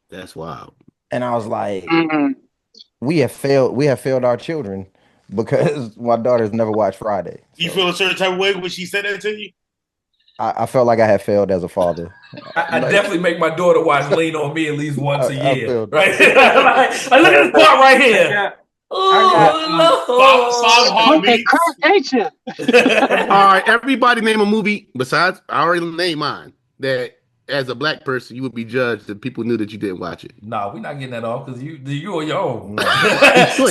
That's wild. And I was like, we have failed our children because my daughter's never watched Friday. You feel a certain type of way when she said that to you? I felt like I had failed as a father. I definitely make my daughter watch Lean on Me at least once a year. Right? Like, look at this part right here. All right, everybody name a movie besides I already named mine that as a black person you would be judged if people knew that you didn't watch it. Nah, we're not getting that off because you on your own. No.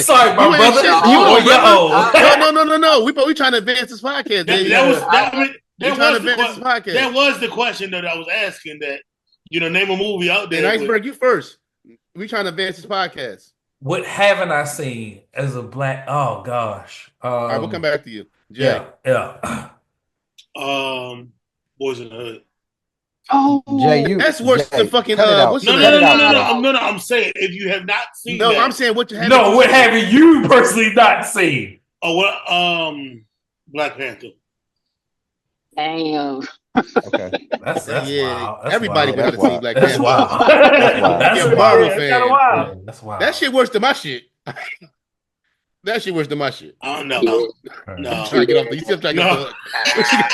Sorry, my brother. You on your own. No. We trying to advance this podcast, baby. That was the question that I was asking. That name a movie out there. And Iceberg, you first. We trying to advance this podcast. What haven't I seen as a black? Oh gosh. All right, we'll come back to you. Jay. Yeah. Boys in the Hood. Oh, Jay, that's worse than fucking. No. I'm saying if you have not seen. No, that, I'm saying what you have. No, what have you personally not seen? Oh, well, Black Panther. Damn. Okay. That's wild. That's everybody wild. got to see Black That's Panther. wild. That's Marvel fan. Wild. That's wild. That shit worse than my shit. That shit worse than my shit. Oh no. I'm trying to get off. You still trying to get off.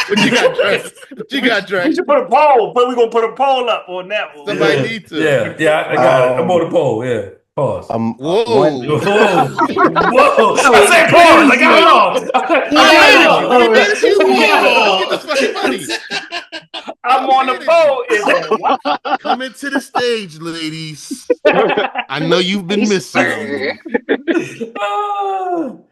What you got, Drake? What you got, Drake? We should put a poll, but we're gonna put a poll up on that one. Somebody need to. Yeah, I got it. I'm on the poll. Yeah. Pause. Whoa. Whoa. I said pause. I got it all. I'm on the poll. Is that Coming to the stage, ladies. I know you've been missing. Oh.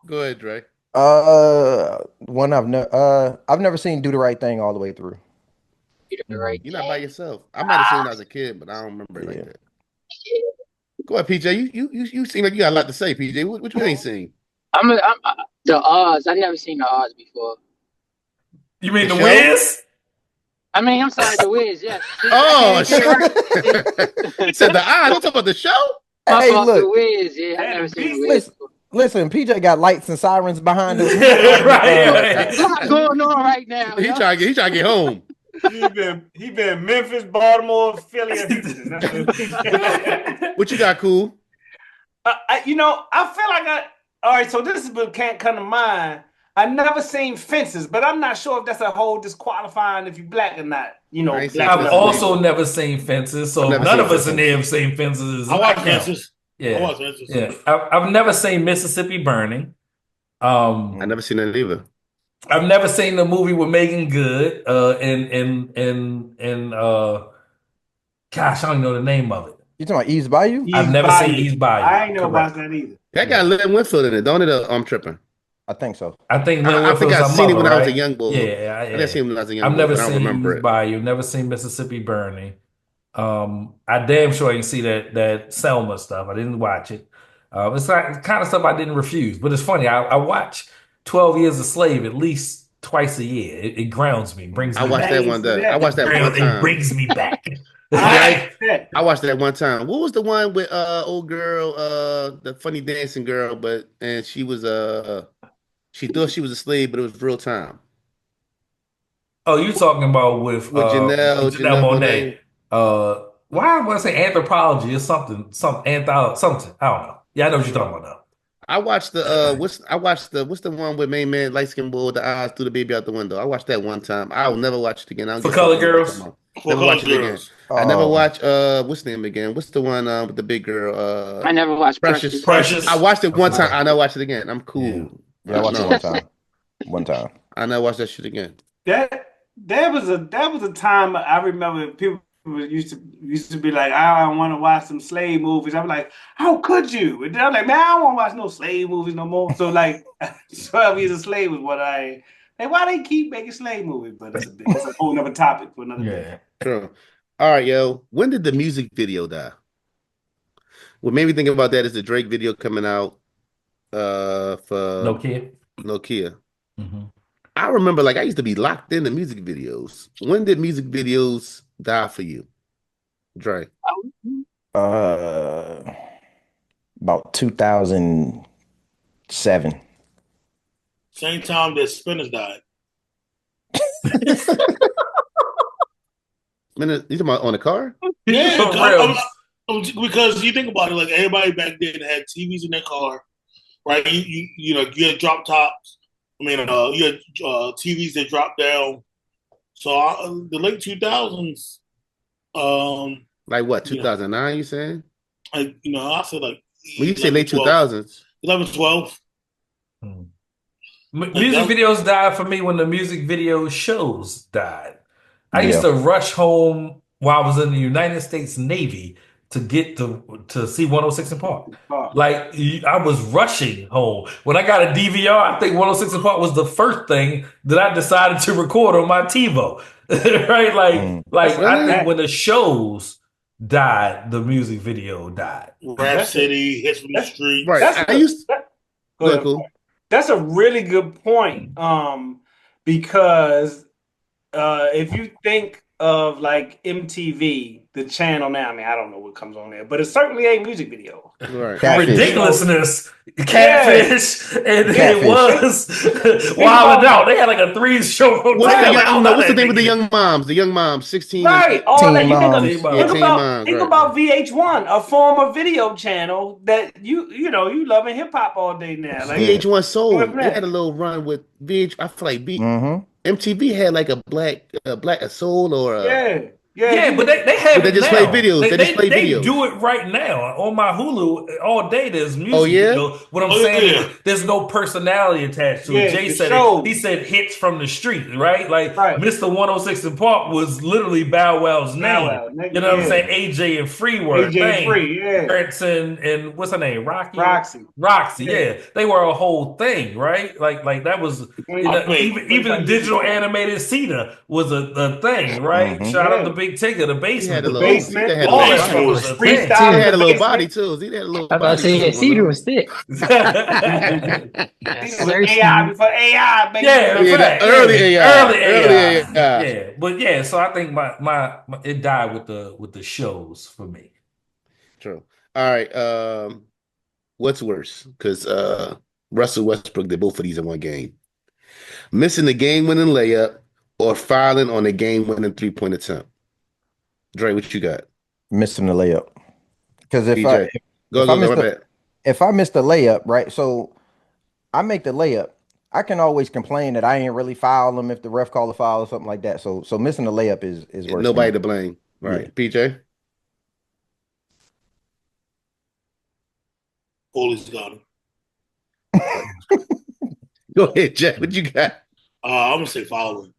Go ahead, Drake. One I've never seen Do the Right Thing all the way through. You know, right? You're not by yourself. I might have seen it when I was a kid, but I don't remember it like Yeah. that. Go ahead, PJ. You seem like you got a lot to say, PJ. What you ain't seen? The Oz. I never seen the Oz before. You mean The the show? Wiz? I mean, I'm sorry, the Wiz. Yes. See, Oh I can't get it right. shit! Said the eye. Don't talk about the show. My Hey, fault, the look, Wiz. Yeah, I And never the seen the Beast. Wiz. listen, PJ got lights and sirens behind him. Right. There's a lot going on right now. He Yo. trying to get home. He been Memphis, Baltimore, Philly, and Houston. That's what- What you got, cool? I feel like all right. So this is what can't come to mind. I never seen Fences, but I'm not sure if that's a whole disqualifying if you black or not. I ain't seen black. I've Fences also either. never seen Fences, so I've never none seen of us in Fences. here have seen Fences. I watch count. Verzuz. Yeah, I watch Verzuz. yeah. I've never seen Mississippi Burning. I never seen that either. I've never seen the movie with Megan Good. And gosh, I don't know the name of it. You talking about Eve's Bayou? I've never seen East Bayou. I ain't know about Correct. that either. That got Lynn Winfield in it, don't it? I'm tripping. I think so. I think I think I seen it when I was a young boy. Yeah, I didn't see him when I was a young I've boy, never but I don't seen remember East it. Bayou. Never seen Mississippi Burning. I damn sure didn't see that Selma stuff. I didn't watch it. It's like kind of stuff I didn't refuse. But it's funny. I watch 12 Years a Slave at least twice a year. It grounds me, brings me I watched back. that one day. I watched that one It time. brings me back. I watched that one time. What was the one with old girl, the funny dancing girl, and she was she thought she was a slave, but it was real time. Oh, you talking about with Janelle Monáe? Why was I say anthropology or something? Something. I don't know. Yeah, I know what you're talking about now. I watched what's the one with main man light skin boy with the eyes threw the baby out the window. I watched that one time. I'll never watch it again. I don't For get Color something Girls? Never watch it again. Oh. I never watch what's the name again? What's the one with the big girl? I never watched Precious. Precious. I watched it one time. I never watch it again. I'm cool. Yeah, I watched it one time. One time. I never watch that shit again. There was a time I remember people used to be like, I want to watch some slave movies. I'm like, how could you? And I'm like, man, I don't want to watch no slave movies no more. So like 12 Years a Slave was what I like. Why they keep making slave movies? But it's a whole other topic for another day. True. All right, yo. When did the music video die? What made me think about that is the Drake video coming out for Nokia. Mm-hmm. I remember, like, I used to be locked into music videos. When did music videos die for you, Dre? About 2007. Same time that Spinners died. You talking about on the car? Yeah, because you think about it, like everybody back then had TVs in their car, right? You had drop tops. I mean, you had TVs that dropped down. So the late 2000s. Like what? 2009? You saying? I said like. When you say late 2000s, 11, 12. Music videos died for me when the music video shows died. I used to rush home while I was in the United States Navy to get to see 106 in Park. Like, I was rushing home. When I got a DVR, I think 106 in Park was the first thing that I decided to record on my TiVo. Right? Like I think when the shows died, the music video died. Rap City, Hits from the Street. Right. That's a really good point. Because if you think of like MTV, the channel now, I mean, I don't know what comes on there, but it certainly ain't music video. Right. Ridiculousness, Catfish, and it was Wild 'N Out. They had like a 3-show. What's the name with the young moms? The young moms, 16. Right. All that you think about right. VH1, a former video channel that you loving hip hop all day now. Like, VH1 Soul. They had a little run with VH. I feel like MTV had like a black soul or a Yeah, but they have But they it just now. play videos. They just play They videos. do it right now on my Hulu all day. There's music. Oh, yeah? Video. What I'm saying is there's no personality attached to it. Jay said it. He said hits from the street, right? Like Mr. 106 in Park was literally Bow Wow's name. You know what I'm saying? AJ and Free were thing. Terence and what's her name? Roxy. Yeah. They were a whole thing, right? Like that was even the digital animated Cedar was a thing, right? Mhm. Shout out to Big Tigger, the basement. The basement. All that stuff was a thing. He had a little body too. He had a little I was about to say, Cedar was thick. AI before AI, baby. Early AI. Yeah, but yeah, so I think my it died with the shows for me. True. All right. What's worse? Because Russell Westbrook did both of these in one game. Missing the game-winning layup or fouling on a game-winning three-point attempt. Dre, what you got? Missing the layup. Because if I miss the layup, right? So I make the layup. I can always complain that I ain't really foul him if the ref call a foul or something like that. So missing the layup is worse. Nobody to blame. Right. Yeah. PJ? Always got him. Go ahead, Jack. What you got? I'm gonna say fouling.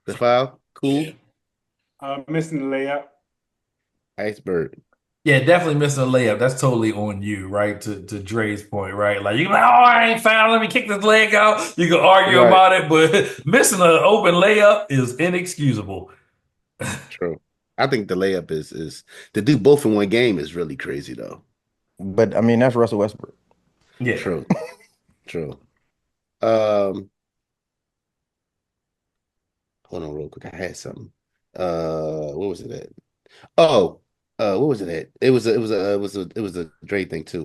The foul? Cool. Missing the layup. Iceberg. Yeah, definitely missing a layup. That's totally on you, right? To Dre's point, right? Like you can be like, oh, I ain't foul. Let me kick this leg out. You can argue about it, but missing an open layup is inexcusable. True. I think the layup is to do both in one game is really crazy though. But I mean, that's Russell Westbrook. Yeah. True. Hold on real quick. I had something. What was it at? Oh, what was it at? It was a Dre thing too.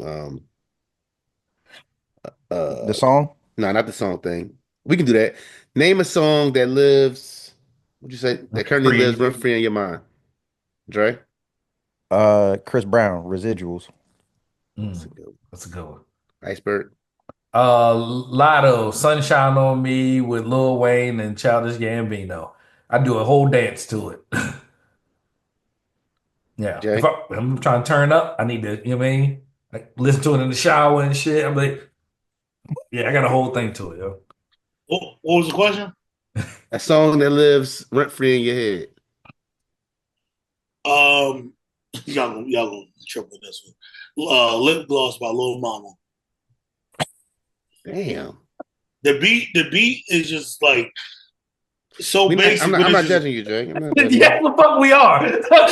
The song? No, not the song thing. We can do that. Name a song that lives. What'd you say? That currently lives rent free in your mind. Dre? Chris Brown, Residuals. That's a good one. Iceberg. Lotto, Sunshine on Me with Lil Wayne and Childish Gambino. I do a whole dance to it. Yeah. If I'm trying to turn up, I need to, you know what I mean? Like, listen to it in the shower and shit. I'm like, yeah, I got a whole thing to it, yo. What was the question? A song that lives rent free in your head. Y'all gonna trip with this one. Lip Gloss by Lil Mama. Damn. The beat is just like so basic. I'm not judging you, Jay. Yeah, the fuck we are.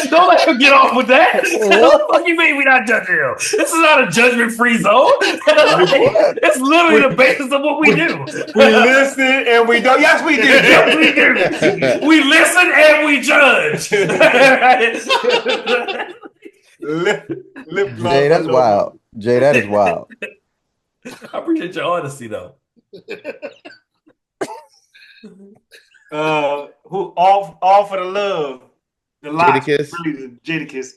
Don't let him get off with that. What the fuck you mean we not judging him? This is not a judgment-free zone. It's literally the basis of what we do. We listen and we don't. Yes, we do. Yes, we do. We listen and we judge. Jay, that's wild. Jay, that is wild. I appreciate your honesty, though. Who all for the love, the Jadakiss, really the Jadakiss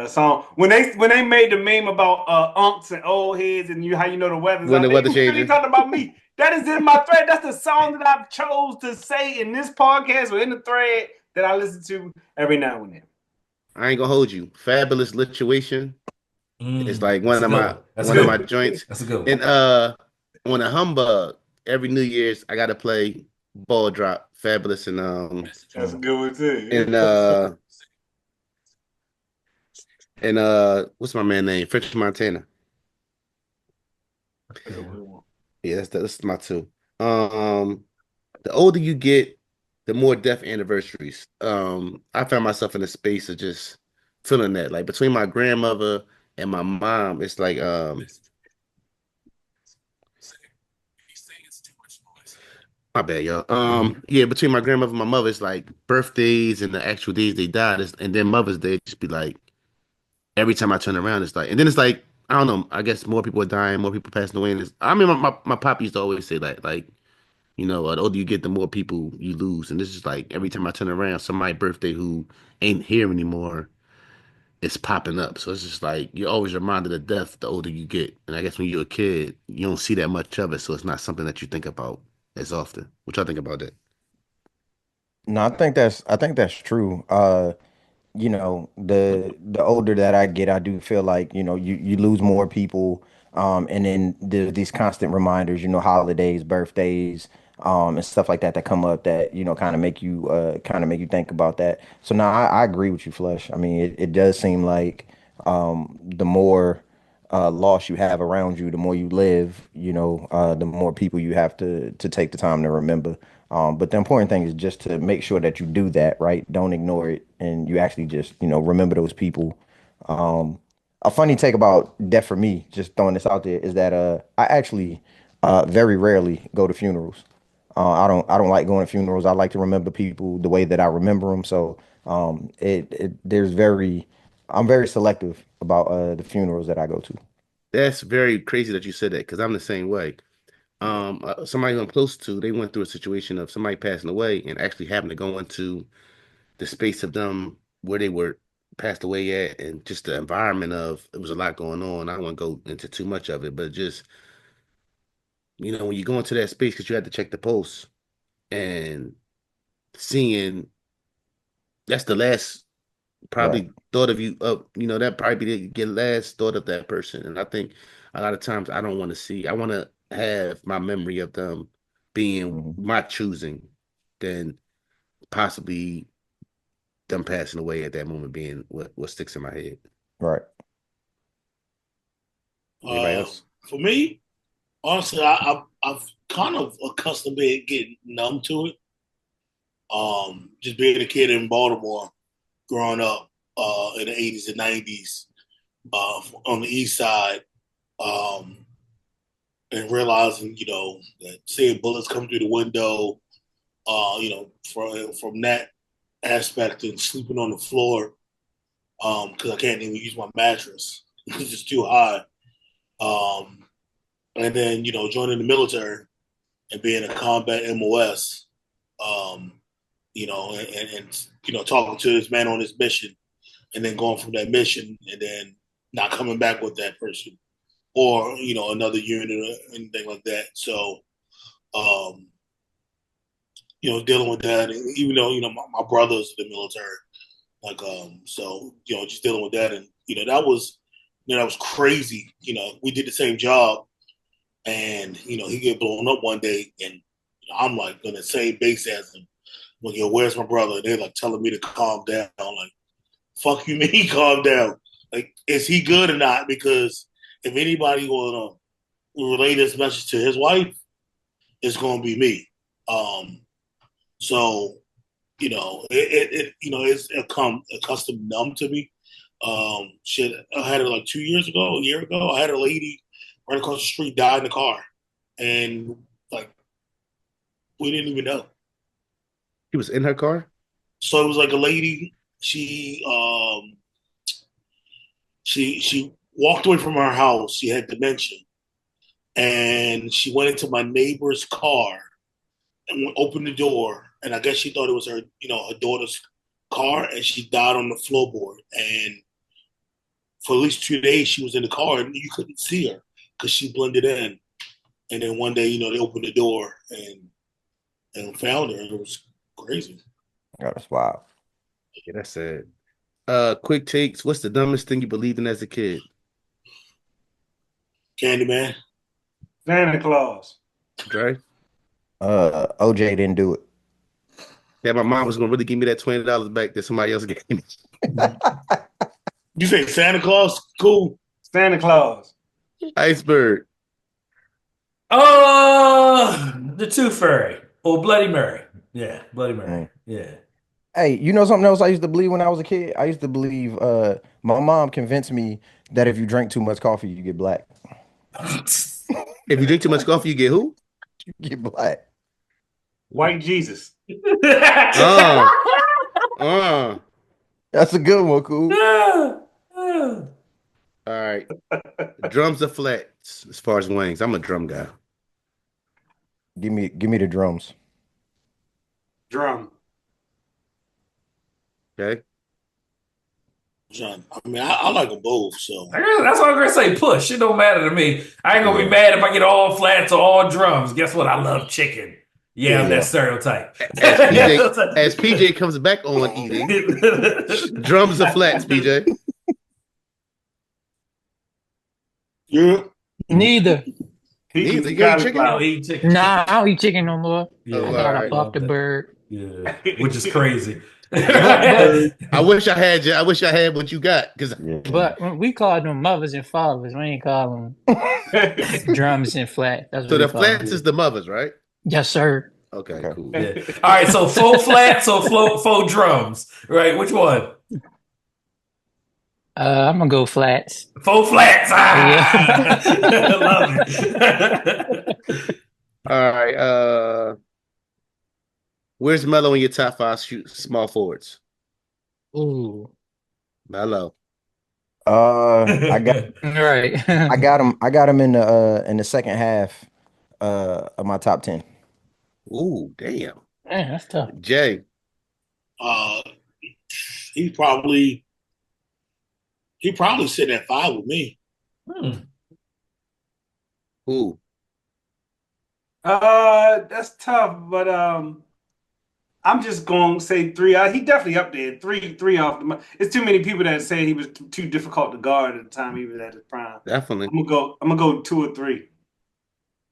song. When they made the meme about unks and old heads and how you know the weather's when the weather changes, really talking about me. That is in my thread. That's the song that I chose to say in this podcast or in the thread that I listen to every now and then. I ain't gonna hold you. Fabulous Lituation. It's like one of my joints. That's a good one. And on a humbug, every New Year's I gotta play Ball Drop, Fabulous, and that's a good one too. And what's my man name? French Montana. Yeah, that's my two. The older you get, the more death anniversaries. I found myself in a space of just feeling that. Like between my grandmother and my mom, it's like my bad, y'all. Yeah, between my grandmother and my mother, it's like birthdays and the actual days they died, and then Mother's Day just be like every time I turn around, it's like, and then it's like I don't know. I guess more people are dying, more people passing away. And I mean, my pop used to always say that, like, you know, the older you get, the more people you lose. And this is like every time I turn around, somebody's birthday who ain't here anymore, it's popping up. So it's just like you're always reminded of death the older you get. And I guess when you're a kid, you don't see that much of it, so it's not something that you think about as often. What y'all think about that? No, I think that's true. The older that I get, I do feel like, you lose more people. And then there's these constant reminders, holidays, birthdays, and stuff like that come up that, kind of make you think about that. So now I agree with you, Flush. I mean, it does seem like the more loss you have around you, the more you live, the more people you have to take the time to remember. But the important thing is just to make sure that you do that, right? Don't ignore it, and you actually just, remember those people. A funny take about death for me, just throwing this out there, is that I actually very rarely go to funerals. I don't like going to funerals. I like to remember people the way that I remember them. So I'm very selective about the funerals that I go to. That's very crazy that you said that because I'm the same way. Somebody who I'm close to, they went through a situation of somebody passing away and actually having to go into the space of them where they were passed away at, and just the environment of it was a lot going on. I don't want to go into too much of it, but just when you go into that space because you had to check the pulse and seeing that's the last Right. probably thought of you of that probably be your last thought of that person. And I think a lot of times I don't want to see. I want to have my memory of them being Hmm. my choosing than possibly them passing away at that moment being what sticks in my head. Right. Anybody Uh, else? for me, honestly, I've kind of accustomed to getting numb to it. Just being a kid in Baltimore, growing up in the 80s and 90s on the east side, um, and realizing, that seeing bullets come through the window, from that aspect and sleeping on the floor because I can't even use my mattress because it's too high. Um, and then, joining the military and being a combat MOS, um, and talking to this man on his mission and then going from that mission and then not coming back with that person or, another unit or anything like that. So, um, dealing with that, and even though, my brother's in the military, like, so, just dealing with that. And, that was crazy. We did the same job and, he get blown up one day and I'm like on the same base as him. I'm like, yo, where's my brother? They're like telling me to calm down. I'm like, fuck you mean calm down? Like, is he good or not? Because if anybody will relay this message to his wife, it's gonna be me. Um, so it's accustomed numb to me. Shit, I had it like 2 years ago, a year ago. I had a lady right across the street die in the car, and like we didn't even know. He was in her car. So it was like a lady. She walked away from her house. She had dementia, and she went into my neighbor's car and opened the door. And I guess she thought it was her daughter's car, and she died on the floorboard. And for at least 2 days, she was in the car, and you couldn't see her because she blended in. And then one day, they opened the door and found her, and it was crazy. Oh, that's wild. Yeah, that's sad. Quick takes. What's the dumbest thing you believed in as a kid? Candyman. Santa Claus. Dre? OJ didn't do it. Yeah, my mom was gonna really give me that $20 back that somebody else gave me. You say Santa Claus? Cool. Santa Claus. Iceberg. The Tooth Fairy or Bloody Mary. Yeah, Bloody Mary. Mm. Yeah. Hey, you know something else I used to believe when I was a kid? I used to believe my mom convinced me that if you drink too much coffee, you get black. If you drink too much coffee, you get who? You get black. White Jesus. Uh, uh. That's a good one, cool. All right. Drums or flats as far as wings. I'm a drum guy. Give me the drums. Drum. Okay. John. I mean, I like them both. So That's what I'm gonna say. Push. It don't matter to me. I ain't gonna be mad if I get all flats or all drums. Guess what? I love chicken. Yeah, I'm that stereotype. As PJ comes back on eating, drums or flats, PJ? Yeah. Neither. Neither. You gonna eat chicken? No, eat chicken. Nah, I don't eat chicken no more. Yeah, I got right. off the bird. Yeah, which is crazy. I wish I had you. I wish I had what you got because. But we call them mothers and fathers. We ain't call them drums and flats. That's what So we the call them. flats is the mothers, right? Yes, sir. Okay, cool. Yeah. All right, so faux flats or faux drums, right? Which one? I'm gonna go flats. Faux flats. Ah! Love it. All right. Where's Melo in your top 5 small forwards? Ooh. Melo. I got Right. I got him in the second half of my top 10. Ooh, damn. Man, that's tough. Jay. He probably sitting at 5 with me. Ooh. That's tough, but I'm just going to say 3. He definitely up there. Three off the. It's too many people that say he was too difficult to guard at the time he was at his prime. Definitely. I'm gonna go 2 or 3.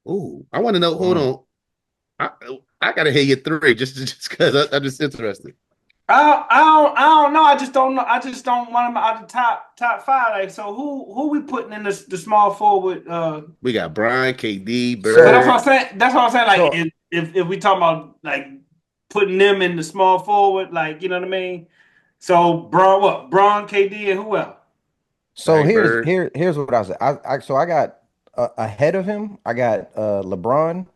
Ooh, I want to know. Hold on. I gotta hear your 3 just because I'm just interested. I don't know. I just don't know. I just don't want him out of the top 5. Like, so who we putting in the small forward? We got Brian, KD, Bird. So that's what I'm saying. That's what I'm saying. Like, if we talk about like putting them in the small forward, like, you know what I mean. So Braun, KD, and who else? So here's what I said. I got ahead of him. I got LeBron,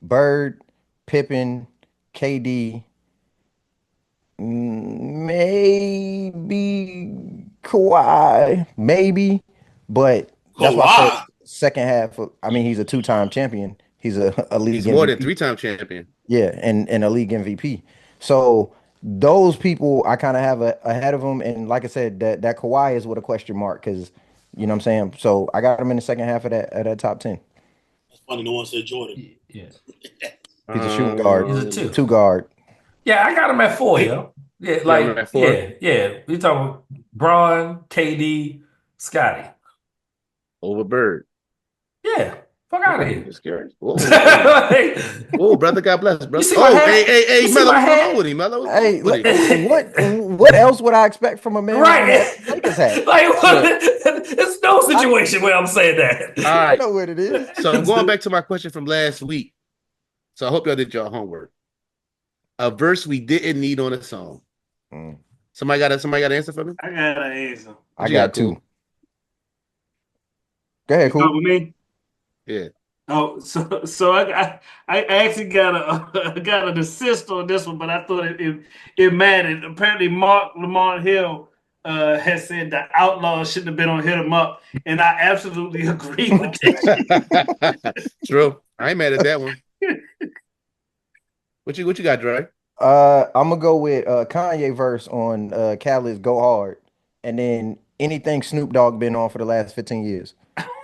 Bird, Pippen, KD, maybe Kawhi, maybe, but that's why I said second half. I mean, he's a 2-time champion. He's a league. He's MVP. more than 3-time champion. Yeah, and a league MVP. So those people I kind of have ahead of him, and like I said, that Kawhi is with a question mark because you know what I'm saying. So I got him in the second half of that top 10. That's funny. No one said Jordan. Yeah. He's a shooting guard. He's a 2 guard. Yeah, I got him at 4, yo. Yeah, like at 4? yeah. We talking Braun, KD, Scotty. Over Bird. Yeah. Fuck out of here. Scary. Whoa, brother. God bless, brother. Hey, Melo, what's wrong with him, Melo? Hey, what else would I expect from a man? Right. Lakers hat? Like, it's no situation where I'm saying that. All right. I know what it is. So I'm going back to my question from last week. So I hope y'all did your homework. A verse we didn't need on a song. Somebody got an answer for me? I got an answer. I got 2. Go ahead, cool. With me? Yeah. Oh, so I actually got an assist on this one, but I thought it mattered. Apparently, Lamont Hill has said the Outlaws shouldn't have been on Hit 'Em Up, and I absolutely agree with that. True. I ain't mad at that one. What you got, Dre? I'm gonna go with Kanye verse on Khaled's "Go Hard," and then anything Snoop Dogg been on for the last 15 years.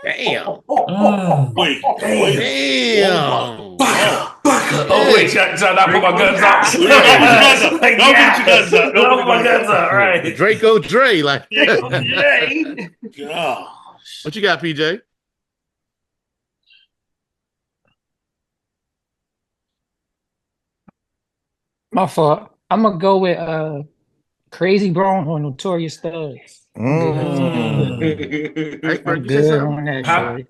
Damn. Wait. Damn. Oh, wait, should I not put my guns out? Don't put your guns up. Don't put my guns out, right. Draco Dre, like. Gosh. What you got, PJ? My fault. I'm gonna go with Crazy Brown or Notorious Thugs. I'm good on that shit.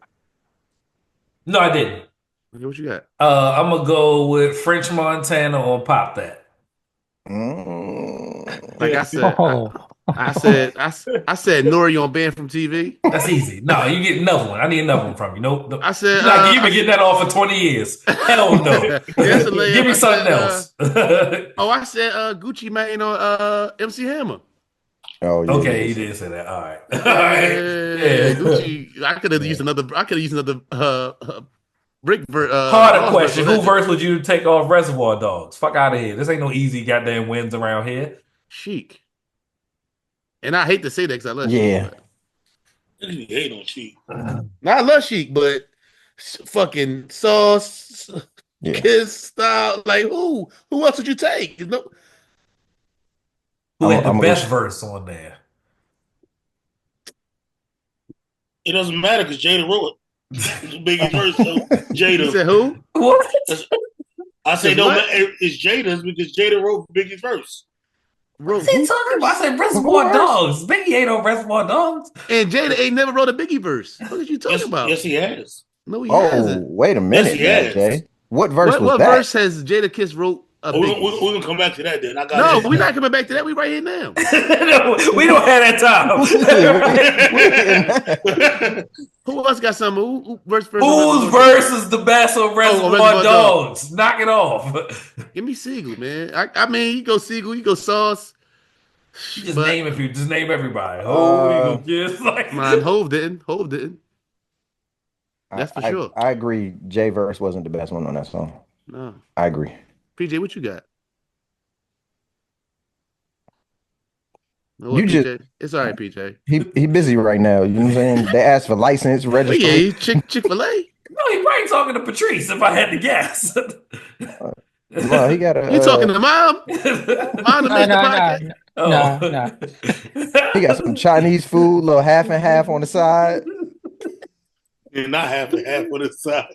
No, I didn't. What you got? I'm gonna go with French Montana or Pop That. Like I said, I said Nori on Banned from TV. That's easy. No, you get another one. I need another one from you. No, I said you've been getting that off for 20 years. Hell no. Give me something else. I said Gucci Mane on MC Hammer. Oh, yeah. Okay, you did say that. All right. All right. Yeah. Gucci. I could have used another. Rick. Harder question. Who verse would you take off Reservoir Dogs? Fuck out of here. This ain't no easy goddamn wins around here. Chic. And I hate to say that because I love Chic. You hate on Chic. I love Chic, but fucking Sauce. Yeah. Kiss style. Like who? Who else would you take? No. Who had the best verse on there? It doesn't matter because Jada wrote it. It's the biggest verse, so Jada. You said who? What? I say no, it's Jada's because Jada wrote Biggie's verse. What's he talking about? I said Reservoir Dogs. Biggie ain't on Reservoir Dogs. And Jada ain't never wrote a Biggie verse. What are you talking about? Yes, he has. No, he hasn't. Wait a minute, yes, Jay. What verse was what that? What verse has Jada Kiss wrote? We're gonna come back to that then. We're not coming back to that. We right here now. No, we don't have that time. Who else got some? Whose verse is the best on Reservoir Dogs? Knock it off. Give me Siegel, man. I mean, you go Siegel, you go Sauce. Just name everybody. Hove, you go Kiss. Man, Hove didn't. That's for sure. I agree. J verse wasn't the best one on that song. No, I agree. PJ, what you got? It's all right, PJ. He busy right now. You know what I'm saying? They asked for license, registry. Yeah, Chick-fil-A. No, he probably talking to Patrice. If I had to guess. No, he got a. You talking to mom? No. He got some Chinese food, little half and half on the side. And not half and half on the side.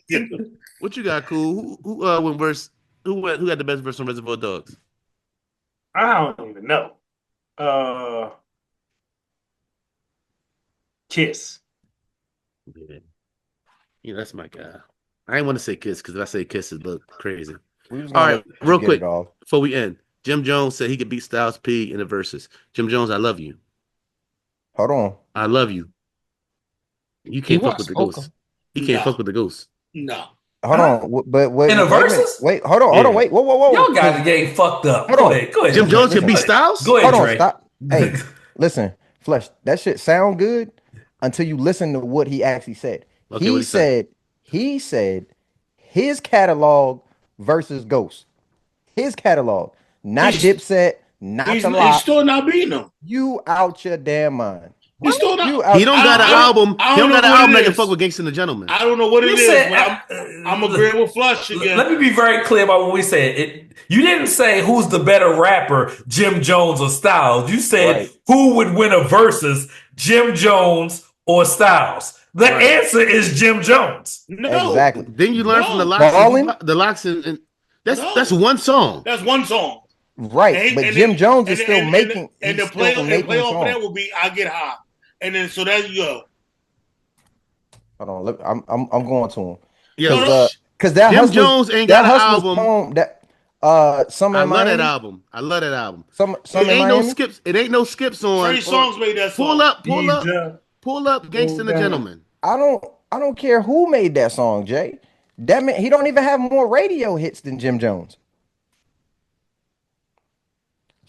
What you got, Cool? Who went verse? Who got the best verse on Reservoir Dogs? I don't even know. Kiss. Yeah, that's my guy. I ain't want to say Kiss because if I say Kiss, it look crazy. All right, real quick before we end, Jim Jones said he could beat Styles P in the verses. Jim Jones, I love you. Hold on, I love you. You can't fuck with the ghost. He can't fuck with the ghost. No. Hold on, but wait. In the verses? Wait, hold on, wait, whoa. Y'all got the game fucked up. Go ahead. Jim Jones can beat Styles? Go ahead, hold Dre. on, stop. Hey, listen, Flesh, that shit sound good until you listen to what he actually said. Okay, he said his catalog versus Ghost. His catalog, not Dipset, not the Lock. He's still not beating him. You out your damn mind. He's still not. He don't got an album. He don't got an album that can fuck with Gangsta and the Gentleman. I don't know what it is, but I'm agreeing with Flush again. Let me be very clear about what we said. You didn't say who's the better rapper, Jim Jones or Styles. You said who would win a versus, Jim Jones or Styles. The answer is Jim Jones. No, exactly. Then you learn from the Locks. The Locks and that's one song. That's one song. Right, but Jim Jones is still making. And the play off of that will be "I Get High," and then so there you go. Hold on, look, I'm going to him. Yeah, because that Jim Jones ain't got an album. Poem, that Summer in Miami. I love that album. Summer it ain't Miami? no skips. It ain't no skips on. Trey Songz made that song. Pull up, Gangsta and the Gentleman. I don't care who made that song, Jay. That man, he don't even have more radio hits than Jim Jones.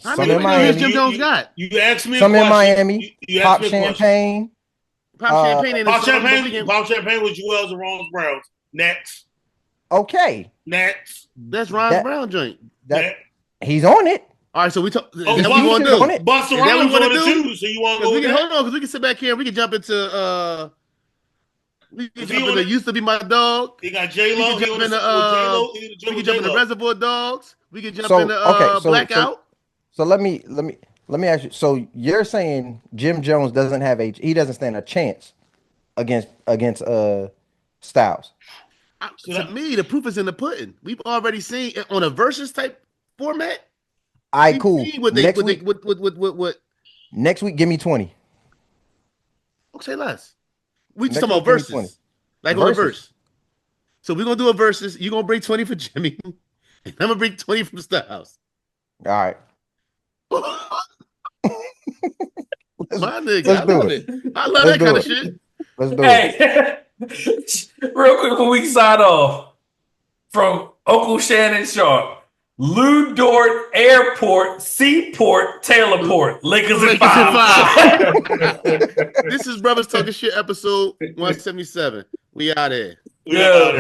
How many videos Jim Jones got? You asked me. Some in Miami. You Pop Champagne. Pop Champagne was Jewels and Ron Browns. Next. Okay. Next. That's Ron Brown joint. He's on it. All right, so we talk. What you want to do? Busta Rhymes on it too. So you want to go with that? Hold on, because we can sit back here and we can jump into. We can jump into Used to Be My Dog. He got J-Lo. We can jump into Reservoir Dogs. We can jump into Blackout. So let me ask you. So you're saying Jim Jones doesn't stand a chance against Styles? To me, the proof is in the pudding. We've already seen it on a versus type format. All right, cool. Next week, give me 20. Okay, less. We just talking about verses. Like on a verse. So we're gonna do a versus. You're gonna bring 20 for Jimmy, and I'm gonna bring 20 from Styles. All right. My nigga, I love it. I love that kind of shit. Let's do it. Hey, real quick before we sign off, from Uncle Shannon Sharp, Lou Dort Airport, Seaport, Taylorport, Lakers in 5. This is Brothers Talking Shit, episode 177. We out here. Yeah.